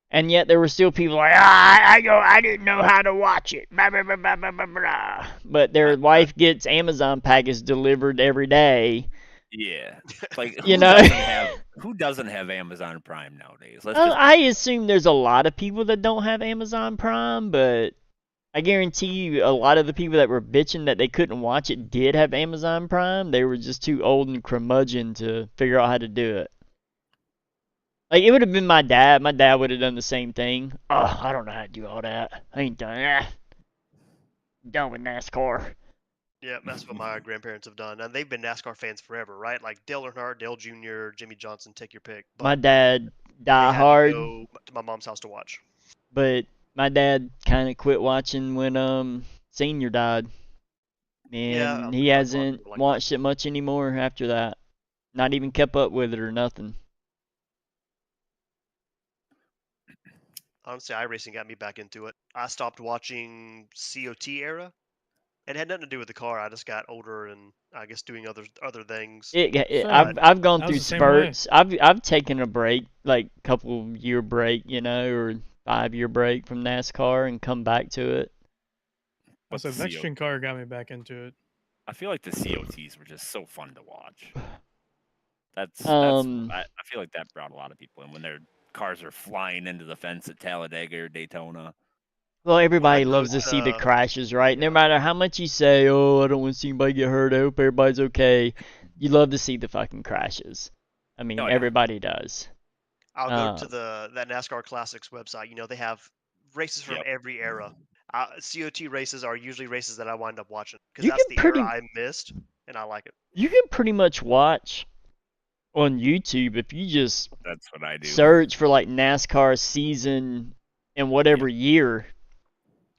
Speaker 2: and yet there were still people like, I didn't know how to watch it. Blah, blah, blah, blah, blah, blah, blah. But their wife gets Amazon packages delivered every day.
Speaker 3: Yeah, like
Speaker 2: You
Speaker 3: who
Speaker 2: know?
Speaker 3: doesn't have Amazon Prime nowadays? Let's
Speaker 2: Well,
Speaker 3: just
Speaker 2: I assume there's a lot of people that don't have Amazon Prime, but I guarantee you a lot of the people that were bitching that they couldn't watch it did have Amazon Prime. They were just too old and curmudgeon to figure out how to do it. Like, it would have been my dad. My dad would have done the same thing. Oh, I don't know how to do all that. I ain't done that. Done with NASCAR.
Speaker 5: Yeah, that's what my grandparents have done, and they've been NASCAR fans forever, right? Like Dale Earnhardt, Dale Jr., Jimmy Johnson, take your pick.
Speaker 2: My
Speaker 5: But
Speaker 2: dad
Speaker 5: they
Speaker 2: die
Speaker 5: had
Speaker 2: hard,
Speaker 5: to go to my mom's house to watch.
Speaker 2: but my dad kind of quit watching when Senior died.
Speaker 5: Yeah,
Speaker 2: And
Speaker 5: I'm
Speaker 2: he
Speaker 5: sure a lot of
Speaker 2: hasn't
Speaker 5: people like that.
Speaker 2: watched it much anymore after that. Not even kept up with it or nothing.
Speaker 5: Honestly, iRacing got me back into it. I stopped watching COT era. It had nothing to do with the car. I just got older and I guess doing other things.
Speaker 4: Same.
Speaker 2: I've gone
Speaker 4: I
Speaker 2: through
Speaker 4: was the same way.
Speaker 2: spurts. I've taken a break, like couple year break, you know, or 5-year break from NASCAR and come back to it.
Speaker 3: But
Speaker 4: So
Speaker 3: the
Speaker 4: next
Speaker 3: CO
Speaker 4: gen car got me back into it.
Speaker 3: I feel like the COTs were just so fun to watch. That's
Speaker 2: Um,
Speaker 3: I feel like that brought a lot of people in when their cars are flying into the fence at Talladega or Daytona.
Speaker 2: Well, everybody
Speaker 5: go
Speaker 2: loves to see the
Speaker 5: to-
Speaker 2: crashes, right? No
Speaker 5: yeah.
Speaker 2: matter how much you say, "Oh, I don't want to see anybody get hurt. I hope everybody's okay." You love to see the fucking crashes. I mean,
Speaker 3: Oh, yeah.
Speaker 2: everybody does.
Speaker 5: I'll go to that NASCAR Classics website. You know, they have races from
Speaker 3: Yep.
Speaker 5: every era. COT races are usually races that I wind up watching because
Speaker 2: You
Speaker 5: that's
Speaker 2: can
Speaker 5: the era I missed, and I like it.
Speaker 2: You can pretty much watch on YouTube if you just
Speaker 3: That's what I do.
Speaker 2: search for like NASCAR season in whatever year.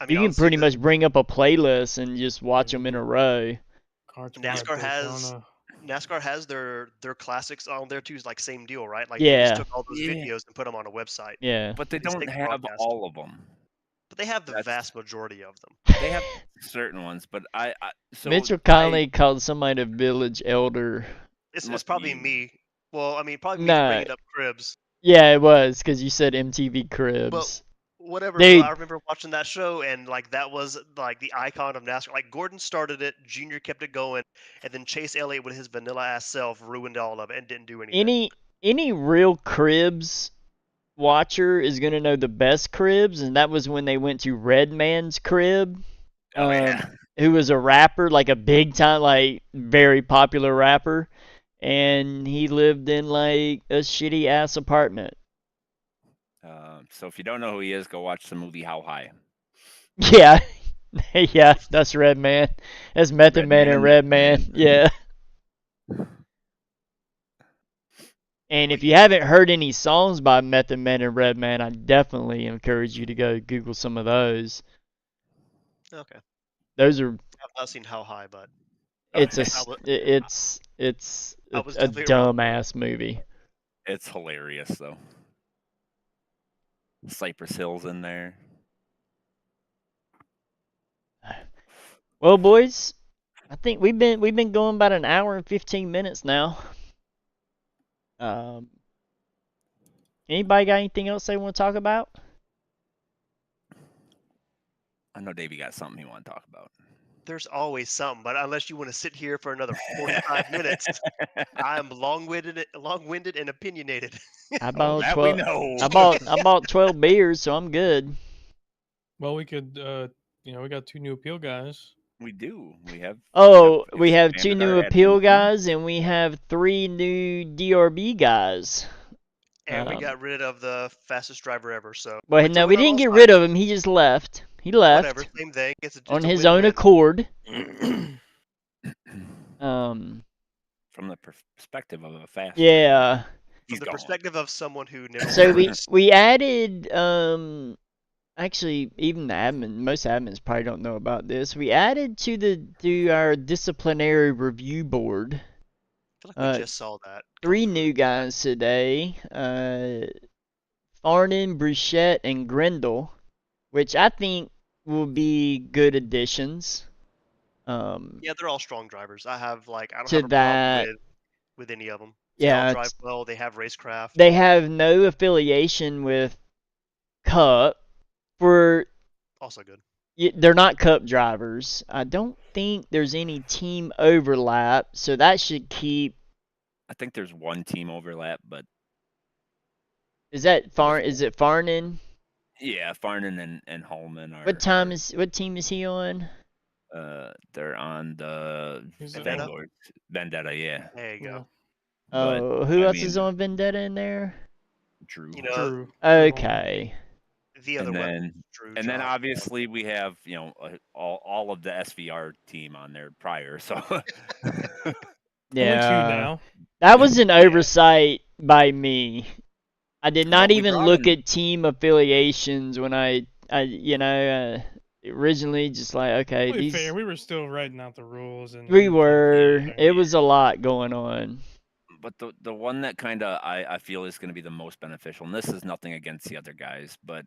Speaker 5: I mean,
Speaker 2: You can
Speaker 5: honestly,
Speaker 2: pretty much bring up a playlist and just watch them in a row.
Speaker 5: NASCAR has their classics on there too. Like same deal, right? Like they
Speaker 2: Yeah.
Speaker 5: just took all those
Speaker 3: Yeah.
Speaker 5: videos and put them on a website.
Speaker 2: Yeah.
Speaker 3: But they
Speaker 5: These
Speaker 3: don't
Speaker 5: things
Speaker 3: have
Speaker 5: broadcast.
Speaker 3: all of them.
Speaker 5: But they have the
Speaker 3: That's-
Speaker 5: vast majority of them.
Speaker 3: They have certain ones, but so
Speaker 2: Mitchell Conley called somebody a village elder.
Speaker 5: It's
Speaker 3: Must
Speaker 5: probably
Speaker 3: be-
Speaker 5: me. Well, I mean, probably me
Speaker 2: Nah.
Speaker 5: bringing up Cribs.
Speaker 2: Yeah, it was because you said MTV Cribs.
Speaker 5: Whatever.
Speaker 2: Dude.
Speaker 5: I remember watching that show, and like that was like the icon of NASCAR. Like Gordon started it, Junior kept it going, and then Chase Elliott with his vanilla ass self ruined all of it and didn't do anything.
Speaker 2: Any real Cribs watcher is gonna know the best Cribs, and that was when they went to Redman's crib.
Speaker 3: Oh, yeah.
Speaker 2: Who was a rapper, like a big time, like very popular rapper, and he lived in like a shitty ass apartment.
Speaker 3: So if you don't know who he is, go watch the movie How High.
Speaker 2: Yeah, yeah, that's Redman. That's Method Man and Redman. Yeah. And if you haven't heard any songs by Method Man and Redman, I definitely encourage you to go Google some of those.
Speaker 5: Okay.
Speaker 2: Those are.
Speaker 5: I've not seen How High, but
Speaker 2: It's a.
Speaker 5: I was-
Speaker 2: It's
Speaker 5: I
Speaker 2: a
Speaker 5: was definitely wrong.
Speaker 2: dumbass movie.
Speaker 3: It's hilarious though. Cypress Hill's in there.
Speaker 2: Well, boys, I think we've been going about an hour and 15 minutes now. Anybody got anything else they want to talk about?
Speaker 3: I know Davey got something he want to talk about.
Speaker 5: There's always something, but unless you want to sit here for another 45 minutes, I'm long-winded and opinionated.
Speaker 2: I bought
Speaker 3: that
Speaker 2: 12.
Speaker 3: we know.
Speaker 2: I bought 12 beers, so I'm good.
Speaker 4: Well, we could, we got 2 new appeal guys.
Speaker 3: We do. We have.
Speaker 2: Oh, we have 2
Speaker 3: expanded
Speaker 2: new
Speaker 3: our
Speaker 2: appeal
Speaker 3: admin.
Speaker 2: guys, and we have 3 new DRB guys.
Speaker 5: And we got rid of the fastest driver ever. So.
Speaker 2: Well, no, we didn't get rid of him. He just left. He left.
Speaker 5: Whatever, same thing. It's
Speaker 2: on
Speaker 5: a
Speaker 2: his own
Speaker 5: win-win.
Speaker 2: accord.
Speaker 3: From the perspective of a fast.
Speaker 2: Yeah.
Speaker 5: From the perspective of someone who never.
Speaker 2: So we added actually even the admin, most admins probably don't know about this. We added to our disciplinary review board.
Speaker 5: I feel like we just saw that.
Speaker 2: 3 new guys today. Farnan, Bruchette, and Grendel, which I think will be good additions.
Speaker 5: Yeah, they're all strong drivers. I don't
Speaker 2: to
Speaker 5: have a
Speaker 2: that-
Speaker 5: problem with any of them.
Speaker 2: Yeah,
Speaker 5: They all
Speaker 2: it's-
Speaker 5: drive well. They have racecraft.
Speaker 2: They have no affiliation with Cup.
Speaker 5: Also good.
Speaker 2: They're not Cup drivers. I don't think there's any team overlap, so that should keep.
Speaker 3: I think there's one team overlap, but
Speaker 2: Is it Farnan?
Speaker 3: yeah, Farnan and Holman are.
Speaker 2: What team is he on?
Speaker 3: They're on the
Speaker 5: Vendetta?
Speaker 3: Vendetta, yeah.
Speaker 5: There you go.
Speaker 2: Oh, who else is on Vendetta in there?
Speaker 3: Drew.
Speaker 5: You know,
Speaker 4: True.
Speaker 2: Okay.
Speaker 5: the other
Speaker 3: and
Speaker 5: one.
Speaker 3: then,
Speaker 5: Drew,
Speaker 3: and then
Speaker 5: Josh,
Speaker 3: obviously we have all of the SVR team on there prior, so
Speaker 4: Only 2
Speaker 2: Yeah.
Speaker 4: now.
Speaker 2: That was an oversight by me. I did not
Speaker 3: we
Speaker 2: even
Speaker 3: brought
Speaker 2: look
Speaker 3: in-
Speaker 2: at team affiliations when I originally just like, okay,
Speaker 4: To be
Speaker 2: these
Speaker 4: fair, we were still writing out the rules. And
Speaker 2: we
Speaker 4: and
Speaker 2: were.
Speaker 4: everything.
Speaker 2: It was a lot going on.
Speaker 3: but the one that kind of I feel is going to be the most beneficial, and this is nothing against the other guys, but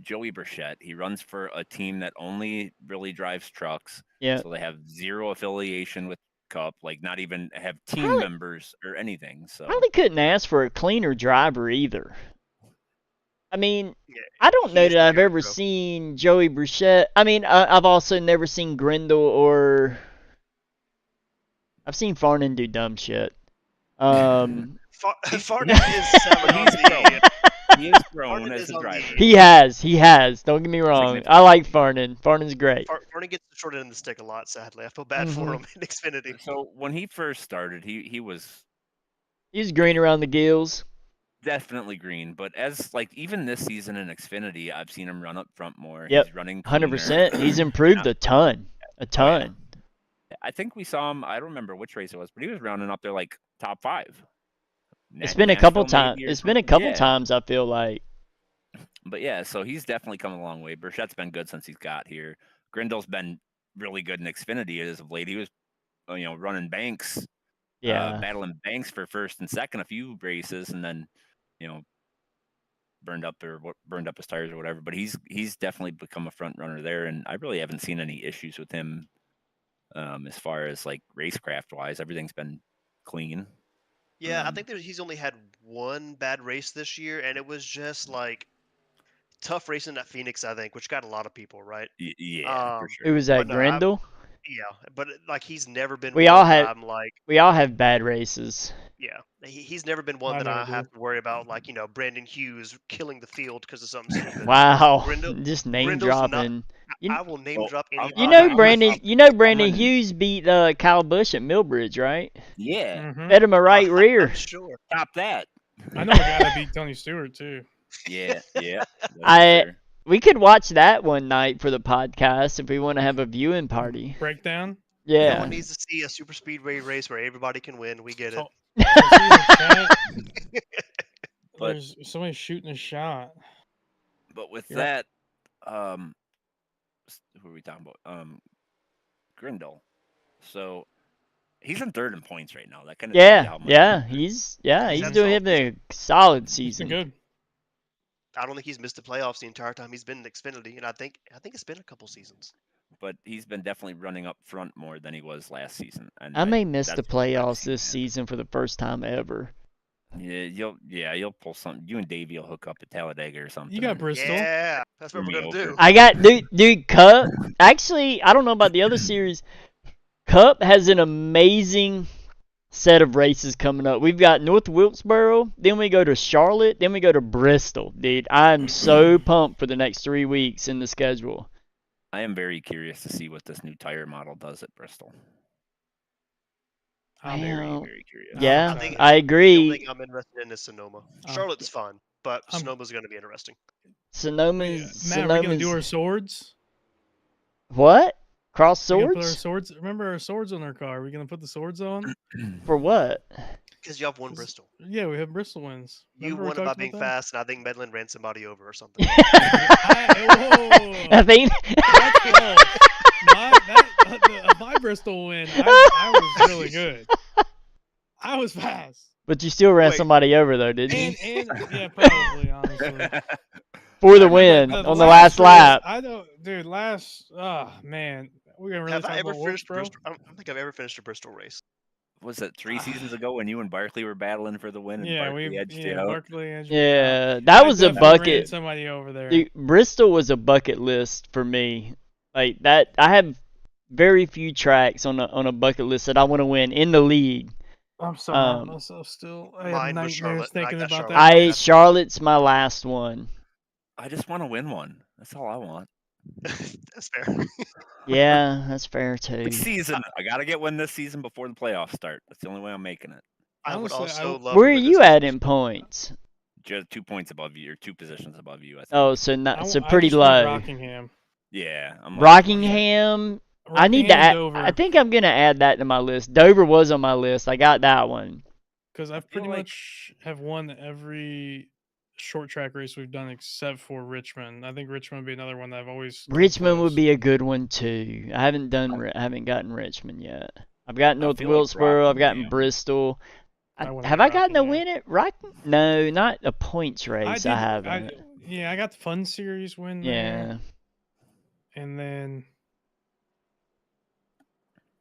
Speaker 3: Joey Burchett, he runs for a team that only really drives trucks.
Speaker 2: Yeah.
Speaker 3: So they have zero affiliation with Cup, like not even have team
Speaker 2: Probably-
Speaker 3: members or anything. So
Speaker 2: Probably couldn't ask for a cleaner driver either. I mean,
Speaker 5: Yeah,
Speaker 2: I don't know
Speaker 5: he's
Speaker 2: that I've
Speaker 5: the
Speaker 2: ever
Speaker 5: hero.
Speaker 2: seen Joey Burchett. I mean, I've also never seen Grendel or I've seen Farnan do dumb shit.
Speaker 5: Farnan is selling on
Speaker 3: He's
Speaker 5: the.
Speaker 3: he is grown
Speaker 5: Farnan
Speaker 3: as
Speaker 5: is
Speaker 3: a
Speaker 5: on the-
Speaker 3: driver.
Speaker 2: He has. Don't get me wrong.
Speaker 3: Significant.
Speaker 2: I like Farnan. Farnan's great.
Speaker 5: Farnan gets the short end of the stick a lot. Sadly, I feel bad for
Speaker 2: Mhm.
Speaker 5: him in Xfinity.
Speaker 3: So when he first started, he was
Speaker 2: He's green around the gills.
Speaker 3: definitely green, but as like even this season in Xfinity, I've seen him run up front more.
Speaker 2: Yep,
Speaker 3: He's running
Speaker 2: 100%.
Speaker 3: cleaner.
Speaker 2: He's improved a ton. A ton.
Speaker 3: I think we saw him. I don't remember which race it was, but he was running up there like top 5.
Speaker 2: It's been a couple
Speaker 3: Nashville
Speaker 2: times.
Speaker 3: maybe or
Speaker 2: It's been a
Speaker 3: something.
Speaker 2: couple
Speaker 3: Yeah.
Speaker 2: times. I feel like.
Speaker 3: But yeah, so he's definitely come a long way. Burchett's been good since he's got here. Grindel's been really good in Xfinity as of late. He was, running Banks,
Speaker 2: Yeah.
Speaker 3: battling Banks for first and second a few races, and then, burned up his tires or whatever. But he's definitely become a front runner there, and I really haven't seen any issues with him as far as like racecraft wise. Everything's been clean.
Speaker 5: Yeah, I think that he's only had one bad race this year, and it was just like tough racing at Phoenix, I think, which got a lot of people right.
Speaker 3: Yeah, for
Speaker 5: Um,
Speaker 3: sure.
Speaker 2: It was
Speaker 5: but
Speaker 2: at
Speaker 5: no,
Speaker 2: Grendel.
Speaker 5: yeah, but like he's never been
Speaker 2: We
Speaker 5: one
Speaker 2: all
Speaker 5: that
Speaker 2: have
Speaker 5: I'm like,
Speaker 2: we all have bad races.
Speaker 5: yeah, he's never been one
Speaker 4: I
Speaker 5: that
Speaker 4: never
Speaker 5: I have
Speaker 4: do.
Speaker 5: to worry about, like Brandon Hughes killing the field because of something stupid.
Speaker 2: Wow,
Speaker 5: Grendel,
Speaker 2: just name
Speaker 5: Grendel's not.
Speaker 2: dropping. You,
Speaker 5: I will name
Speaker 3: Well,
Speaker 5: drop
Speaker 3: I'm-
Speaker 5: anybody.
Speaker 2: you know
Speaker 3: I'm
Speaker 2: Brandon.
Speaker 3: I'm-
Speaker 2: You know
Speaker 3: I'm
Speaker 2: Brandon
Speaker 3: gonna-
Speaker 2: Hughes beat Kyle Busch at Millbridge, right?
Speaker 3: Yeah,
Speaker 4: Mhm.
Speaker 2: Fed him a right rear.
Speaker 5: I'm sure.
Speaker 3: top that.
Speaker 4: I know a guy that beat Tony Stewart too.
Speaker 3: Yeah, yeah. That's for
Speaker 2: I
Speaker 3: sure.
Speaker 2: we could watch that one night for the podcast if we want to have a viewing party.
Speaker 4: Breakdown.
Speaker 5: No
Speaker 2: Yeah.
Speaker 5: one needs to see a super speedway race where everybody can win. We get it.
Speaker 4: So, so see in the chat,
Speaker 3: But-
Speaker 4: there's somebody shooting a shot.
Speaker 3: But with
Speaker 4: You're right.
Speaker 3: that, who are we talking about? Grindle. So he's in third in points right now. That kind of tells you
Speaker 2: Yeah,
Speaker 3: how much.
Speaker 2: yeah, he's
Speaker 5: That's
Speaker 2: doing
Speaker 5: all.
Speaker 2: having a solid
Speaker 4: He's been
Speaker 2: season.
Speaker 4: good.
Speaker 5: I don't think he's missed the playoffs the entire time he's been in Xfinity, and I think it's been a couple seasons.
Speaker 3: But he's been definitely running up front more than he was last season. And
Speaker 2: I may miss the
Speaker 3: that's what I've
Speaker 2: playoffs
Speaker 3: seen,
Speaker 2: this
Speaker 3: man.
Speaker 2: season for the first time ever.
Speaker 3: Yeah, you'll pull something. You and Davey will hook up at Talladega or something.
Speaker 4: You got
Speaker 3: and-
Speaker 4: Bristol.
Speaker 5: Yeah, that's what
Speaker 3: Screw
Speaker 5: we're
Speaker 3: me
Speaker 5: gonna
Speaker 3: over.
Speaker 5: do.
Speaker 2: I got dude Cup. Actually, I don't know about the other series. Cup has an amazing set of races coming up. We've got North Wilkesboro, then we go to Charlotte, then we go to Bristol. Dude, I'm so pumped for the next 3 weeks in the schedule.
Speaker 3: I am very curious to see what this new tire model does at Bristol.
Speaker 4: I'm
Speaker 3: Very,
Speaker 2: Well,
Speaker 3: very curious.
Speaker 2: Yeah,
Speaker 4: I think
Speaker 2: I
Speaker 5: The only
Speaker 2: agree.
Speaker 5: thing I'm interested in is Sonoma.
Speaker 4: Um,
Speaker 5: Charlotte's fun, but
Speaker 4: um,
Speaker 5: Sonoma's gonna be interesting.
Speaker 2: Sonoma's
Speaker 4: Matt, we're gonna do our swords.
Speaker 2: what? Cross
Speaker 4: We're gonna put our
Speaker 2: swords?
Speaker 4: swords. Remember our swords on our car. We're gonna put the swords on.
Speaker 2: For what?
Speaker 5: Because you have won
Speaker 4: 'Cause-
Speaker 5: Bristol.
Speaker 4: Yeah, we have Bristol wins.
Speaker 5: You
Speaker 4: Remember we
Speaker 5: won by
Speaker 4: talked
Speaker 5: being
Speaker 4: about that?
Speaker 5: fast, and I think Medlin ran somebody over or something.
Speaker 2: I think
Speaker 4: That's close. My Bristol win, I was really good. I was fast.
Speaker 2: But you still ran
Speaker 5: Wait.
Speaker 2: somebody over though, didn't you?
Speaker 4: And yeah, probably honestly.
Speaker 2: For the
Speaker 4: I
Speaker 2: win
Speaker 4: remember
Speaker 2: on the last
Speaker 4: race,
Speaker 2: lap.
Speaker 4: I don't, dude. Man, we're gonna really
Speaker 5: Have
Speaker 4: talk
Speaker 5: I ever
Speaker 4: about
Speaker 5: finished
Speaker 4: Wilkesboro?
Speaker 5: Bristol? I don't think I've ever finished a Bristol race.
Speaker 3: Was it 3 seasons ago when you and Barkley were battling for the win? And
Speaker 4: Yeah,
Speaker 3: Barkley edged you out?
Speaker 4: Barkley edged me out.
Speaker 2: Yeah, that
Speaker 4: I
Speaker 2: was a
Speaker 4: definitely ran
Speaker 2: bucket.
Speaker 4: somebody over there.
Speaker 2: Dude, Bristol was a bucket list for me. Like that, I have very few tracks on a bucket list that I want to win in the league.
Speaker 4: I'm so mad at
Speaker 2: um,
Speaker 4: myself still. I have
Speaker 5: Mine was
Speaker 4: nightmares
Speaker 5: Charlotte, and I
Speaker 4: thinking
Speaker 5: got
Speaker 4: about
Speaker 5: Charlotte.
Speaker 4: that.
Speaker 5: Yeah.
Speaker 2: Charlotte's my last one.
Speaker 3: I just want to win one. That's all I want.
Speaker 5: That's fair.
Speaker 2: Yeah, that's fair too.
Speaker 3: This season, I gotta get one this season before the playoffs start. That's the only way I'm making it.
Speaker 5: I would
Speaker 4: Honestly,
Speaker 5: also love.
Speaker 2: Where
Speaker 5: to
Speaker 2: are
Speaker 5: win
Speaker 2: you
Speaker 5: this
Speaker 2: at
Speaker 5: season.
Speaker 2: in points?
Speaker 3: Just 2 points above you, or 2 positions above you. I think.
Speaker 2: Oh, so
Speaker 4: I
Speaker 2: not
Speaker 4: w-
Speaker 2: so
Speaker 4: I
Speaker 2: pretty
Speaker 4: just want
Speaker 2: low.
Speaker 4: Rockingham.
Speaker 3: Yeah, I'm like
Speaker 2: Rockingham. I need to
Speaker 4: Rockingham,
Speaker 2: add.
Speaker 4: Dover,
Speaker 2: I think I'm gonna add that to my list. Dover was on my list. I got that one.
Speaker 4: because I've
Speaker 3: feel
Speaker 4: pretty
Speaker 3: like-
Speaker 4: much have won every short track race we've done except for Richmond. I think Richmond would be another one that I've always. come
Speaker 2: Richmond would
Speaker 4: close.
Speaker 2: be a good one too. I haven't gotten Richmond yet. I've got North
Speaker 3: feel like
Speaker 2: Wilkesboro. I've gotten
Speaker 3: Rockingham.
Speaker 2: Bristol.
Speaker 4: I wanna
Speaker 2: Have
Speaker 4: get
Speaker 2: I gotten a
Speaker 4: Rockingham.
Speaker 2: win at Rocking? No, not a points race. I haven't.
Speaker 4: Yeah, I got the Fun Series win.
Speaker 2: Yeah.
Speaker 4: there, and then.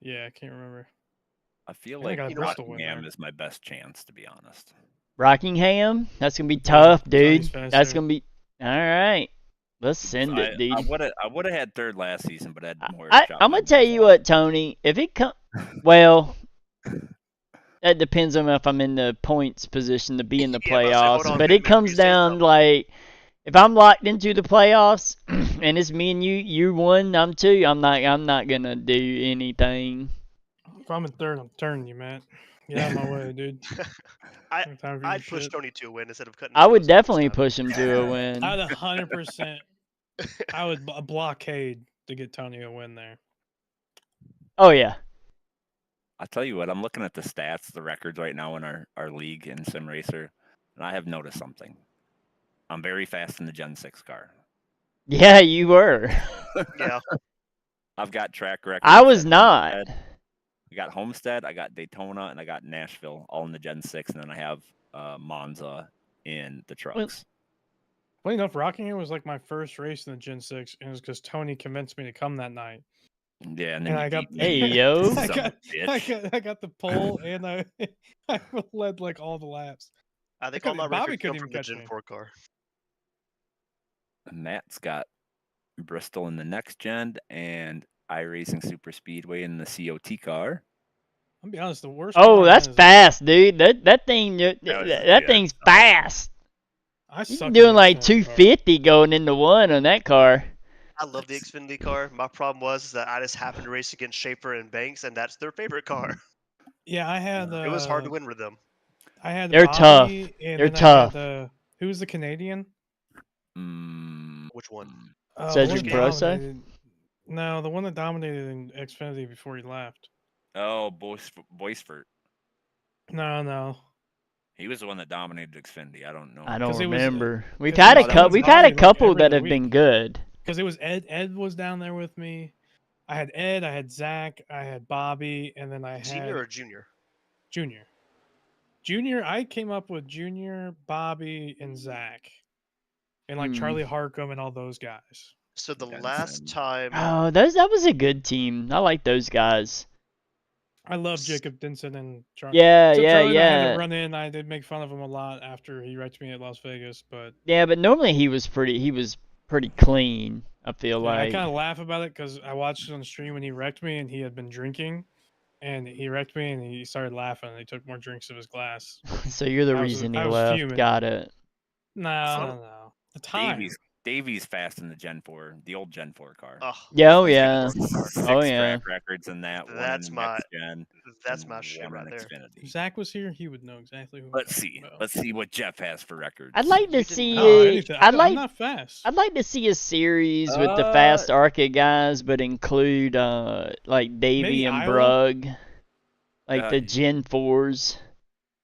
Speaker 4: Yeah, I can't remember.
Speaker 3: I feel
Speaker 4: I think
Speaker 3: like
Speaker 4: I got Bristol win
Speaker 3: Rockingham
Speaker 4: there.
Speaker 3: is my best chance, to be honest.
Speaker 2: Rockingham. That's gonna be
Speaker 4: Tony's-
Speaker 2: tough,
Speaker 4: Tony's
Speaker 2: dude.
Speaker 4: fast
Speaker 2: That's
Speaker 4: too.
Speaker 2: gonna be. All right. Let's send it, dude.
Speaker 3: I would have had third last season, but I had more.
Speaker 2: I'm
Speaker 3: shot
Speaker 2: gonna
Speaker 3: in
Speaker 2: tell
Speaker 3: my
Speaker 2: you
Speaker 3: ball.
Speaker 2: what, Tony. If it comes, well, that depends on if I'm in the points position to be in the
Speaker 5: Yeah, I was gonna say, hold
Speaker 2: playoffs.
Speaker 5: on,
Speaker 2: But
Speaker 5: man,
Speaker 2: it comes
Speaker 5: you said
Speaker 2: down
Speaker 5: something.
Speaker 2: like if I'm locked into the playoffs and it's me and you won, I'm two. I'm not gonna do anything.
Speaker 4: If I'm in third, I'm turning you, Matt. Get out of my way, dude.
Speaker 5: I-
Speaker 4: No time for your
Speaker 5: I'd push
Speaker 4: shit.
Speaker 5: Tony to a win instead of cutting.
Speaker 2: I
Speaker 5: him
Speaker 2: would
Speaker 5: loose this
Speaker 2: definitely
Speaker 5: time.
Speaker 2: push him to a win.
Speaker 4: I would 100%. I would blockade to get Tony a win there.
Speaker 2: Oh yeah.
Speaker 3: I tell you what, I'm looking at the stats, the records right now in our league in Sim Racer, and I have noticed something. I'm very fast in the Gen 6 car.
Speaker 2: Yeah, you were.
Speaker 5: Yeah,
Speaker 3: I've got track records.
Speaker 2: I was
Speaker 3: at
Speaker 2: not.
Speaker 3: Homestead. I got Homestead, I got Daytona, and I got Nashville, all in the Gen 6, and then I have Monza in the trucks.
Speaker 4: Funny enough, Rockingham was like my first race in the Gen 6, and it was because Tony convinced me to come that night.
Speaker 3: Yeah, and then
Speaker 4: And
Speaker 3: you
Speaker 4: I got
Speaker 3: beat
Speaker 2: Hey,
Speaker 3: me.
Speaker 2: yo.
Speaker 3: Son of a bitch.
Speaker 4: I got the pole, and I I led like all the laps.
Speaker 5: I think all
Speaker 4: couldn't-
Speaker 5: my
Speaker 4: Bobby
Speaker 5: records
Speaker 4: couldn't
Speaker 5: come
Speaker 4: even
Speaker 5: from the
Speaker 4: catch
Speaker 5: Gen
Speaker 4: me.
Speaker 5: 4 car.
Speaker 3: Matt's got Bristol in the next gen and iRacing Super Speedway in the COT car.
Speaker 4: I'll be honest, the worst.
Speaker 2: Oh,
Speaker 4: one I
Speaker 2: that's
Speaker 4: ran is
Speaker 2: fast, dude. That
Speaker 3: yeah,
Speaker 2: thing's
Speaker 3: it's awesome.
Speaker 2: fast.
Speaker 4: I
Speaker 2: You're
Speaker 4: suck.
Speaker 2: doing like 250 going into one on that car.
Speaker 5: I love the Xfinity car. My problem was that I just happened to race against Schaefer and Banks, and that's their favorite car.
Speaker 4: Yeah, I had.
Speaker 5: It was hard to win with them.
Speaker 4: I had
Speaker 2: They're tough.
Speaker 4: Bobby, and
Speaker 2: They're
Speaker 4: then
Speaker 2: tough.
Speaker 4: I had who was the Canadian?
Speaker 5: Which one?
Speaker 4: The one
Speaker 2: Cedric
Speaker 4: that
Speaker 2: Brosso?
Speaker 4: dominated- No, the one that dominated in Xfinity before he left.
Speaker 3: Oh, Boisfort.
Speaker 4: No.
Speaker 3: He was the one that dominated Xfinity. I don't know.
Speaker 2: I don't
Speaker 4: 'Cause it was,
Speaker 2: remember. We've
Speaker 4: 'cause it
Speaker 2: had
Speaker 4: was
Speaker 2: a
Speaker 3: that
Speaker 2: couple.
Speaker 3: was
Speaker 2: We've had a
Speaker 4: Bobby, like,
Speaker 2: couple
Speaker 4: every
Speaker 2: that
Speaker 4: other
Speaker 2: have been
Speaker 4: week.
Speaker 2: good.
Speaker 4: Because it was Ed. Ed was down there with me. I had Ed. I had Zach. I had Bobby, and then I had
Speaker 5: Senior or junior?
Speaker 4: Junior. Junior. I came up with Junior, Bobby, and Zach, and like Charlie Harcum and all those guys.
Speaker 5: So the
Speaker 3: Denson.
Speaker 5: last time,
Speaker 2: Oh, that was a good team. I like those guys.
Speaker 4: I love Jacob Denson and Charlie.
Speaker 2: Yeah,
Speaker 4: So
Speaker 2: yeah,
Speaker 4: Charlie and I had
Speaker 2: yeah.
Speaker 4: to run in. I did make fun of him a lot after he wrecked me at Las Vegas, but
Speaker 2: Yeah, but normally he was pretty clean, I feel
Speaker 4: yeah, I
Speaker 2: like.
Speaker 4: kind of laugh about it because I watched it on the stream when he wrecked me, and he had been drinking, and he wrecked me, and he started laughing, and he took more drinks of his glass.
Speaker 2: So you're the
Speaker 4: I was-
Speaker 2: reason
Speaker 4: I
Speaker 2: he
Speaker 4: was
Speaker 2: left.
Speaker 4: fuming.
Speaker 2: Got it.
Speaker 4: No. The time.
Speaker 3: Davies fast in the Gen 4, the old Gen 4 car.
Speaker 5: oh,
Speaker 2: Yeah, oh
Speaker 5: my
Speaker 2: yeah.
Speaker 5: favorite car.
Speaker 3: Six
Speaker 2: Oh yeah.
Speaker 3: track records in that. One
Speaker 5: That's
Speaker 3: in
Speaker 5: my-
Speaker 3: next gen.
Speaker 5: That's
Speaker 3: and
Speaker 5: my shit
Speaker 3: one
Speaker 5: right
Speaker 3: in
Speaker 5: there.
Speaker 3: Xfinity.
Speaker 4: If Zach was here, he would know exactly who. I'm
Speaker 3: Let's
Speaker 4: talking
Speaker 3: see.
Speaker 4: about.
Speaker 3: Let's see what Jeff has for records.
Speaker 2: I'd like to
Speaker 5: You didn't
Speaker 2: see.
Speaker 5: know
Speaker 4: anything.
Speaker 2: I'd
Speaker 4: I'm
Speaker 2: like.
Speaker 4: not fast.
Speaker 2: I'd like to see a series with the fast ARCA guys, but include like Davey
Speaker 4: Maybe
Speaker 2: and
Speaker 4: Iowa?
Speaker 2: Brugg, like the
Speaker 3: Uh,
Speaker 2: Gen 4s.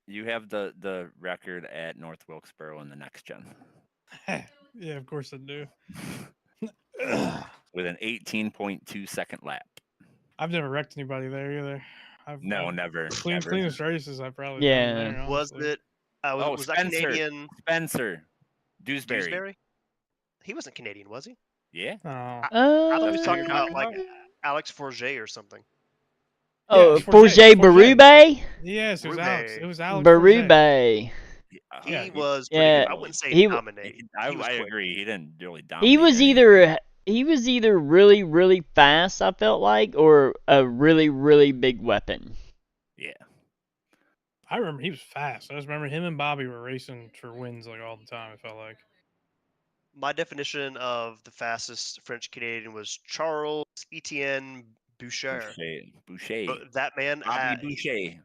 Speaker 3: You have the record at North Wilkesboro in the next gen
Speaker 4: Yeah, of course I do.
Speaker 3: with an 18.2 second lap.
Speaker 4: I've never wrecked anybody there either.
Speaker 3: No,
Speaker 4: I've-
Speaker 3: never.
Speaker 4: Cleanest
Speaker 3: never.
Speaker 4: races I've probably
Speaker 2: Yeah.
Speaker 4: done there.
Speaker 5: Was
Speaker 4: honestly.
Speaker 5: it? Was that
Speaker 3: Spencer.
Speaker 5: Canadian?
Speaker 3: Spencer. Dewsbury.
Speaker 5: Dewsbury? He wasn't Canadian, was he?
Speaker 3: Yeah.
Speaker 4: Oh.
Speaker 5: I thought he was
Speaker 4: That's
Speaker 5: talking
Speaker 4: who
Speaker 5: about
Speaker 4: you're
Speaker 5: like
Speaker 4: talking
Speaker 5: Alex Forget or something.
Speaker 2: Oh,
Speaker 4: Yeah,
Speaker 2: Forget
Speaker 4: Forget.
Speaker 2: Berube?
Speaker 4: Yes, it was Alex.
Speaker 5: Rube.
Speaker 4: It was Alex. Forget.
Speaker 2: Berube.
Speaker 5: He
Speaker 4: Yeah,
Speaker 5: was pretty
Speaker 2: yeah,
Speaker 5: good. I wouldn't say
Speaker 2: he-
Speaker 5: dominate.
Speaker 3: I
Speaker 5: He was quick.
Speaker 3: agree. He didn't really dominate.
Speaker 2: He was
Speaker 3: anything.
Speaker 2: either really fast, I felt like, or a really big weapon.
Speaker 3: Yeah.
Speaker 4: I remember he was fast. I just remember him and Bobby were racing for wins like all the time. It felt like.
Speaker 5: My definition of the fastest French Canadian was Charles Etienne Boucher.
Speaker 3: Boucher.
Speaker 5: But that man,
Speaker 3: Bobby Boucher.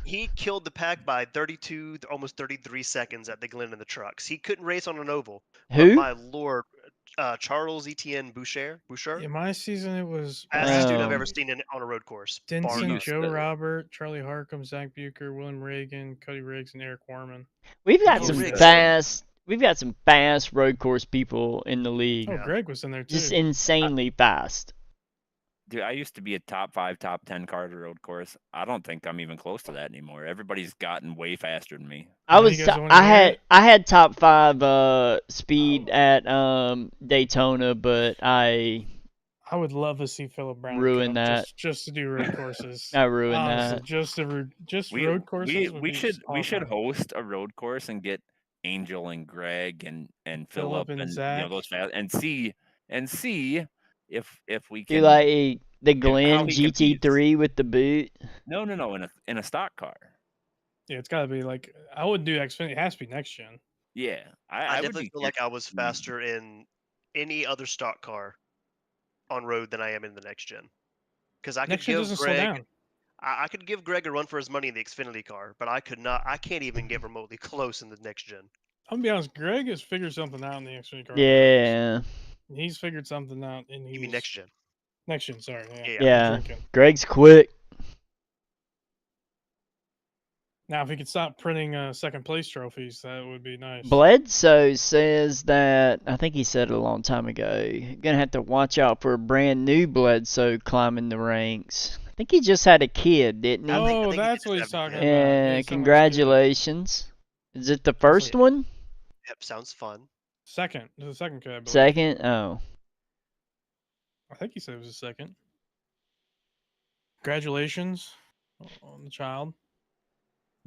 Speaker 5: he killed the pack by 32, almost 33 seconds at the Glen in the trucks. He couldn't race on an oval.
Speaker 2: Who?
Speaker 5: But my lord, Charles Etienne Boucher.
Speaker 4: In my season, it was
Speaker 5: Fastest dude I've
Speaker 2: Um,
Speaker 5: ever seen on a road course. bar
Speaker 4: Denson,
Speaker 5: none.
Speaker 4: Joe Robert, Charlie Harcum, Zach Bucher, William Reagan, Cody Riggs, and Eric Warman.
Speaker 2: We've got
Speaker 5: Oh,
Speaker 2: some
Speaker 5: Riggs.
Speaker 2: fast road course people in the league.
Speaker 4: Oh, Greg was in there too.
Speaker 2: Just insanely fast.
Speaker 3: Dude, I used to be a top 5, top 10 car at a road course. I don't think I'm even close to that anymore. Everybody's gotten way faster than me.
Speaker 2: I
Speaker 4: Now
Speaker 2: was
Speaker 4: you guys wanna
Speaker 2: I
Speaker 4: hear
Speaker 2: had
Speaker 4: it?
Speaker 2: I had top 5 speed at Daytona, but I
Speaker 4: I would love to see Philip Brown
Speaker 2: Ruin
Speaker 4: come
Speaker 2: that.
Speaker 4: just to do road courses.
Speaker 2: ruined
Speaker 4: Honestly,
Speaker 2: that.
Speaker 4: just
Speaker 3: We,
Speaker 4: road courses.
Speaker 3: we should host a road course and get Angel and Greg and Philip
Speaker 4: and
Speaker 3: and
Speaker 4: Zach.
Speaker 3: those fast and see if we
Speaker 2: Do
Speaker 3: can
Speaker 2: like the
Speaker 3: how
Speaker 2: Glen
Speaker 3: he competes.
Speaker 2: GT3 with the boot.
Speaker 3: no in a stock car.
Speaker 4: Yeah, it's got to be like I wouldn't do Xfinity. It has to be next gen.
Speaker 3: Yeah,
Speaker 5: I
Speaker 3: would
Speaker 5: definitely
Speaker 3: be
Speaker 5: feel like I was
Speaker 3: Mm.
Speaker 5: faster in any other stock car on road than I am in the next gen. Because I could
Speaker 4: Next gen
Speaker 5: give
Speaker 4: doesn't slow
Speaker 5: Greg,
Speaker 4: down.
Speaker 5: I could give Greg a run for his money in the Xfinity car, but I could not. I can't even get remotely close in the next gen.
Speaker 4: I'm gonna be honest. Greg has figured something out in the Xfinity car.
Speaker 2: Yeah.
Speaker 4: He's figured something out, and
Speaker 5: You mean next gen?
Speaker 4: Next gen, sorry.
Speaker 5: Yeah.
Speaker 4: I'm
Speaker 2: Yeah.
Speaker 4: drinking.
Speaker 2: Greg's quick.
Speaker 4: Now, if he could stop printing second place trophies, that would be nice.
Speaker 2: Bledsoe says that, I think he said it a long time ago, you're going to have to watch out for a brand new Bledsoe climbing the ranks. I think he just had a kid, didn't he?
Speaker 5: I think
Speaker 4: Oh,
Speaker 5: he
Speaker 4: that's
Speaker 5: did
Speaker 4: what
Speaker 5: have
Speaker 4: he's
Speaker 5: a
Speaker 4: talking
Speaker 5: kid.
Speaker 4: about. Yeah,
Speaker 2: Yeah,
Speaker 4: someone's kid.
Speaker 2: congratulations. Is it the first one?
Speaker 5: Yep, sounds fun.
Speaker 4: Second. It was the second kid, I believe.
Speaker 2: Second? Oh.
Speaker 4: I think he said it was the second. Congratulations on the child.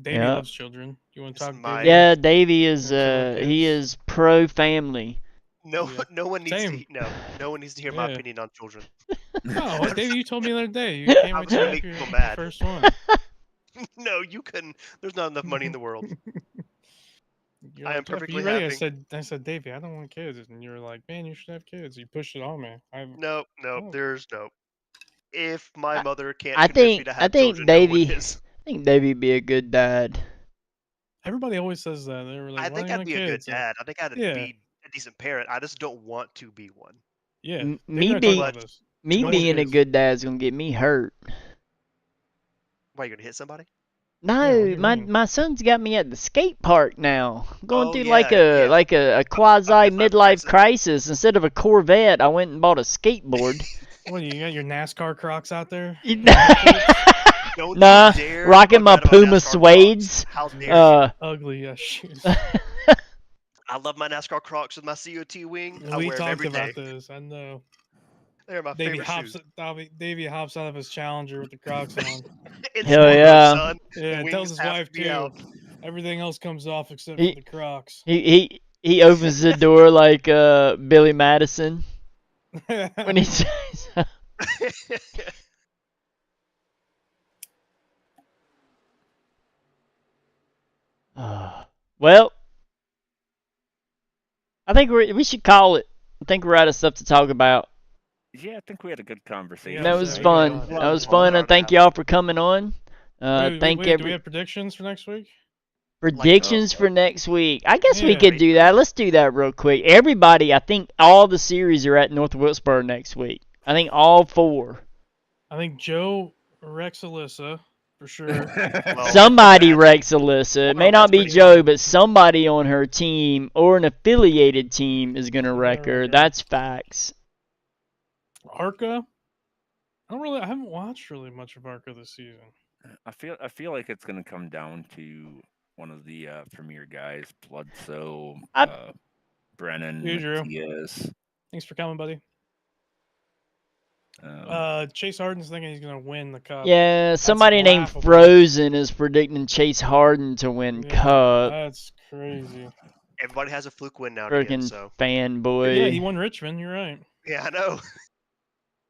Speaker 4: Davey
Speaker 2: Yeah.
Speaker 4: loves children. You want to
Speaker 5: This
Speaker 4: talk
Speaker 5: is
Speaker 4: Davey?
Speaker 5: my-
Speaker 2: Yeah, Davey is
Speaker 4: Gonna kill
Speaker 2: he
Speaker 4: kids?
Speaker 2: is pro family.
Speaker 5: No,
Speaker 4: Yeah.
Speaker 5: no one needs
Speaker 4: Same.
Speaker 5: to. No one needs to hear my
Speaker 4: Yeah.
Speaker 5: opinion on children.
Speaker 4: No, what, Davey, you told me the other day. You can't
Speaker 5: I
Speaker 4: wait
Speaker 5: was gonna
Speaker 4: to
Speaker 5: make
Speaker 4: have
Speaker 5: people
Speaker 4: your
Speaker 5: mad.
Speaker 4: first one.
Speaker 5: No, you couldn't. There's not enough money in the world.
Speaker 4: You're
Speaker 5: I
Speaker 4: like,
Speaker 5: am
Speaker 4: "Jeff, are
Speaker 5: perfectly
Speaker 4: you ready?"
Speaker 5: happy.
Speaker 4: I said, Davey, I don't want kids, and you were like, man, you should have kids. You pushed it on me.
Speaker 5: No,
Speaker 4: Oh.
Speaker 5: there's no. If my mother can't
Speaker 2: I
Speaker 5: convince me
Speaker 2: think
Speaker 5: to
Speaker 2: I
Speaker 5: have
Speaker 2: think
Speaker 5: children, no one
Speaker 2: Davey
Speaker 5: is.
Speaker 2: I think Davey'd be a good dad.
Speaker 4: Everybody always says that. They were like,
Speaker 5: I
Speaker 4: why
Speaker 5: think
Speaker 4: do you
Speaker 5: I'd
Speaker 4: want
Speaker 5: be a good
Speaker 4: kids?
Speaker 5: dad. I think I'd
Speaker 4: Yeah.
Speaker 5: be a decent parent. I just don't want to be one.
Speaker 4: Yeah.
Speaker 2: M-
Speaker 4: Davey
Speaker 2: me
Speaker 4: and I
Speaker 2: be-
Speaker 4: talked about this.
Speaker 2: Me
Speaker 4: No more
Speaker 2: being a
Speaker 4: kids.
Speaker 2: good dad is gonna get me hurt.
Speaker 5: Why, you gonna hit somebody?
Speaker 4: what do
Speaker 2: No,
Speaker 4: you
Speaker 2: my
Speaker 4: mean?
Speaker 2: my son's got me at the skate park now. I'm going
Speaker 5: Oh,
Speaker 2: through
Speaker 5: yeah,
Speaker 2: like a
Speaker 5: yeah.
Speaker 2: like a quasi
Speaker 5: midlife
Speaker 2: midlife crisis. Instead of a Corvette, I went and bought a skateboard.
Speaker 4: What, you got your NASCAR Crocs out there?
Speaker 5: Don't
Speaker 2: Nah,
Speaker 5: you dare
Speaker 2: rocking
Speaker 5: talk
Speaker 2: my
Speaker 5: bad about
Speaker 2: Puma
Speaker 5: NASCAR
Speaker 2: suedes.
Speaker 5: Crocs. How dare you?
Speaker 4: Ugly shoes.
Speaker 5: I love my NASCAR Crocs with my COT wing. I
Speaker 4: We
Speaker 5: wear them
Speaker 4: talked
Speaker 5: every day.
Speaker 4: about this. I know.
Speaker 5: They're my
Speaker 4: Davey
Speaker 5: favorite
Speaker 4: hops.
Speaker 5: shoes.
Speaker 4: Davey hops out of his Challenger with the Crocs on.
Speaker 5: In
Speaker 2: Hell
Speaker 5: sport mode,
Speaker 2: yeah.
Speaker 5: son.
Speaker 4: Yeah,
Speaker 5: The
Speaker 4: tells
Speaker 5: wings
Speaker 4: his
Speaker 5: have
Speaker 4: wife
Speaker 5: to be
Speaker 4: too.
Speaker 5: out.
Speaker 4: Everything else comes off except
Speaker 2: He-
Speaker 4: for the Crocs.
Speaker 2: He opens the door like Billy Madison when he says. Well, I think we should call it. I think we're out of stuff to talk about.
Speaker 3: Yeah, I think we had a good conversation.
Speaker 4: Yeah,
Speaker 2: That was
Speaker 4: we
Speaker 2: fun.
Speaker 4: got a lot.
Speaker 2: That was
Speaker 5: Fun
Speaker 2: fun,
Speaker 5: hour
Speaker 2: and
Speaker 5: and a
Speaker 2: thank
Speaker 5: half.
Speaker 2: y'all for coming on.
Speaker 4: Wait,
Speaker 2: Thank
Speaker 4: do we
Speaker 2: every
Speaker 4: have predictions for next week?
Speaker 2: predictions for next week. I guess we
Speaker 4: Yeah.
Speaker 2: could do that. Let's do that real quick. Everybody, I think all the series are at North Wilkesboro next week. I think all 4.
Speaker 4: I think Joe wrecks Alyssa for sure.
Speaker 5: Well,
Speaker 2: Somebody
Speaker 5: that's-
Speaker 2: wrecks Alyssa. It may
Speaker 5: Well,
Speaker 2: not
Speaker 5: that's
Speaker 2: be
Speaker 5: pretty
Speaker 2: Joe,
Speaker 5: funny.
Speaker 2: but somebody on her team or an affiliated team is gonna
Speaker 4: Gonna
Speaker 2: wreck her.
Speaker 4: wreck her.
Speaker 2: That's facts.
Speaker 4: ARCA. I haven't watched really much of ARCA this season.
Speaker 3: I feel like it's gonna come down to one of the premier guys, Bloodsoe, Brennan,
Speaker 4: You, Drew.
Speaker 3: Matias.
Speaker 4: Thanks for coming, buddy. Chase Harden's thinking he's gonna win the cup.
Speaker 2: Yeah, somebody named
Speaker 4: laughable.
Speaker 2: Frozen is predicting Chase Harden to win
Speaker 4: Yeah,
Speaker 2: Cup.
Speaker 4: That's crazy.
Speaker 5: Everybody has a fluke win now and again,
Speaker 2: Freaking
Speaker 5: so
Speaker 2: fanboy.
Speaker 4: Yeah, he won Richmond. You're right.
Speaker 5: yeah, I know.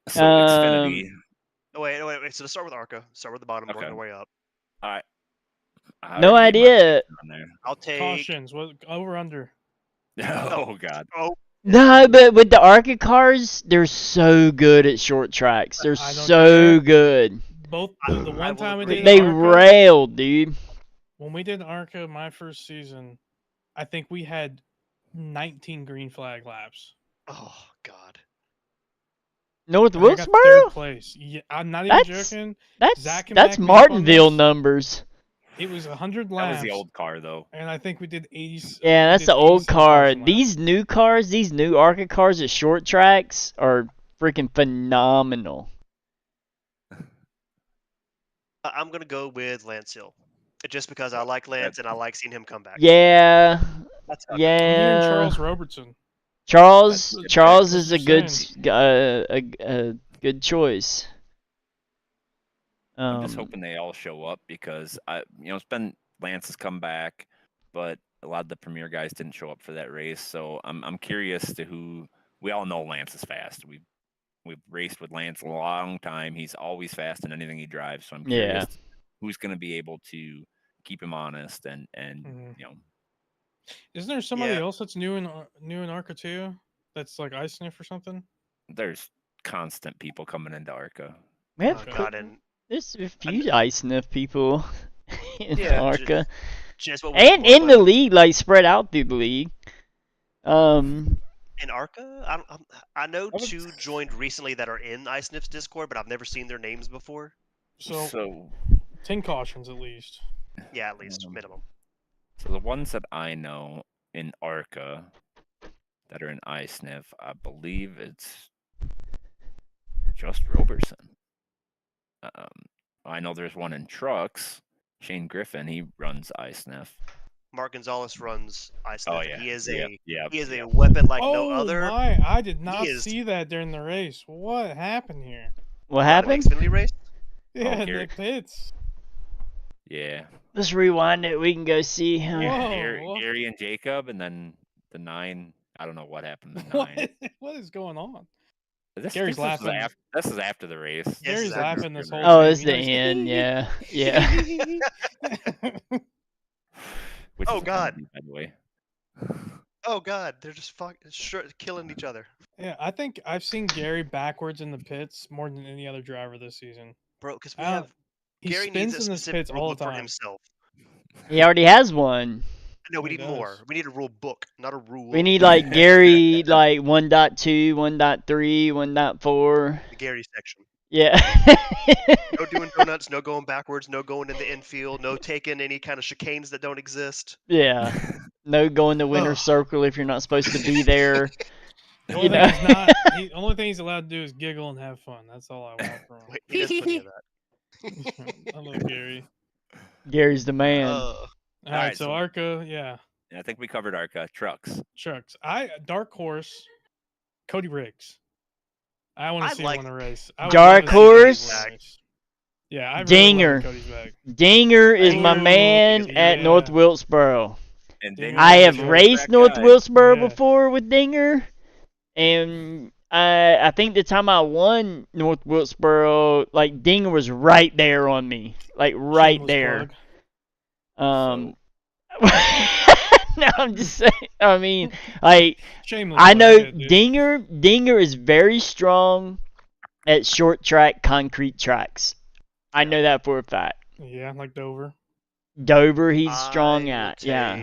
Speaker 3: So Xfinity.
Speaker 5: Oh, wait. So let's start with ARCA. Start with the bottom, work
Speaker 3: Okay.
Speaker 5: our way up.
Speaker 3: All right. I
Speaker 2: No
Speaker 3: already gave my
Speaker 2: idea.
Speaker 3: prediction on there.
Speaker 5: I'll take.
Speaker 4: Cautions. What over under?
Speaker 3: Oh God.
Speaker 5: Oh,
Speaker 2: No, but with the ARCA cars, they're so good at short tracks. They're
Speaker 4: I don't
Speaker 2: so
Speaker 4: care.
Speaker 2: good.
Speaker 4: Both
Speaker 5: I
Speaker 4: the one
Speaker 5: will
Speaker 4: time we
Speaker 5: agree.
Speaker 4: did
Speaker 2: They
Speaker 4: ARCA,
Speaker 2: railed, dude.
Speaker 4: when we did ARCA my first season, I think we had 19 green flag laps.
Speaker 5: oh God.
Speaker 2: North
Speaker 4: And I got
Speaker 2: Wilkesboro?
Speaker 4: third place. Yeah, I'm not even
Speaker 2: That's-
Speaker 4: joking.
Speaker 2: That's
Speaker 4: Zach can
Speaker 2: that's
Speaker 4: back me up on
Speaker 2: Martinville
Speaker 4: this.
Speaker 2: numbers.
Speaker 4: It was 100
Speaker 3: That
Speaker 4: laps.
Speaker 3: was the old car though.
Speaker 4: And I think we did 80.
Speaker 2: Yeah,
Speaker 4: we
Speaker 2: that's
Speaker 4: did
Speaker 2: the old
Speaker 4: 87,000
Speaker 2: car.
Speaker 4: laps.
Speaker 2: These new cars, these new ARCA cars at short tracks are freaking phenomenal.
Speaker 5: I'm gonna go with Lance Hill, just because I like Lance and I like seeing him come back.
Speaker 2: Yeah,
Speaker 5: That's
Speaker 4: I'm hearing
Speaker 2: yeah.
Speaker 4: Charles Robertson.
Speaker 2: Charles
Speaker 5: That's-
Speaker 2: Charles
Speaker 4: that's
Speaker 2: is a
Speaker 4: what
Speaker 2: good
Speaker 4: you're
Speaker 2: a good choice.
Speaker 3: I'm just hoping they all show up because it's been Lance has come back, but a lot of the premier guys didn't show up for that race. So I'm curious to who. We all know Lance is fast. We've raced with Lance a long time. He's always fast in anything he drives. So I'm curious who's going to be able to keep him honest and
Speaker 4: Mhm.
Speaker 2: Mm-hmm.
Speaker 4: Isn't there somebody
Speaker 5: Yeah.
Speaker 4: else that's new in ARCA too? That's like ice sniff or something?
Speaker 3: there's constant people coming into ARCA.
Speaker 2: We have
Speaker 4: Okay.
Speaker 5: God, and
Speaker 2: there's a few ice sniff people in
Speaker 5: Yeah,
Speaker 2: ARCA.
Speaker 5: just what
Speaker 2: And
Speaker 5: what
Speaker 2: in the
Speaker 5: was-
Speaker 2: league, like spread out through the league.
Speaker 5: in ARCA, I know
Speaker 3: I would-
Speaker 5: 2 joined recently that are in iSniff's Discord, but I've never seen their names before.
Speaker 4: So 10 cautions at least.
Speaker 5: Yeah, at least minimum.
Speaker 3: So the ones that I know in ARCA that are in iSniff, I believe it's just Roberson. I know there's one in trucks. Shane Griffin, he runs iSniff.
Speaker 5: Mark Gonzalez runs iSniff,
Speaker 3: Oh
Speaker 5: and
Speaker 3: yeah.
Speaker 5: he is
Speaker 3: Yep.
Speaker 5: a weapon like no
Speaker 4: Oh
Speaker 5: other.
Speaker 4: my! I did not
Speaker 5: is-
Speaker 4: see that during the race. What happened here?
Speaker 2: What
Speaker 5: What, in the
Speaker 2: happened?
Speaker 5: Xfinity race?
Speaker 4: Yeah, in the
Speaker 3: Gary.
Speaker 4: pits.
Speaker 3: Yeah.
Speaker 2: Let's rewind it. We can go see.
Speaker 4: Whoa!
Speaker 3: Gary and Jacob, and then the 9. I don't know what happened. The
Speaker 4: What?
Speaker 3: 9.
Speaker 4: What is going on?
Speaker 3: This,
Speaker 4: Gary's
Speaker 3: this
Speaker 4: laughing.
Speaker 3: This is after the race.
Speaker 5: Yes,
Speaker 4: Gary's
Speaker 5: exactly.
Speaker 4: laughing this whole
Speaker 2: Oh,
Speaker 4: time.
Speaker 2: it's the end. Yeah, yeah.
Speaker 3: Which
Speaker 5: Oh,
Speaker 3: is
Speaker 5: God.
Speaker 3: funny, by the way.
Speaker 5: Oh God, they're just killing each other,
Speaker 4: Yeah, I think I've seen Gary backwards in the pits more than any other driver this season.
Speaker 5: bro. Because we
Speaker 4: I don't-
Speaker 5: have
Speaker 4: He
Speaker 5: Gary
Speaker 4: spins
Speaker 5: needs a
Speaker 4: in the
Speaker 5: specific
Speaker 4: pits
Speaker 5: rule
Speaker 4: all the
Speaker 5: book for
Speaker 4: time.
Speaker 5: himself.
Speaker 2: He already has one.
Speaker 5: No, we
Speaker 4: He
Speaker 5: need more.
Speaker 4: does.
Speaker 5: We need a rule book, not a rule.
Speaker 2: We need like Gary like 1.2, 1.3, 1.4.
Speaker 5: the Gary section.
Speaker 2: Yeah.
Speaker 5: No doing donuts, no going backwards, no going in the infield, no taking any kind of chicanes that don't exist.
Speaker 2: Yeah. No going the winner's
Speaker 5: Ugh.
Speaker 2: circle if you're not supposed to be there.
Speaker 4: The
Speaker 2: You
Speaker 4: only
Speaker 2: know?
Speaker 4: thing he's not. The only thing he's allowed to do is giggle and have fun. That's all I want from him.
Speaker 5: Wait, he does plenty of that.
Speaker 4: I love Gary.
Speaker 2: Gary's the man.
Speaker 4: All right,
Speaker 3: Alright,
Speaker 4: so
Speaker 3: so-
Speaker 4: ARCA, yeah,
Speaker 3: I think we covered ARCA trucks.
Speaker 4: trucks. Dark horse, Cody Riggs. I want
Speaker 5: I
Speaker 4: to see
Speaker 5: like-
Speaker 4: him win a race. I would
Speaker 2: Dark
Speaker 4: love to see Cody
Speaker 2: horse?
Speaker 4: win a race. Yeah, I really
Speaker 2: Dinger.
Speaker 4: love Cody's back.
Speaker 2: Dinger is my
Speaker 4: Ooh,
Speaker 2: man at
Speaker 4: yeah.
Speaker 2: North Wilkesboro.
Speaker 3: And
Speaker 4: Dinger
Speaker 3: then
Speaker 2: I
Speaker 4: is
Speaker 2: have
Speaker 4: a good
Speaker 2: raced
Speaker 3: track
Speaker 2: North
Speaker 3: guy.
Speaker 2: Wilkesboro
Speaker 4: Yeah.
Speaker 2: before with Dinger, and I think the time I won North Wilkesboro, like Dinger was right there on me, like right
Speaker 4: Shameless
Speaker 2: there.
Speaker 4: plug.
Speaker 2: No, I'm just saying. I mean, like
Speaker 4: Shameless
Speaker 2: I
Speaker 4: plug,
Speaker 2: know
Speaker 4: yeah, dude.
Speaker 2: Dinger is very strong at short track concrete tracks. I know that for a fact.
Speaker 4: Yeah, like Dover,
Speaker 2: Dover, he's strong
Speaker 5: I will
Speaker 2: at. Yeah.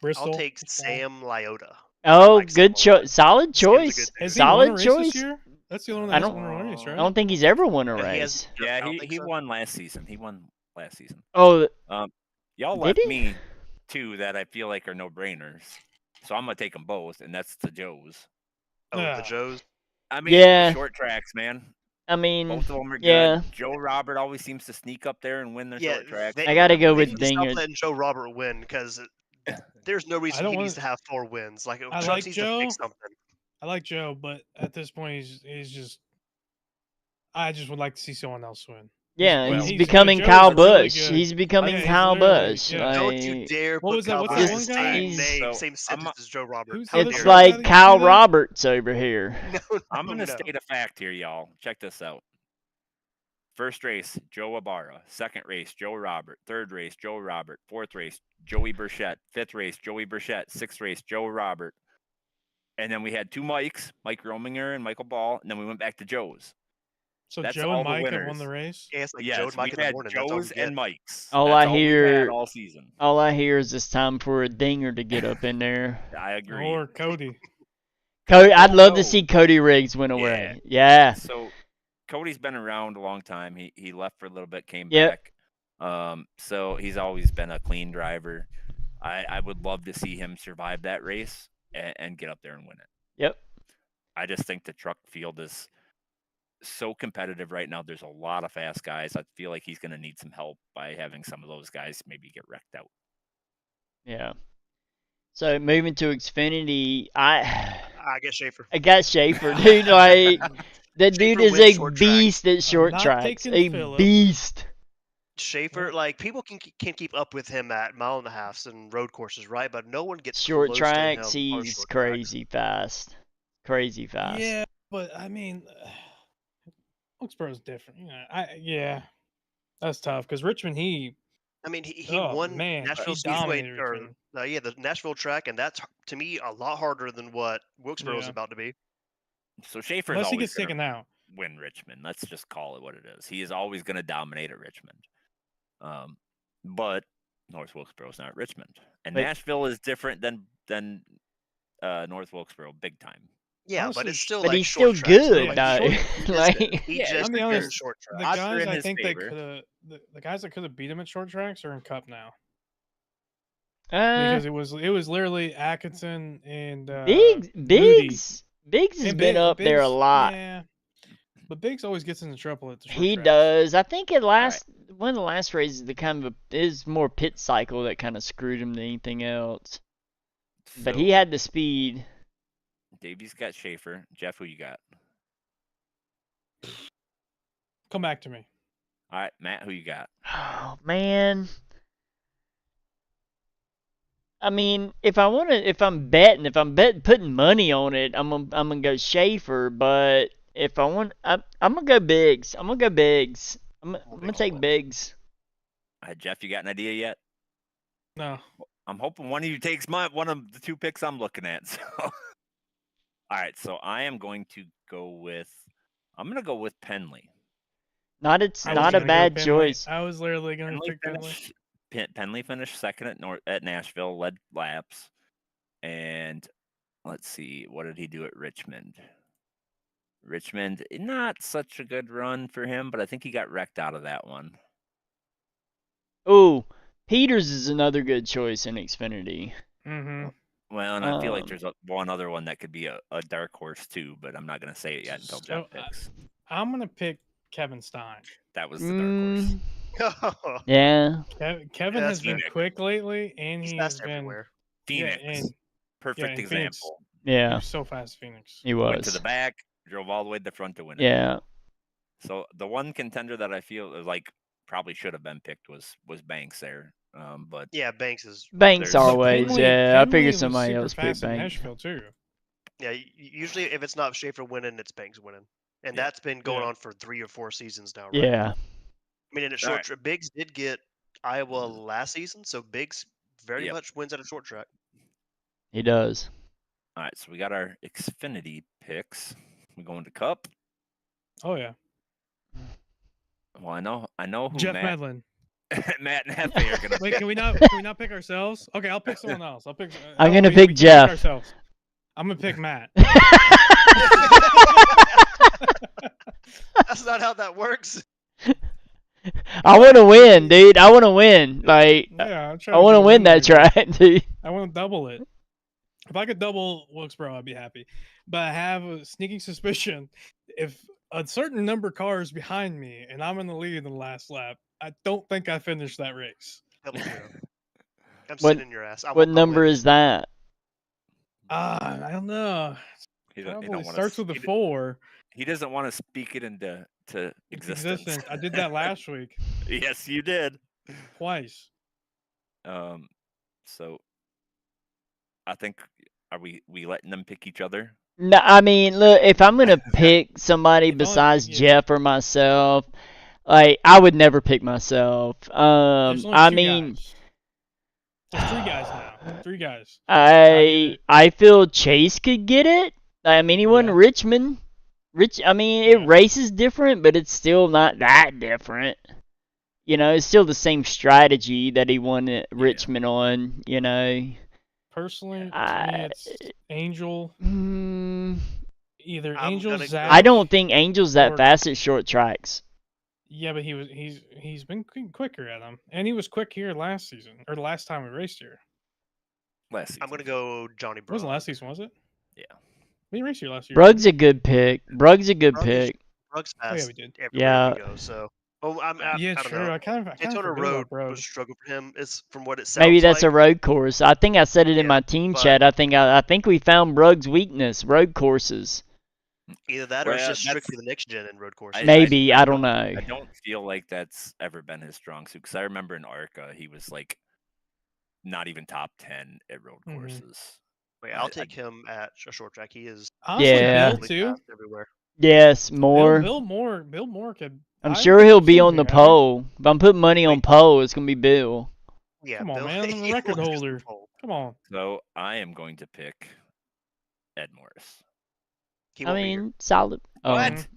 Speaker 4: Bristol.
Speaker 5: I'll take
Speaker 4: Bristol.
Speaker 5: Sam Lyota.
Speaker 2: Oh,
Speaker 5: like Sam
Speaker 2: good
Speaker 5: a lot.
Speaker 2: choice. Solid
Speaker 5: Sam's a good
Speaker 2: choice.
Speaker 5: dude.
Speaker 4: Has he won a
Speaker 2: Solid
Speaker 4: race
Speaker 2: choice.
Speaker 4: this year? That's the only one
Speaker 2: I
Speaker 4: that hasn't
Speaker 2: don't-
Speaker 4: won a race, right?
Speaker 2: I don't think he's ever won a
Speaker 5: Yeah, he
Speaker 2: race.
Speaker 5: has- I
Speaker 3: Yeah,
Speaker 5: don't
Speaker 3: he
Speaker 5: think so.
Speaker 3: won last season. He won last season.
Speaker 2: Oh,
Speaker 3: Y'all
Speaker 2: Did
Speaker 3: left
Speaker 2: he?
Speaker 3: me 2 that I feel like are no-brainers. So I'm going to take them both, and that's the Joes.
Speaker 5: Oh,
Speaker 4: Yeah.
Speaker 5: the Joes.
Speaker 3: I mean,
Speaker 2: Yeah.
Speaker 3: short tracks, man.
Speaker 2: I mean,
Speaker 3: Both of them are good.
Speaker 2: yeah.
Speaker 3: Joe Robert always seems to sneak up there and win their
Speaker 5: Yeah,
Speaker 3: short tracks.
Speaker 5: they-
Speaker 2: I gotta go
Speaker 5: they
Speaker 2: with
Speaker 5: need to stop
Speaker 2: Dinger.
Speaker 5: letting Joe Robert win because there's no reason
Speaker 4: don't
Speaker 5: he needs
Speaker 4: want-
Speaker 5: to have 4 wins. Like
Speaker 4: I
Speaker 5: Trucks
Speaker 4: like
Speaker 5: needs
Speaker 4: Joe.
Speaker 5: to fix something.
Speaker 4: I like Joe, but at this point, he's just. I just would like to see someone else win.
Speaker 2: Yeah,
Speaker 3: Well-
Speaker 2: he's
Speaker 4: good.
Speaker 2: becoming
Speaker 4: Joe's
Speaker 2: Kyle
Speaker 4: a really
Speaker 2: Busch.
Speaker 4: good-
Speaker 2: He's becoming
Speaker 4: Yeah, he's
Speaker 2: Kyle
Speaker 4: literally-
Speaker 2: Busch.
Speaker 4: yeah.
Speaker 5: Don't you
Speaker 2: Like,
Speaker 5: dare
Speaker 4: What
Speaker 5: put
Speaker 4: was that-
Speaker 5: Kyle
Speaker 4: what's
Speaker 5: Busch
Speaker 4: that
Speaker 5: in
Speaker 4: one
Speaker 5: the
Speaker 4: guy?
Speaker 5: same
Speaker 2: He's-
Speaker 5: name,
Speaker 3: So,
Speaker 5: same
Speaker 3: I'm
Speaker 5: sentence as Joe Robert.
Speaker 4: Who's
Speaker 5: How
Speaker 4: the
Speaker 2: it's
Speaker 4: other
Speaker 5: dare
Speaker 4: guy
Speaker 2: like
Speaker 4: that
Speaker 2: Kyle
Speaker 4: you do that?
Speaker 2: Roberts over here.
Speaker 5: you. No,
Speaker 3: I'm going to
Speaker 5: no.
Speaker 3: state a fact here, y'all. Check this out. First race, Joe Ibarra. Second race, Joe Robert. Third race, Joe Robert. Fourth race, Joey Burchett. Fifth race, Joey Burchett. Sixth race, Joe Robert. And then we had 2 Mikes, Mike Rominger and Michael Ball, and then we went back to Joe's.
Speaker 4: So
Speaker 3: That's
Speaker 4: Joe
Speaker 3: all
Speaker 4: and
Speaker 3: the
Speaker 4: Mike have
Speaker 3: winners.
Speaker 4: won the race.
Speaker 5: Yeah, it's like
Speaker 3: Yes,
Speaker 5: Joe and Mike
Speaker 3: we've
Speaker 5: in the
Speaker 3: had
Speaker 5: morning. That's all
Speaker 3: Joe's
Speaker 5: we get.
Speaker 3: and Mike's.
Speaker 2: All
Speaker 3: That's
Speaker 2: I
Speaker 3: all we've
Speaker 2: hear-
Speaker 3: had all season.
Speaker 2: All I hear is it's time for a Dinger to get up in there.
Speaker 3: I agree.
Speaker 4: Or Cody.
Speaker 2: Cody, I'd love to
Speaker 3: no.
Speaker 2: see Cody Riggs win away. Yeah.
Speaker 3: So Cody's been around a long time. He left for a little bit, came
Speaker 2: Yep.
Speaker 3: back. So he's always been a clean driver. I would love to see him survive that race and get up there and win it.
Speaker 2: Yep.
Speaker 3: I just think the truck field is so competitive right now. There's a lot of fast guys. I feel like he's going to need some help by having some of those guys maybe get wrecked out.
Speaker 2: Yeah. So moving to Xfinity,
Speaker 5: I get Schaefer.
Speaker 2: I got Schaefer, dude. Like that dude
Speaker 5: Schaefer
Speaker 2: is
Speaker 5: wins
Speaker 2: a
Speaker 5: short tracks.
Speaker 2: beast at short
Speaker 4: not
Speaker 2: tracks.
Speaker 4: taking
Speaker 2: A
Speaker 4: Phillip.
Speaker 2: beast.
Speaker 5: Schaefer, like people can keep up with him at 1.5 miles and road courses, right? But no one gets
Speaker 2: Short
Speaker 5: close
Speaker 2: tracks,
Speaker 5: to him on
Speaker 2: he's
Speaker 5: short tracks.
Speaker 2: crazy fast. Crazy fast.
Speaker 4: Yeah, but I mean, Wilkesboro's different. Yeah, that's tough because Richmond, he
Speaker 5: I mean, he
Speaker 4: Oh,
Speaker 5: won
Speaker 4: man,
Speaker 5: Nashville
Speaker 4: he
Speaker 5: Speedway,
Speaker 4: dominated
Speaker 5: or
Speaker 4: Richmond.
Speaker 5: the Nashville track, and that's to me a lot harder than what Wilkesboro is
Speaker 4: Yeah.
Speaker 5: about to be.
Speaker 3: So Schaefer's
Speaker 4: unless he
Speaker 3: always
Speaker 4: gets
Speaker 3: gonna
Speaker 4: taken out.
Speaker 3: win Richmond. Let's just call it what it is. He is always going to dominate at Richmond. But North Wilkesboro is not Richmond, and
Speaker 2: But-
Speaker 3: Nashville is different than North Wilkesboro, big time.
Speaker 5: Yeah,
Speaker 4: Honestly,
Speaker 5: but it's still
Speaker 2: But
Speaker 5: like
Speaker 2: he's still
Speaker 5: short tracks,
Speaker 2: good,
Speaker 5: like,
Speaker 2: though.
Speaker 5: short-
Speaker 2: Like,
Speaker 5: he
Speaker 3: Yeah,
Speaker 5: just
Speaker 4: I'll be
Speaker 5: wins
Speaker 4: honest,
Speaker 5: short
Speaker 4: The
Speaker 5: tracks.
Speaker 3: Odds are
Speaker 4: guys
Speaker 3: in
Speaker 4: I
Speaker 3: his
Speaker 4: think
Speaker 3: favor.
Speaker 4: that could have the guys that could have beat him at short tracks are in Cup now
Speaker 2: uh,
Speaker 4: because it was literally Atkinson and
Speaker 2: Biggs,
Speaker 4: Moody.
Speaker 2: Biggs has
Speaker 4: And
Speaker 2: been up there a
Speaker 4: Biggs,
Speaker 2: lot.
Speaker 4: Yeah, But Biggs always gets into trouble at the short
Speaker 2: He
Speaker 4: tracks.
Speaker 2: does. I think one of the last races, the kind of is more pit cycle that kind of screwed him than anything else. But
Speaker 3: So,
Speaker 2: he had the speed.
Speaker 3: Davey's got Schaefer. Jeff, who you got?
Speaker 4: Come back to me.
Speaker 3: All right, Matt, who you got?
Speaker 2: Oh man. I mean, if I'm betting, putting money on it, I'm gonna go Schaefer. But if I'm gonna go Biggs. I'm gonna take Biggs.
Speaker 3: Jeff, you got an idea yet?
Speaker 4: No.
Speaker 3: I'm hoping one of you takes one of the two picks I'm looking at. So, all right, so I'm gonna go with Penley.
Speaker 2: Not a bad choice.
Speaker 4: I was literally going to pick Penley.
Speaker 3: Penley finished second at Nashville, led laps, and let's see, what did he do at Richmond? Richmond, not such a good run for him, but I think he got wrecked out of that one.
Speaker 2: Ooh, Peters is another good choice in Xfinity.
Speaker 4: Mm-hmm.
Speaker 3: Well, and I feel like there's one other one that could be a dark horse too, but I'm not going to say it yet until Jeff picks.
Speaker 4: I'm going to pick Kevin Stein.
Speaker 3: That was the dark horse.
Speaker 2: Yeah.
Speaker 4: Kevin has been quick lately, and he's been
Speaker 5: everywhere.
Speaker 3: Phoenix, perfect example.
Speaker 4: Phoenix,
Speaker 2: yeah.
Speaker 4: He was so fast, Phoenix.
Speaker 2: He was.
Speaker 3: Went to the back, drove all the way to the front to win it.
Speaker 2: Yeah.
Speaker 3: So the one contender that I feel like probably should have been picked was Banks there. But
Speaker 5: yeah, Banks is
Speaker 2: always.
Speaker 4: Penley
Speaker 2: I figured
Speaker 4: was
Speaker 2: somebody
Speaker 4: super
Speaker 2: else picked
Speaker 4: fast in
Speaker 2: Banks.
Speaker 4: Nashville too.
Speaker 5: Yeah, usually if it's not Schaefer winning, it's Banks winning, and that's been going on for 3 or 4 seasons now, right?
Speaker 2: Yeah.
Speaker 5: I mean, in a short track, Biggs did get Iowa last season, so Biggs very much wins at a short track.
Speaker 2: He does.
Speaker 3: All right, so we got our Xfinity picks. We going to Cup.
Speaker 4: Oh yeah.
Speaker 3: Well, I know who
Speaker 4: Jeff
Speaker 3: Matt,
Speaker 4: Medlin.
Speaker 3: Matt and Hefe are gonna.
Speaker 4: Wait,
Speaker 3: pick.
Speaker 4: can we not pick ourselves? Okay, I'll pick someone else.
Speaker 2: I'm gonna
Speaker 4: we
Speaker 2: pick
Speaker 4: can't
Speaker 2: Jeff.
Speaker 4: ourselves. I'm gonna pick Matt.
Speaker 5: That's not how that works.
Speaker 2: I want to win, dude. I want to win. Like,
Speaker 4: Yeah,
Speaker 2: I want to win that track, dude.
Speaker 4: I want to double it. If I could double Wilkesboro, I'd be happy. But I have a sneaking suspicion if a certain number of cars behind me and I'm in the lead in the last lap, I don't think I finished that race.
Speaker 5: I'm sitting in your ass.
Speaker 2: What number is that?
Speaker 4: I don't know.
Speaker 3: He
Speaker 4: Probably starts with a 4.
Speaker 3: He doesn't want to speak it into existence.
Speaker 4: I did that last week.
Speaker 3: Yes, you did.
Speaker 4: Twice.
Speaker 3: So I think are we letting them pick each other?
Speaker 2: No, I mean, look, if I'm gonna pick somebody
Speaker 4: If
Speaker 2: besides
Speaker 4: only-
Speaker 2: Jeff or myself, like I would never pick myself.
Speaker 4: There's only
Speaker 2: I
Speaker 4: 2
Speaker 2: mean,
Speaker 4: guys. There's 3 guys now. 3 guys.
Speaker 2: I feel Chase could get it. I mean, he won
Speaker 4: Yeah.
Speaker 2: Richmond. I mean, it races different, but it's still not that different. You know, it's still the same strategy that he won at Richmond on. You know.
Speaker 4: Personally, to me, it's Angel. Either
Speaker 5: I'm
Speaker 4: Angel,
Speaker 5: gonna
Speaker 4: Zach.
Speaker 2: I don't think Angel's that
Speaker 4: or-
Speaker 2: fast at short tracks.
Speaker 4: Yeah, but he's been quicker at them, and he was quick here last season or the last time we raced here.
Speaker 3: Last season.
Speaker 5: I'm gonna go Johnny
Speaker 4: It
Speaker 5: Brugg.
Speaker 4: wasn't last season, was it?
Speaker 3: Yeah.
Speaker 4: We raced here last year.
Speaker 2: Brug's a good pick. Brug's a good
Speaker 5: Brugg is-
Speaker 2: pick.
Speaker 5: Brug's
Speaker 4: Oh, yeah,
Speaker 5: fast
Speaker 4: we did.
Speaker 5: everywhere
Speaker 2: Yeah.
Speaker 5: we go. So,
Speaker 4: Yeah,
Speaker 5: I don't
Speaker 4: true.
Speaker 5: know.
Speaker 4: I kind of
Speaker 5: Daytona
Speaker 4: forgot
Speaker 5: Road
Speaker 4: about Brugg.
Speaker 5: was a struggle for him. It's from what it sounds
Speaker 2: Maybe that's
Speaker 5: like.
Speaker 2: a road course. I think I said it in
Speaker 5: Yeah,
Speaker 2: my team
Speaker 5: but-
Speaker 2: chat. I think we found Brug's weakness, road courses.
Speaker 5: Either that or it's
Speaker 3: Well,
Speaker 5: just strictly the next gen in road courses.
Speaker 2: Maybe, I don't know.
Speaker 3: I don't feel like that's ever been his strong suit because I remember in ARCA he was like not even top 10 at road
Speaker 4: Mhm.
Speaker 3: courses.
Speaker 5: Wait, I'll take him at a short track. He is
Speaker 4: Honestly,
Speaker 2: Yeah.
Speaker 4: Bill too.
Speaker 5: fast everywhere.
Speaker 2: Yes, more.
Speaker 4: Bill Moore could.
Speaker 2: I'm
Speaker 4: I
Speaker 2: sure
Speaker 4: think
Speaker 2: he'll
Speaker 4: he's
Speaker 2: be
Speaker 4: in
Speaker 2: on the
Speaker 4: here, I think.
Speaker 2: pole. If I'm putting money on pole, it's gonna be Bill.
Speaker 5: Yeah,
Speaker 4: Come on,
Speaker 5: Bill,
Speaker 4: man, I'm the
Speaker 5: he
Speaker 4: record
Speaker 5: was
Speaker 4: holder.
Speaker 5: full.
Speaker 4: Come on.
Speaker 3: So I am going to pick Ed Morris.
Speaker 5: He
Speaker 2: I
Speaker 5: won't be here.
Speaker 2: mean, solid.
Speaker 3: What?
Speaker 4: Mhm.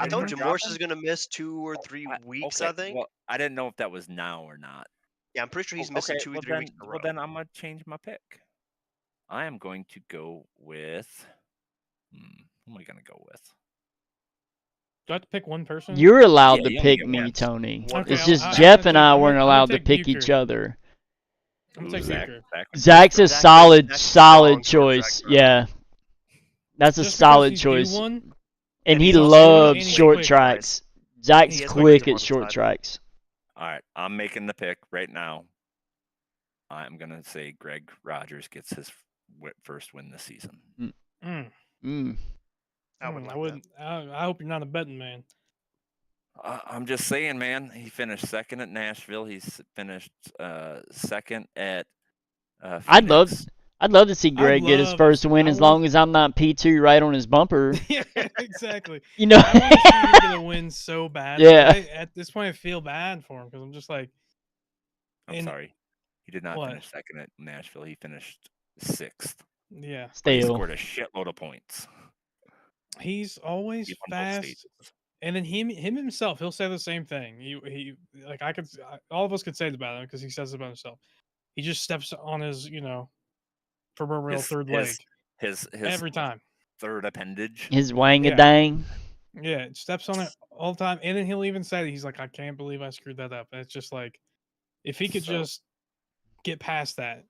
Speaker 5: I
Speaker 3: Did
Speaker 5: told
Speaker 3: he
Speaker 5: you Morse
Speaker 3: drop
Speaker 5: is
Speaker 3: him?
Speaker 5: gonna miss 2 or 3 weeks. I think.
Speaker 3: Well, I didn't know if that was now or not.
Speaker 5: Yeah, I'm pretty sure he's missing 2 or 3 weeks in a row.
Speaker 3: Well, then I'm gonna change my pick. I am going to go with. Who am I gonna go with?
Speaker 4: Do I have to pick one person?
Speaker 2: You're allowed
Speaker 3: Yeah,
Speaker 2: to
Speaker 3: you only
Speaker 2: pick
Speaker 3: get
Speaker 2: me,
Speaker 3: one.
Speaker 2: Tony.
Speaker 5: Okay,
Speaker 2: It's
Speaker 5: I'm
Speaker 2: just
Speaker 4: gonna
Speaker 2: Jeff
Speaker 4: take-
Speaker 2: and I
Speaker 4: I'm
Speaker 2: weren't
Speaker 4: gonna
Speaker 2: allowed to
Speaker 4: take
Speaker 2: pick
Speaker 4: Bucher.
Speaker 2: each other.
Speaker 4: I'm gonna take
Speaker 3: Zach.
Speaker 4: Bucher.
Speaker 2: Zach's a
Speaker 5: Zach is-
Speaker 2: solid
Speaker 5: Zach's
Speaker 2: solid
Speaker 5: strong short track
Speaker 2: choice.
Speaker 5: driver.
Speaker 2: Yeah, that's a
Speaker 4: Just because
Speaker 2: solid
Speaker 4: he's
Speaker 2: choice.
Speaker 4: D1,
Speaker 2: And he
Speaker 5: he's also one of the
Speaker 2: loves
Speaker 5: quick
Speaker 2: short
Speaker 5: guys.
Speaker 2: tracks. Zach's
Speaker 5: He is
Speaker 2: quick
Speaker 5: quick
Speaker 2: at short
Speaker 5: alongside.
Speaker 2: tracks.
Speaker 3: All right, I'm making the pick right now. I'm gonna say Greg Rogers gets his first win this season.
Speaker 4: Mm.
Speaker 2: Mm.
Speaker 5: I would
Speaker 4: I
Speaker 5: like
Speaker 4: wouldn't. I hope you're not a betting man.
Speaker 3: I'm just saying, man. He finished second at Nashville. He's finished second at Phoenix.
Speaker 2: I'd love to see Greg get his first win as long as I'm not P2 right on his bumper.
Speaker 4: Yeah, exactly.
Speaker 2: You know.
Speaker 4: I want to see him get a win so bad.
Speaker 2: Yeah.
Speaker 4: At this point, I feel bad for him because I'm just like.
Speaker 3: I'm sorry. He did not
Speaker 4: what?
Speaker 3: finish second at Nashville. He finished sixth.
Speaker 4: Yeah.
Speaker 3: But he
Speaker 2: Still.
Speaker 3: scored a shitload of points.
Speaker 4: He's always
Speaker 3: He won both
Speaker 4: fast.
Speaker 3: stages.
Speaker 4: And then him himself, he'll say the same thing. He like all of us could say it about him because he says it about himself. He just steps on his, proverbial third leg
Speaker 3: His
Speaker 4: every time.
Speaker 3: third appendage.
Speaker 2: His wangadang.
Speaker 4: Yeah, it steps on it all the time. And then he'll even say, he's like, I can't believe I screwed that up. And it's just like, if he could just get past that,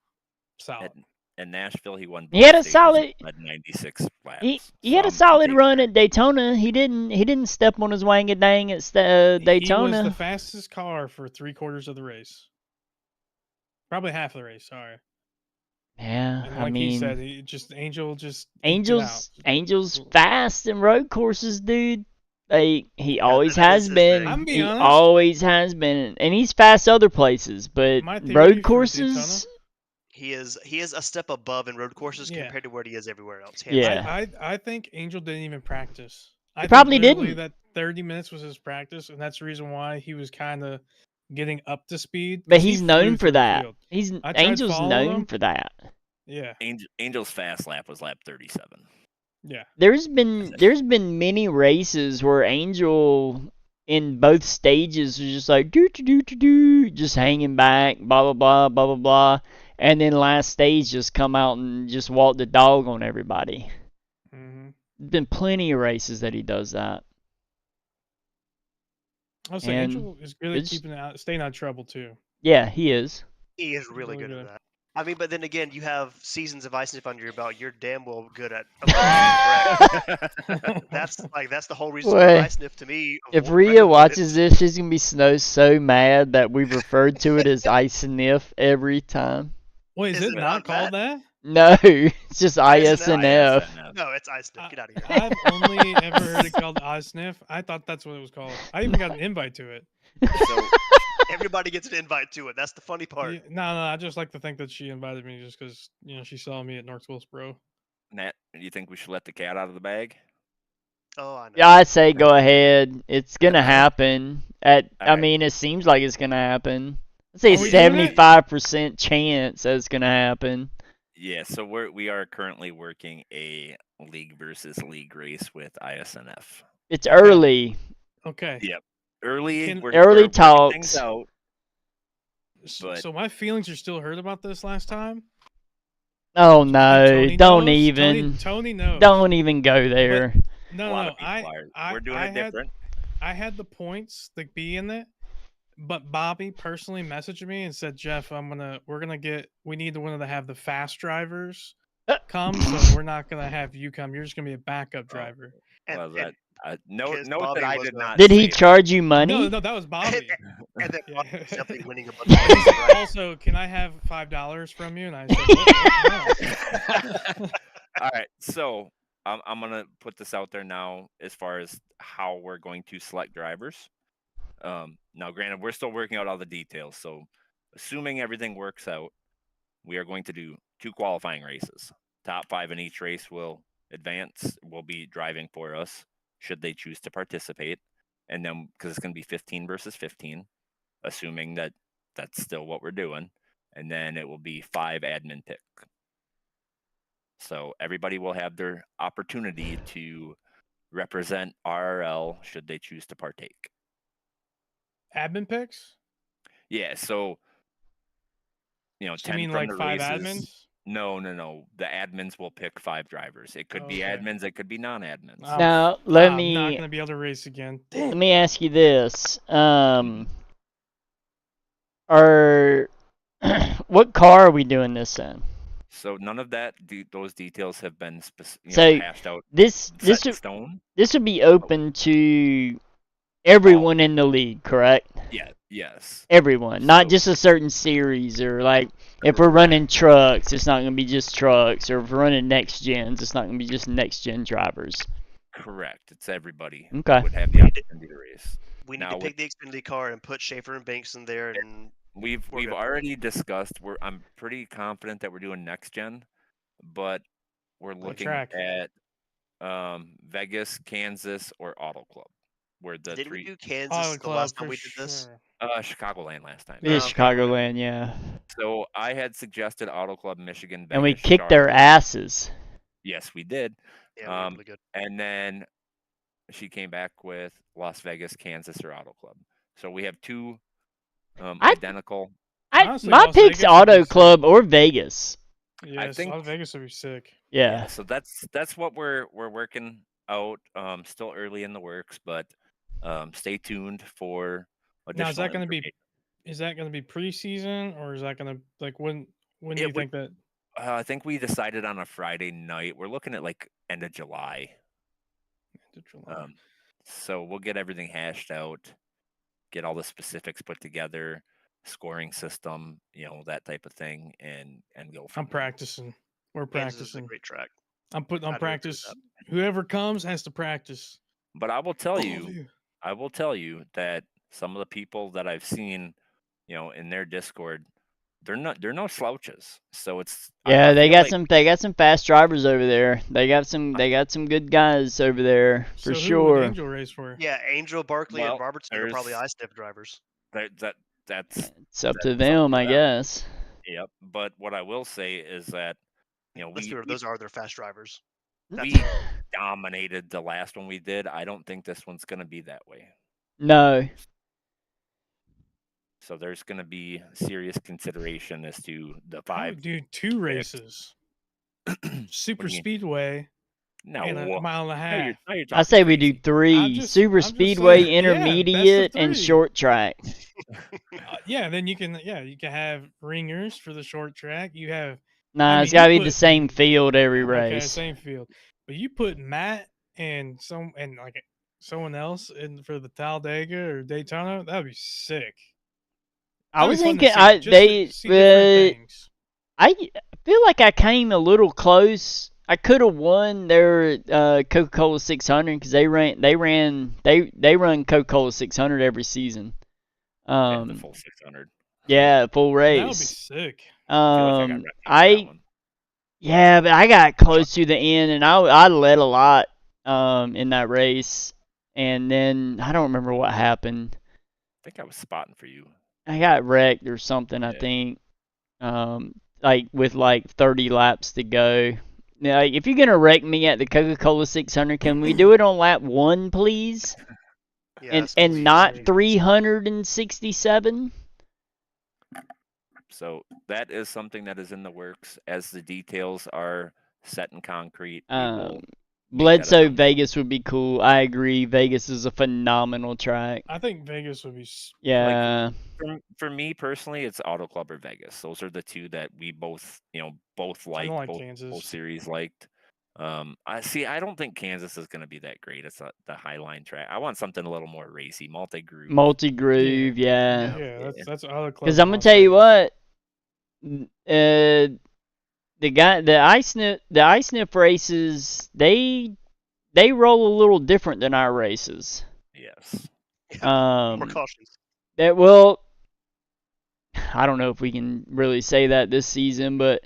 Speaker 4: solid.
Speaker 3: In Nashville, he won.
Speaker 2: He had a
Speaker 3: stages
Speaker 2: solid.
Speaker 3: and had 96 laps.
Speaker 2: He had a solid run at Daytona. He didn't step on his wangadang at Daytona.
Speaker 4: He was the fastest car for 3/4 of the race. Probably half of the race. Sorry.
Speaker 2: Yeah,
Speaker 4: And
Speaker 2: I
Speaker 4: like
Speaker 2: mean,
Speaker 4: he said, Angel
Speaker 2: Angel's fast in road courses, dude. Like he always
Speaker 5: that
Speaker 2: has
Speaker 5: is his
Speaker 2: been.
Speaker 5: thing.
Speaker 4: I'm being
Speaker 2: He
Speaker 4: honest.
Speaker 2: always has been, and he's fast other places, but
Speaker 4: My theory
Speaker 2: road
Speaker 4: for
Speaker 2: courses.
Speaker 5: He is a step above in road courses
Speaker 4: Yeah.
Speaker 5: compared to where he is everywhere else.
Speaker 2: Yeah.
Speaker 4: I think Angel didn't even practice. I think
Speaker 2: probably
Speaker 4: literally
Speaker 2: didn't.
Speaker 4: That 30 minutes was his practice, and that's the reason why he was kind of getting up to speed.
Speaker 2: But
Speaker 4: 'cause he
Speaker 2: he's
Speaker 4: flew
Speaker 2: known for
Speaker 4: through the
Speaker 2: that.
Speaker 4: field.
Speaker 2: He's
Speaker 4: I tried
Speaker 2: Angel's
Speaker 4: following
Speaker 2: known
Speaker 4: him.
Speaker 2: for that.
Speaker 4: Yeah,
Speaker 3: Angel's fast lap was lap 37.
Speaker 4: yeah.
Speaker 2: There's been many races where Angel in both stages was just like do, just hanging back, blah blah blah blah blah blah, and then last stage just come out and just walk the dog on everybody.
Speaker 4: Mm-hmm.
Speaker 2: Been plenty of races that he does that.
Speaker 4: I'll say
Speaker 2: And
Speaker 4: Angel is really
Speaker 2: it's-
Speaker 4: staying out of trouble too.
Speaker 2: Yeah, he is.
Speaker 5: He is really
Speaker 4: Really
Speaker 5: good
Speaker 4: good.
Speaker 5: at that. I mean, but then again, you have seasons of ice sniff under your belt. You're damn well good at avoiding wreck. That's the whole reason for
Speaker 2: Wait.
Speaker 5: ice sniff to me.
Speaker 2: If
Speaker 5: avoid
Speaker 2: Rhea
Speaker 5: wrecking
Speaker 2: watches
Speaker 5: limits.
Speaker 2: this, she's gonna be so mad that we've referred to it as ISNF every time.
Speaker 4: Wait, is
Speaker 5: Is
Speaker 4: it
Speaker 5: it
Speaker 4: not
Speaker 5: not
Speaker 4: called that?
Speaker 2: No, it's just
Speaker 5: ISNF.
Speaker 2: ISNF.
Speaker 5: No, it's ice sniff. Get out of here.
Speaker 4: I've only ever heard it called eye sniff. I thought that's what it was called. I even got an invite to it.
Speaker 5: So everybody gets an invite to it. That's the funny part.
Speaker 4: Yeah, no, I just like to think that she invited me just because she saw me at North Wilkesboro.
Speaker 3: Nat, do you think we should let the cat out of the bag?
Speaker 5: Oh, I know.
Speaker 2: Yeah, I say go ahead. It's gonna happen. I
Speaker 3: Alright.
Speaker 2: mean, it seems like it's gonna happen. I'd say
Speaker 4: Are we doing it?
Speaker 2: 75% chance that it's gonna happen.
Speaker 3: Yeah, so we are currently working a league versus league race with ISNF.
Speaker 2: It's early.
Speaker 4: Okay.
Speaker 3: Yeah. Early
Speaker 4: Can-
Speaker 3: we're
Speaker 2: Early
Speaker 3: working
Speaker 2: talks.
Speaker 3: things out. But-
Speaker 4: So my feelings are still hurt about this last time.
Speaker 2: Oh
Speaker 4: And
Speaker 2: no!
Speaker 4: Tony
Speaker 2: Don't
Speaker 4: knows.
Speaker 2: even.
Speaker 4: Tony knows.
Speaker 2: Don't even go there.
Speaker 3: A
Speaker 4: No,
Speaker 3: lot
Speaker 4: no.
Speaker 3: of people are. We're doing
Speaker 4: I
Speaker 3: it
Speaker 4: had,
Speaker 3: different.
Speaker 4: I had the points to be in it, but Bobby personally messaged me and said, "Jeff, we need to one to have the fast drivers come, so we're not gonna have you come. You're just gonna be a backup driver."
Speaker 3: Well, that note
Speaker 5: because
Speaker 3: that
Speaker 5: Bobby
Speaker 3: I
Speaker 5: was
Speaker 3: did
Speaker 5: a-
Speaker 3: not.
Speaker 2: Did he
Speaker 3: say
Speaker 2: charge you money?
Speaker 4: No, that was Bobby.
Speaker 5: And then
Speaker 4: Yeah.
Speaker 5: Bobby was definitely winning a bunch of races, right?
Speaker 4: Also, can I have $5 from you? And I said, "What? No."
Speaker 3: All right, so I'm gonna put this out there now as far as how we're going to select drivers. Now, granted, we're still working out all the details, so assuming everything works out, we are going to do 2 qualifying races. Top 5 in each race will advance, will be driving for us, should they choose to participate, and then because it's going to be 15 versus 15, assuming that that's still what we're doing, and then it will be 5 admin pick. So everybody will have their opportunity to represent RRL should they choose to partake.
Speaker 4: Admin picks?
Speaker 3: Yeah, so
Speaker 4: You
Speaker 3: 10
Speaker 4: mean
Speaker 3: from
Speaker 4: like
Speaker 3: the
Speaker 4: 5
Speaker 3: races.
Speaker 4: admins?
Speaker 3: No. The admins will pick 5 drivers. It could be
Speaker 4: Okay.
Speaker 3: admins, it could be non-admins.
Speaker 4: Oh,
Speaker 2: Now let
Speaker 4: I'm not
Speaker 2: me
Speaker 4: gonna be able to race again.
Speaker 2: let me ask you this. Are what car are we doing this in?
Speaker 3: So none of those details have been
Speaker 2: So
Speaker 3: hashed out,
Speaker 2: this
Speaker 3: set in stone.
Speaker 2: this would be open to everyone in the league, correct?
Speaker 3: Yeah. Yes.
Speaker 2: Everyone, not
Speaker 3: So
Speaker 2: just a certain series, or like if we're running trucks, it's not going to be just trucks, or if we're running next gens, it's not going to be just next gen drivers.
Speaker 3: correct. It's everybody
Speaker 2: Okay.
Speaker 3: would have the opportunity to race.
Speaker 5: We need
Speaker 3: Now
Speaker 5: to
Speaker 3: with
Speaker 5: pick the Xfinity car and put Schaefer and Banks in there, and
Speaker 3: we've
Speaker 5: we're good.
Speaker 3: already discussed. I'm pretty confident that we're doing next gen, but we're
Speaker 4: What
Speaker 3: looking
Speaker 4: track?
Speaker 3: at Vegas, Kansas, or Auto Club. Where the
Speaker 5: Didn't we
Speaker 3: three
Speaker 5: do Kansas
Speaker 4: Auto
Speaker 5: the
Speaker 4: Club
Speaker 5: last time
Speaker 4: for
Speaker 5: we did this?
Speaker 4: sure.
Speaker 3: Chicagoland last time.
Speaker 2: It is
Speaker 5: Okay, okay.
Speaker 2: Chicagoland, yeah.
Speaker 3: So I had suggested Auto Club, Michigan, Vegas,
Speaker 2: And we kicked their
Speaker 3: Charlotte.
Speaker 2: asses.
Speaker 3: Yes, we did.
Speaker 5: Yeah, we were really good.
Speaker 3: And then she came back with Las Vegas, Kansas, or Auto Club. So we have two identical.
Speaker 4: Honestly,
Speaker 2: My
Speaker 4: Las
Speaker 2: pick's
Speaker 4: Vegas would be
Speaker 2: Auto
Speaker 4: sick.
Speaker 2: Club or Vegas.
Speaker 4: Yes,
Speaker 3: think-
Speaker 4: Las Vegas would be sick.
Speaker 2: Yeah.
Speaker 3: So that's what we're working out. Still early in the works, but stay tuned for additional.
Speaker 4: Now, is that going to be
Speaker 3: information.
Speaker 4: preseason, or is that going to like when do
Speaker 3: It
Speaker 4: you
Speaker 3: would-
Speaker 4: think that?
Speaker 3: I think we decided on a Friday night. We're looking at like end of July. So we'll get everything hashed out, get all the specifics put together, scoring system, that type of thing, and go from
Speaker 4: I'm
Speaker 3: there.
Speaker 4: practicing. We're
Speaker 5: Kansas is a
Speaker 4: practicing.
Speaker 5: great track.
Speaker 4: I'm putting on
Speaker 5: I'd agree with
Speaker 4: practice. Whoever comes has to practice.
Speaker 3: But I will tell
Speaker 4: All of
Speaker 3: you, that some of the people that I've seen, in their Discord, they're no slouches. So it's
Speaker 2: Yeah,
Speaker 3: I
Speaker 2: they
Speaker 3: feel
Speaker 2: got
Speaker 3: like
Speaker 2: some fast drivers over there. They got some good guys over there
Speaker 4: So
Speaker 2: for
Speaker 4: who
Speaker 2: sure.
Speaker 4: would Angel race for?
Speaker 5: Yeah, Angel, Barkley,
Speaker 3: Well,
Speaker 5: and Robertson are probably
Speaker 3: there's-
Speaker 5: iStiff drivers.
Speaker 3: that's
Speaker 2: It's up to
Speaker 3: that's
Speaker 2: them,
Speaker 3: up
Speaker 2: I
Speaker 3: to them.
Speaker 2: guess.
Speaker 3: Yep. But what I will say is that
Speaker 5: Let's be real, those are their fast drivers.
Speaker 3: we dominated the last one we did. I don't think this one's gonna be that way.
Speaker 2: No.
Speaker 3: So there's gonna be serious consideration as to the
Speaker 4: I
Speaker 3: five.
Speaker 4: would do 2 races. Super
Speaker 3: What do you mean?
Speaker 4: Speedway
Speaker 3: No,
Speaker 4: and a mile and a
Speaker 3: now
Speaker 4: half.
Speaker 3: you're
Speaker 2: I
Speaker 3: talking
Speaker 2: say we do
Speaker 3: crazy.
Speaker 2: 3:
Speaker 4: I'm
Speaker 2: Super
Speaker 4: just
Speaker 2: Speedway,
Speaker 4: saying, yeah, best of
Speaker 2: Intermediate, and
Speaker 4: 3.
Speaker 2: short track.
Speaker 4: Yeah, then you can have ringers for the short track. You have
Speaker 2: Nah,
Speaker 4: I
Speaker 2: it's
Speaker 4: mean,
Speaker 2: gotta
Speaker 4: you
Speaker 2: be the
Speaker 4: put-
Speaker 2: same field every
Speaker 4: okay,
Speaker 2: race.
Speaker 4: same field. But you put Matt and like someone else in for the Talladega or Daytona, that would be sick.
Speaker 2: I
Speaker 4: That'd
Speaker 2: was
Speaker 4: be fun to
Speaker 2: thinking,
Speaker 4: see, just to see different things.
Speaker 2: I feel like I came a little close. I could have won their Coca-Cola 600 because they run Coca-Cola 600 every season.
Speaker 3: And the full 600.
Speaker 2: Yeah, full
Speaker 4: That would be
Speaker 2: race.
Speaker 4: sick.
Speaker 3: I feel like I got wrecked on that
Speaker 2: I
Speaker 3: one.
Speaker 2: yeah, but I got close to the end, and I led a lot in that race, and then I don't remember what happened.
Speaker 3: I think I was spotting for you.
Speaker 2: I got wrecked or something, I
Speaker 3: Yeah.
Speaker 2: think. Like with like 30 laps to go. Now, if you're gonna wreck me at the Coca-Cola 600, can we do it on lap 1, please?
Speaker 5: Yes,
Speaker 2: and
Speaker 5: please.
Speaker 2: not 367?
Speaker 3: So that is something that is in the works. As the details are set in concrete, we will
Speaker 2: Bledsoe
Speaker 3: announcement.
Speaker 2: Vegas would be cool. I agree. Vegas is a phenomenal track.
Speaker 4: I think Vegas would be.
Speaker 2: Yeah.
Speaker 3: For me personally, it's Auto Club or Vegas. Those are the two that we both liked.
Speaker 4: like
Speaker 3: both
Speaker 4: Kansas.
Speaker 3: series liked. I don't think Kansas is going to be that great. It's the Highline track. I want something a little more racy, multi-groove.
Speaker 2: Multi-groove, yeah.
Speaker 4: Yeah, that's other club.
Speaker 2: Because I'm gonna tell you what, the ice nip races, they roll a little different than our races.
Speaker 3: Yes.
Speaker 5: More cautious.
Speaker 2: That will. I don't know if we can really say that this season, but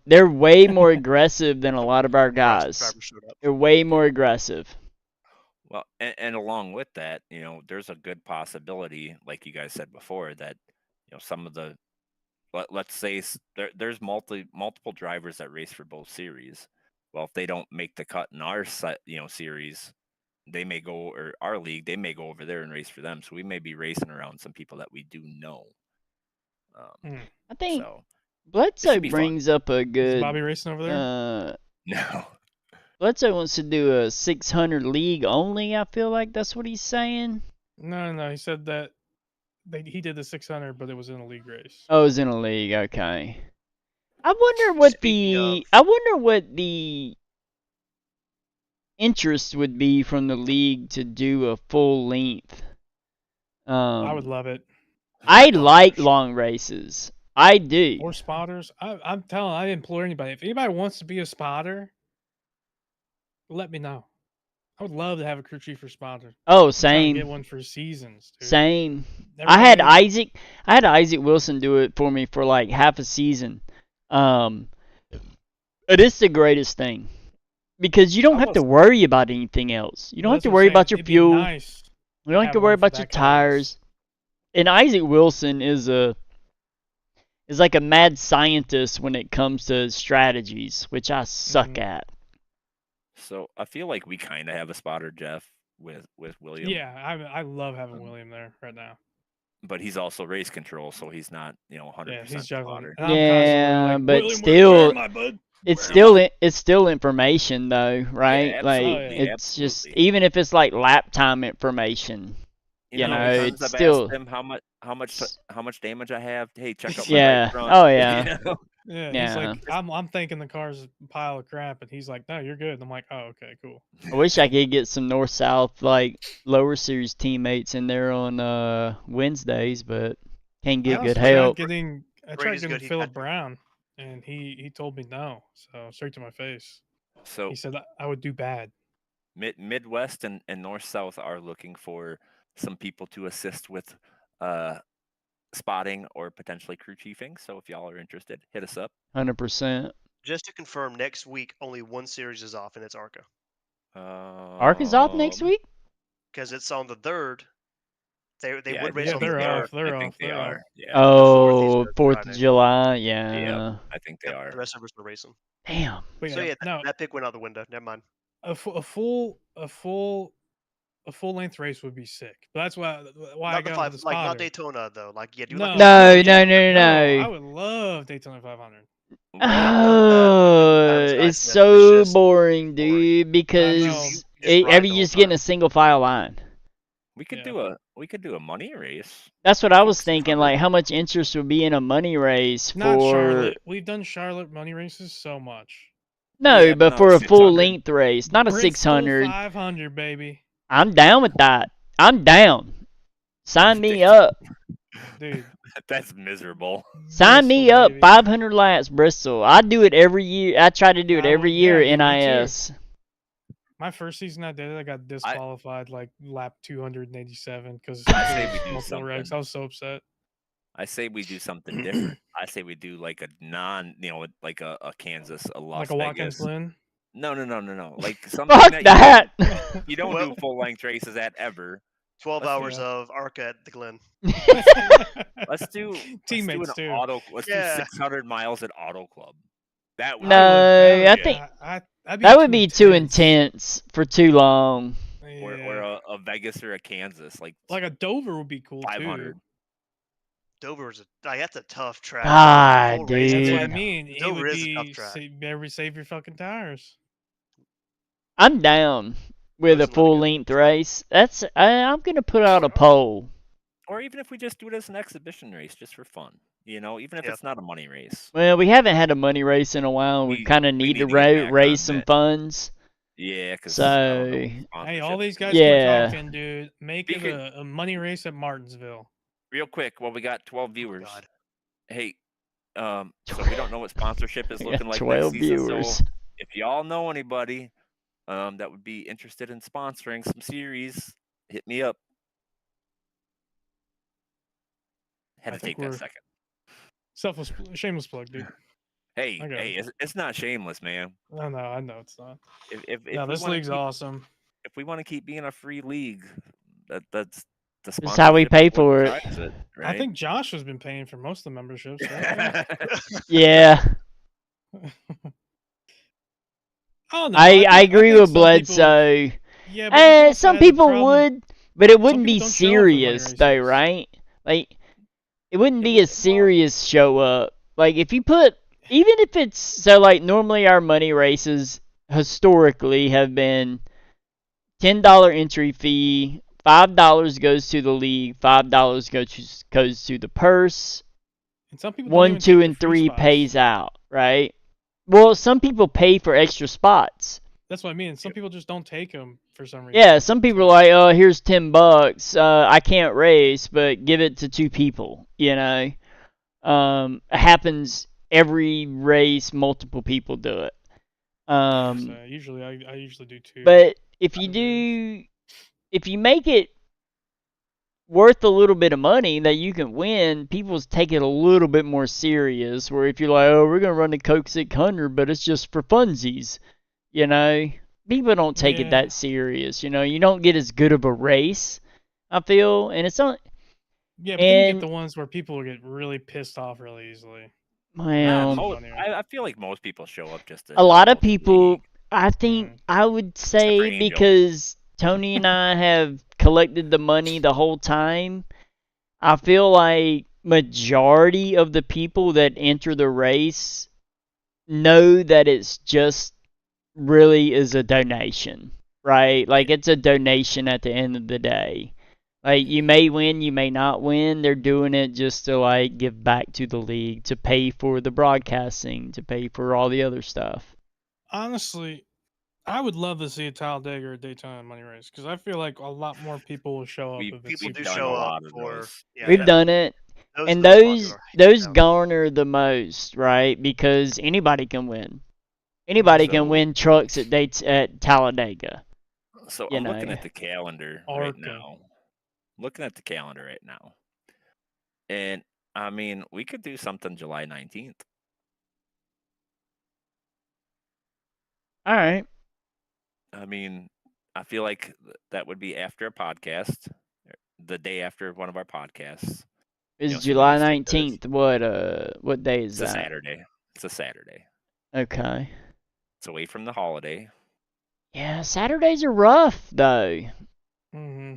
Speaker 2: they're way more aggressive than a lot of our guys.
Speaker 5: Drivers showed up.
Speaker 2: They're way more aggressive.
Speaker 3: Well, and along with that, there's a good possibility, like you guys said before, that some of the let's say there's multiple drivers that race for both series. Well, if they don't make the cut in our series, they may go, or our league, they may go over there and race for them. So we may be racing around some people that we do know.
Speaker 2: I think
Speaker 3: So
Speaker 2: Bledsoe
Speaker 3: should be fun.
Speaker 2: brings up a
Speaker 4: Is
Speaker 2: good.
Speaker 4: Bobby racing over there?
Speaker 3: no.
Speaker 2: Bledsoe wants to do a 600 league only. I feel like that's what he's saying.
Speaker 4: No. He said that he did the 600, but it was in a league race.
Speaker 2: Oh, it's in a league. Okay. I wonder what
Speaker 5: Speaking
Speaker 2: the interest would be from the league to do a full length.
Speaker 4: I would love it.
Speaker 2: I
Speaker 5: I'd love it
Speaker 2: like
Speaker 5: for sure.
Speaker 2: long races. I do.
Speaker 4: Or spotters. I implore anybody. If anybody wants to be a spotter, let me know. I would love to have a crew chief or spotter.
Speaker 2: Oh,
Speaker 4: I'm trying to get
Speaker 2: same.
Speaker 4: one for seasons, dude.
Speaker 2: Same.
Speaker 4: Everybody-
Speaker 2: I had Isaac Wilson do it for me for like half a season. It is the greatest thing because you don't have to worry about anything else. You don't have to worry about your fuel.
Speaker 4: Nice.
Speaker 2: You don't have to
Speaker 4: have
Speaker 2: worry
Speaker 4: one for
Speaker 2: about your
Speaker 4: that kind of race.
Speaker 2: tires. And Isaac Wilson is like a mad scientist when it comes to strategies, which I suck
Speaker 4: Mhm.
Speaker 2: at.
Speaker 3: So I feel like we kind of have a spotter, Jeff, with William.
Speaker 4: Yeah, I love having William there right now.
Speaker 3: But he's also race control, so he's not 100%
Speaker 4: Yeah, he's juggling.
Speaker 3: spotter.
Speaker 4: And I'm
Speaker 2: Yeah,
Speaker 4: constantly like,
Speaker 2: but
Speaker 4: William,
Speaker 2: still-
Speaker 4: where am I, bud?
Speaker 2: It's still information though, right? like
Speaker 3: absolutely,
Speaker 2: it's just
Speaker 3: absolutely.
Speaker 2: even if it's like lap time information. You know,
Speaker 3: times
Speaker 2: it's
Speaker 3: I've
Speaker 2: still-
Speaker 3: asked him how much damage I have. Hey, check out my
Speaker 2: Yeah.
Speaker 3: right front.
Speaker 2: Oh, yeah.
Speaker 4: Yeah,
Speaker 2: Yeah.
Speaker 4: he's like, I'm thinking the car's a pile of crap, and he's like, no, you're good. And I'm like, oh, okay, cool.
Speaker 2: I wish I could get some north south like lower series teammates in there on Wednesdays, but can't get good help.
Speaker 4: I
Speaker 5: Brady's
Speaker 4: tried
Speaker 5: good,
Speaker 4: getting
Speaker 5: he
Speaker 4: Philip
Speaker 5: had-
Speaker 4: Brown, and he told me no, so straight to my face.
Speaker 3: So
Speaker 4: He said I would do bad.
Speaker 3: Midwest and North South are looking for some people to assist with spotting or potentially crew chiefing. So if y'all are interested, hit us up.
Speaker 2: 100%.
Speaker 5: Just to confirm, next week only one series is off, and it's ARCA.
Speaker 2: Arka's off next week?
Speaker 5: Because it's on the 3rd. They
Speaker 3: Yeah,
Speaker 5: would race
Speaker 4: yeah,
Speaker 5: on
Speaker 4: they're
Speaker 5: the 3rd.
Speaker 4: off. They're
Speaker 3: I think
Speaker 4: off.
Speaker 3: they
Speaker 4: They're
Speaker 3: are.
Speaker 4: off.
Speaker 3: Yeah.
Speaker 2: Oh,
Speaker 5: Friday.
Speaker 2: 4th of July, yeah.
Speaker 3: I think they are.
Speaker 5: The rest of us are racing.
Speaker 2: Damn.
Speaker 4: But
Speaker 5: So yeah,
Speaker 4: no,
Speaker 5: that pick went out the window. Never mind.
Speaker 4: a full length race would be sick. But that's why I
Speaker 5: Not the
Speaker 4: got
Speaker 5: five,
Speaker 4: the
Speaker 5: like not
Speaker 4: spotter.
Speaker 5: Daytona though. Like yeah, do
Speaker 4: No.
Speaker 5: like
Speaker 2: No,
Speaker 5: Daytona.
Speaker 2: no.
Speaker 4: I would love Daytona 500.
Speaker 2: Oh,
Speaker 5: times
Speaker 2: it's
Speaker 5: Smith
Speaker 2: so
Speaker 5: was just
Speaker 2: boring, dude. Because
Speaker 5: ride
Speaker 2: have
Speaker 5: the
Speaker 2: you
Speaker 5: whole
Speaker 2: just get in
Speaker 5: time.
Speaker 2: a single file line?
Speaker 3: We could
Speaker 4: Yeah.
Speaker 3: do a money race.
Speaker 2: That's what I was
Speaker 3: Full
Speaker 2: thinking.
Speaker 3: 600.
Speaker 2: Like, how much interest would be in a money race
Speaker 4: Not
Speaker 2: for?
Speaker 4: Charlotte. We've done Charlotte money races so much.
Speaker 2: No,
Speaker 3: Yeah,
Speaker 2: but
Speaker 3: no,
Speaker 2: for a
Speaker 3: 600.
Speaker 2: full length race, not a
Speaker 4: Bristol
Speaker 2: 600.
Speaker 4: 500, baby.
Speaker 2: I'm down with that. I'm down. Sign me
Speaker 3: Dude.
Speaker 2: up.
Speaker 4: Dude.
Speaker 3: That's miserable.
Speaker 2: Sign me
Speaker 4: Bristol,
Speaker 2: up.
Speaker 4: baby.
Speaker 2: 500 laps, Bristol. I do it every year. I try to do it
Speaker 4: I
Speaker 2: every
Speaker 4: would-
Speaker 2: year.
Speaker 4: yeah, dude, me too.
Speaker 2: NIS.
Speaker 4: My first season I did it, I got disqualified like lap 287 because
Speaker 3: I say we do
Speaker 4: multiple wrecks.
Speaker 3: something.
Speaker 4: I was so upset.
Speaker 3: I say we do something different. I say we do like a like a Kansas, a Las
Speaker 4: Like a Watkins
Speaker 3: Vegas.
Speaker 4: Glen.
Speaker 3: No. Like something
Speaker 2: Fuck
Speaker 3: that
Speaker 2: that.
Speaker 3: you don't
Speaker 5: Well-
Speaker 3: do full length races at ever.
Speaker 5: 12
Speaker 3: Let's-
Speaker 5: hours of ARCA at the Glen.
Speaker 3: Let's do
Speaker 4: Teammates,
Speaker 3: let's do
Speaker 4: too.
Speaker 3: an auto. Let's
Speaker 5: Yeah.
Speaker 3: do 600 miles at Auto Club. That would
Speaker 2: No, I think that would be too intense for too long.
Speaker 3: or
Speaker 4: Yeah.
Speaker 3: a Vegas or a Kansas like
Speaker 4: Like a Dover would be cool
Speaker 3: 500.
Speaker 4: too.
Speaker 5: Dover's that's a tough track.
Speaker 2: God,
Speaker 5: Full race,
Speaker 4: That's
Speaker 2: dude.
Speaker 4: what I
Speaker 5: like,
Speaker 4: mean. It
Speaker 5: Dover
Speaker 4: would
Speaker 5: is a tough
Speaker 4: be
Speaker 5: track.
Speaker 4: save your fucking tires.
Speaker 2: I'm down with a
Speaker 5: Those are really
Speaker 2: full
Speaker 5: good.
Speaker 2: length race. I'm gonna put out a poll.
Speaker 3: Or even if we just do it as an exhibition race just for fun. Even if
Speaker 5: Yeah.
Speaker 3: it's not a money race.
Speaker 2: Well, we haven't had a money race in a while. We
Speaker 3: We-
Speaker 2: kind of
Speaker 3: we
Speaker 2: need to
Speaker 3: need to get back
Speaker 2: raise
Speaker 3: on
Speaker 2: some
Speaker 3: that.
Speaker 2: funds.
Speaker 3: Yeah, because
Speaker 2: So,
Speaker 4: Hey, all these guys
Speaker 2: Yeah.
Speaker 4: keep talking, dude. Make
Speaker 3: Speaking-
Speaker 4: it a money race at Martinsville.
Speaker 3: real quick, well, we got 12
Speaker 5: Oh,
Speaker 3: viewers.
Speaker 5: God.
Speaker 3: Hey, so we don't know what sponsorship is
Speaker 2: we got
Speaker 3: looking like
Speaker 2: 12
Speaker 3: next season.
Speaker 2: viewers.
Speaker 3: So if y'all know anybody that would be interested in sponsoring some series, hit me up. Had
Speaker 4: I
Speaker 3: to
Speaker 4: think
Speaker 3: take that
Speaker 4: we're-
Speaker 3: second.
Speaker 4: Shameless plug, dude.
Speaker 3: Hey,
Speaker 4: I got
Speaker 3: hey, it's not shameless, man.
Speaker 4: I know it's not.
Speaker 3: If
Speaker 4: Yeah,
Speaker 3: we
Speaker 4: this
Speaker 3: wanna
Speaker 4: league's
Speaker 3: keep-
Speaker 4: awesome.
Speaker 3: If we want to keep being a free league, that's the
Speaker 2: That's how we
Speaker 3: sponsorship
Speaker 2: pay
Speaker 3: is what
Speaker 2: for it.
Speaker 3: drives it,
Speaker 4: I
Speaker 3: right?
Speaker 4: think Josh has been paying for most of the memberships. Right?
Speaker 2: Yeah,
Speaker 4: I don't know.
Speaker 2: I
Speaker 4: think-
Speaker 2: agree
Speaker 4: think
Speaker 2: with
Speaker 4: some
Speaker 2: Bledsoe.
Speaker 4: People, yeah, but we've also
Speaker 2: Some
Speaker 4: had the
Speaker 2: people
Speaker 4: problem-
Speaker 2: would, but it wouldn't be
Speaker 4: people don't show up for money
Speaker 2: serious though,
Speaker 4: races.
Speaker 2: right? Like, it wouldn't be a
Speaker 4: well-
Speaker 2: serious show up. Like, if you put, even if it's, so like, normally our money races historically have been $10 entry fee, $5 goes to the league, $5 goes to the purse,
Speaker 4: And some people don't
Speaker 2: 1,
Speaker 4: even
Speaker 2: 2,
Speaker 4: take
Speaker 2: and
Speaker 4: the free
Speaker 2: 3
Speaker 4: spots.
Speaker 2: pays out. right? Well, some people pay for extra spots.
Speaker 4: That's what I mean. Some people just don't take them for some reason.
Speaker 2: Yeah, some people are like, oh, here's $10. I can't race, but give it to 2 people. You know, it happens every race. Multiple people do it.
Speaker 4: So usually I usually do 2.
Speaker 2: But if you
Speaker 4: out of the race.
Speaker 2: if you make it worth a little bit of money that you can win, people take it a little bit more serious. Where if you're like, oh, we're gonna run the Coke 600, but it's just for funsies, you know, people don't take it
Speaker 4: Yeah.
Speaker 2: that serious. You know, you don't get as good of a race, I feel, and it's not.
Speaker 4: Yeah, but then you get
Speaker 2: And
Speaker 4: the ones where people get really pissed off really easily.
Speaker 2: well,
Speaker 3: I feel like most people show up just to
Speaker 2: a
Speaker 3: help
Speaker 2: lot of
Speaker 3: out the
Speaker 2: people,
Speaker 3: league.
Speaker 2: I think, I would
Speaker 3: for
Speaker 2: say,
Speaker 3: Angel.
Speaker 2: because Tony and I have collected the money the whole time, I feel like majority of the people that enter the race know that it's just really is a donation, right? Like it's a donation at the end of the day. Like you may win, you may not win. They're doing it just to like give back to the league, to pay for the broadcasting, to pay for all the other stuff.
Speaker 4: Honestly, I would love to see a Talladega or Daytona money race because I feel like a lot more people will show up if it's
Speaker 5: People
Speaker 4: super
Speaker 5: do
Speaker 3: done
Speaker 5: show
Speaker 3: a
Speaker 5: up
Speaker 3: lot of
Speaker 5: for.
Speaker 3: those.
Speaker 5: Yeah,
Speaker 2: We've done
Speaker 5: definitely.
Speaker 2: it.
Speaker 5: Those
Speaker 2: And
Speaker 5: are the most popular.
Speaker 2: those
Speaker 5: Yeah.
Speaker 2: garner the most, right? Because anybody can win. Anybody can
Speaker 3: So-
Speaker 2: win trucks at
Speaker 3: So
Speaker 2: Talladega. You
Speaker 3: I'm looking
Speaker 2: know.
Speaker 3: at the calendar right
Speaker 4: ARCA.
Speaker 3: now. Looking at the calendar right now. And I mean, we could do something July 19th.
Speaker 2: All right.
Speaker 3: I mean, I feel like that would be after a podcast, the day after one of our podcasts.
Speaker 2: Is
Speaker 3: see what
Speaker 2: July
Speaker 3: this thing does.
Speaker 2: 19th? What day is
Speaker 3: It's a
Speaker 2: that?
Speaker 3: Saturday. It's a Saturday.
Speaker 2: Okay.
Speaker 3: It's away from the holiday.
Speaker 2: Yeah, Saturdays are rough though.
Speaker 4: Mm-hmm.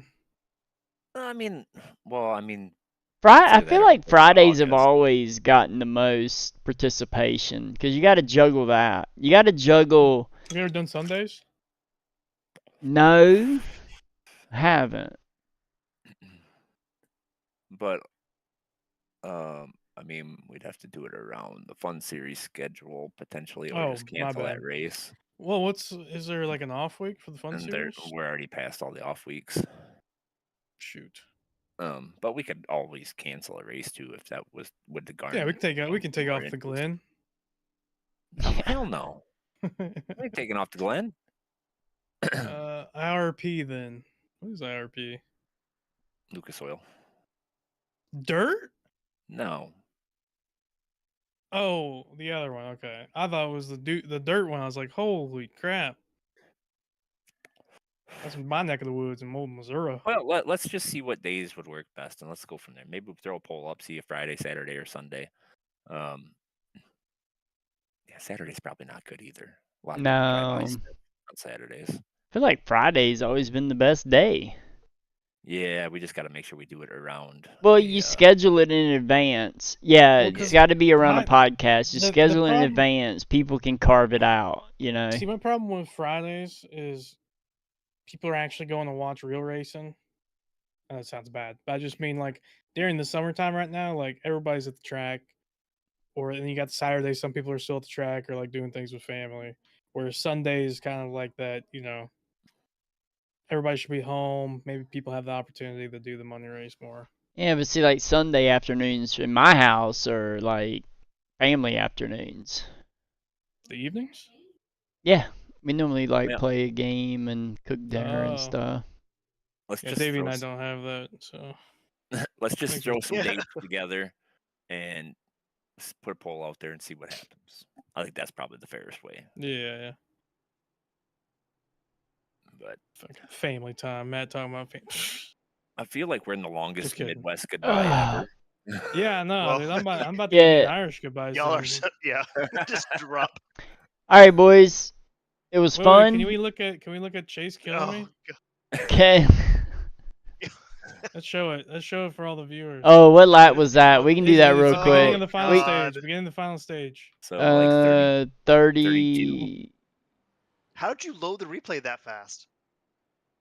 Speaker 3: I mean, well, I mean,
Speaker 2: I
Speaker 3: say that
Speaker 2: feel
Speaker 3: every
Speaker 2: like
Speaker 3: day in
Speaker 2: Fridays have
Speaker 3: August.
Speaker 2: always gotten the most participation because you got to juggle that. You got to juggle.
Speaker 4: Have you ever done Sundays?
Speaker 2: No, haven't.
Speaker 3: But I mean, we'd have to do it around the fun series schedule potentially, or
Speaker 4: Oh,
Speaker 3: just
Speaker 4: my
Speaker 3: cancel
Speaker 4: bad.
Speaker 3: that race.
Speaker 4: Well, is there like an off week for the fun
Speaker 3: And
Speaker 4: series?
Speaker 3: we're already past all the off weeks.
Speaker 4: Shoot.
Speaker 3: But we could always cancel a race too if that would the garner.
Speaker 4: Yeah, we can take
Speaker 3: more
Speaker 4: off the
Speaker 3: interest.
Speaker 4: Glen.
Speaker 3: Oh, hell no. We ain't taking off the Glen.
Speaker 4: IRP then. What is IRP?
Speaker 3: Lucas Oil.
Speaker 4: Dirt?
Speaker 3: No.
Speaker 4: Oh, the other one. Okay, I thought it was the dirt one. I was like, holy crap. That's my neck of the woods in old Missouri.
Speaker 3: Well, let's just see what days would work best, and let's go from there. Maybe we'll throw a poll up, see if Friday, Saturday, or Sunday. Yeah, Saturday's probably not good either. A lot of people drive
Speaker 2: No.
Speaker 3: ice on Saturdays.
Speaker 2: I feel like Friday's always been the best day.
Speaker 3: Yeah, we just got to make sure we do it around.
Speaker 2: Well, you schedule it in advance. Yeah,
Speaker 4: Well,
Speaker 2: it's
Speaker 4: 'cause
Speaker 2: got to be around a
Speaker 4: my-
Speaker 2: podcast. You
Speaker 4: the
Speaker 2: schedule it in
Speaker 4: problem-
Speaker 2: advance. People can carve it out, you know.
Speaker 4: See, my problem with Fridays is people are actually going to watch real racing. That sounds bad, but I just mean like during the summertime right now, like everybody's at the track, or then you got Saturday. Some people are still at the track or like doing things with family. Whereas Sunday is kind of like that, everybody should be home. Maybe people have the opportunity to do the money race more.
Speaker 2: Yeah, but see, like Sunday afternoons in my house are like family afternoons.
Speaker 4: The evenings?
Speaker 2: Yeah, we normally like
Speaker 3: Yeah.
Speaker 2: play a game and cook dinner and
Speaker 4: Oh.
Speaker 2: stuff.
Speaker 3: Let's
Speaker 4: Yeah,
Speaker 3: just
Speaker 4: Davey
Speaker 3: throw
Speaker 4: and I
Speaker 3: s-
Speaker 4: don't have that, so
Speaker 3: let's just
Speaker 4: Makes
Speaker 3: throw
Speaker 4: sense.
Speaker 3: some
Speaker 5: Yeah.
Speaker 3: dates together and put a poll out there and see what happens. I think that's probably the fairest way.
Speaker 4: yeah.
Speaker 3: But
Speaker 4: Fucking family time. Matt talking about family.
Speaker 3: I feel like we're in the longest
Speaker 4: kidding.
Speaker 3: Midwest goodbye ever.
Speaker 4: Yeah, no,
Speaker 5: Well,
Speaker 4: dude, I'm about to get
Speaker 2: Yeah.
Speaker 4: an Irish goodbye.
Speaker 5: Y'all are
Speaker 4: soon.
Speaker 5: yeah. Just drop.
Speaker 2: All right, boys. It was
Speaker 4: Wait,
Speaker 2: fun.
Speaker 4: can we look at Chase killing
Speaker 5: Oh,
Speaker 4: me?
Speaker 5: God.
Speaker 2: Okay.
Speaker 4: Let's show it. Let's show it for all the viewers.
Speaker 2: Oh, what lap was that? We can do that
Speaker 4: It's
Speaker 2: real
Speaker 4: the beginning
Speaker 2: quick.
Speaker 4: of the final
Speaker 2: We-
Speaker 4: stage. Beginning of the final stage.
Speaker 3: So like 30.
Speaker 2: 30.
Speaker 5: How did you load the replay that fast?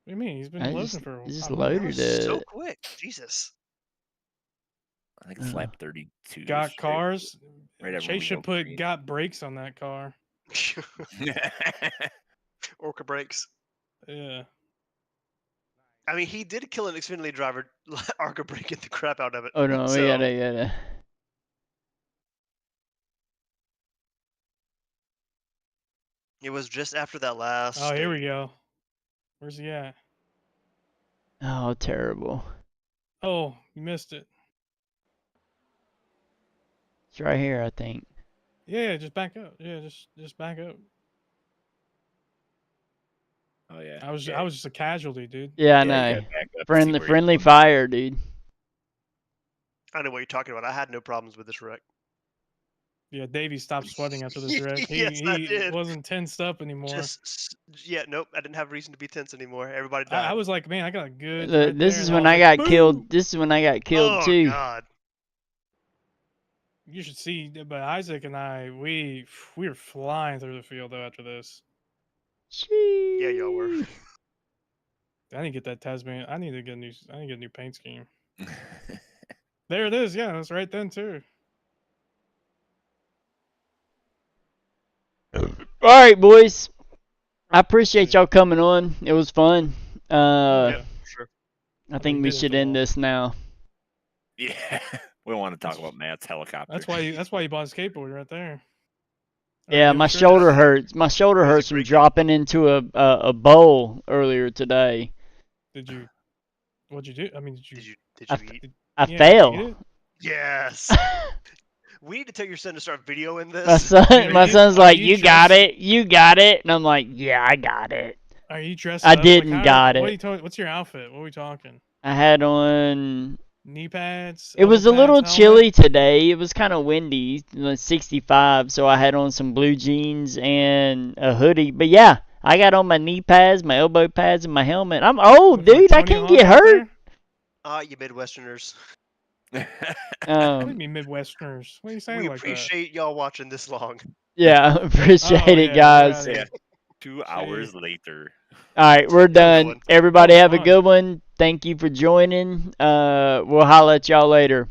Speaker 4: What do you mean? He's been
Speaker 2: I
Speaker 4: loading
Speaker 2: just
Speaker 4: for.
Speaker 2: just
Speaker 4: about an
Speaker 5: That
Speaker 4: hour.
Speaker 2: loaded
Speaker 5: was so
Speaker 2: it.
Speaker 5: quick. Jesus.
Speaker 3: I think it's lap 32.
Speaker 4: Got cars.
Speaker 3: Right after
Speaker 4: Chase
Speaker 3: we
Speaker 4: should
Speaker 3: go
Speaker 4: put
Speaker 3: green.
Speaker 4: got brakes on that car.
Speaker 5: Orca brakes.
Speaker 4: Yeah.
Speaker 5: I mean, he did kill an Xfinity driver, ARCA breaking the crap out of it.
Speaker 2: Oh no,
Speaker 5: so,
Speaker 2: we gotta.
Speaker 5: it was just after that last.
Speaker 4: Oh, here we
Speaker 5: stage.
Speaker 4: go. Where's he at?
Speaker 2: Oh, terrible.
Speaker 4: Oh, you missed it.
Speaker 2: It's right here, I think.
Speaker 4: Yeah, just back up. Yeah, just back up.
Speaker 3: Oh yeah.
Speaker 4: I was just a casualty, dude.
Speaker 2: Yeah, I
Speaker 3: Yeah, you
Speaker 2: know.
Speaker 3: gotta back up and see
Speaker 2: Friendly,
Speaker 3: where you're
Speaker 2: friendly
Speaker 3: going.
Speaker 2: fire, dude.
Speaker 5: I know what you're talking about. I had no problems with this wreck.
Speaker 4: Yeah, Davey stopped sweating after this wreck.
Speaker 5: Yes, I
Speaker 4: He
Speaker 5: did.
Speaker 4: wasn't tensed up anymore.
Speaker 5: Yeah, nope. I didn't have reason to be tense anymore. Everybody
Speaker 4: I
Speaker 5: died.
Speaker 4: was like, man, I got a good.
Speaker 2: Look,
Speaker 4: Right
Speaker 2: this
Speaker 4: there,
Speaker 2: is
Speaker 4: and
Speaker 2: when
Speaker 4: was
Speaker 2: I
Speaker 4: like,
Speaker 2: got
Speaker 4: boom!
Speaker 2: killed. This is when I got killed
Speaker 5: Oh
Speaker 2: too.
Speaker 5: God.
Speaker 4: You should see, but Isaac and I, we were flying through the field though after this.
Speaker 5: Yeah, y'all were.
Speaker 4: I need to get that Tasman. I need to get a new paint scheme. There it is. Yeah, that's right then too.
Speaker 2: All right, boys. I appreciate y'all coming on. It was fun.
Speaker 5: Yeah, sure.
Speaker 2: I think we
Speaker 4: did hit
Speaker 2: should
Speaker 4: the
Speaker 2: end
Speaker 4: wall.
Speaker 2: this now.
Speaker 3: Yeah. We don't want to talk about Matt's helicopter.
Speaker 4: That's why you bought a skateboard right there.
Speaker 2: Yeah, my shoulder hurts. My shoulder
Speaker 5: That was a
Speaker 2: hurts from
Speaker 5: great game.
Speaker 2: dropping into a bowl earlier today.
Speaker 4: Did you? What'd you do? I mean, did you?
Speaker 5: Did
Speaker 2: I
Speaker 5: you eat?
Speaker 2: I
Speaker 4: Yeah, did you eat
Speaker 2: fell.
Speaker 4: it?
Speaker 5: Yes. We need to tell your son to start videoing this.
Speaker 2: My son, my
Speaker 4: you-
Speaker 2: son's
Speaker 4: are
Speaker 2: like,
Speaker 4: you
Speaker 2: "You got
Speaker 4: just-
Speaker 2: it, you got it," and I'm like, "Yeah, I got it."
Speaker 4: Are you dressed
Speaker 2: I
Speaker 4: up?
Speaker 2: didn't
Speaker 4: how-
Speaker 2: got
Speaker 4: what
Speaker 2: it.
Speaker 4: Are you talking? What's your outfit? What are we talking?
Speaker 2: I had on.
Speaker 4: Knee pads.
Speaker 2: It was a
Speaker 4: elbow
Speaker 2: little
Speaker 4: pads,
Speaker 2: chilly
Speaker 4: helmet?
Speaker 2: today. It was kind of windy, like 65, so I had on some blue jeans and a hoodie. But yeah, I got on my knee pads, my elbow pads, and my helmet. I'm old,
Speaker 4: Looking like
Speaker 2: dude. I
Speaker 4: Tony
Speaker 2: can't
Speaker 4: Hawk
Speaker 2: get
Speaker 4: out
Speaker 2: hurt.
Speaker 4: there?
Speaker 5: You Midwesterners.
Speaker 4: What do you
Speaker 2: Um,
Speaker 4: mean Midwesterners? What are you saying
Speaker 5: We
Speaker 4: like that?
Speaker 5: appreciate y'all watching this long.
Speaker 2: yeah, appreciate
Speaker 4: Oh,
Speaker 2: it,
Speaker 4: yeah, we're
Speaker 2: guys.
Speaker 4: outta here.
Speaker 3: 2 hours later.
Speaker 2: All right, we're
Speaker 5: Have a good
Speaker 2: done.
Speaker 5: one.
Speaker 2: Everybody
Speaker 4: That was
Speaker 2: have a
Speaker 4: fun.
Speaker 2: good one. Thank you for joining. We'll holla at y'all later.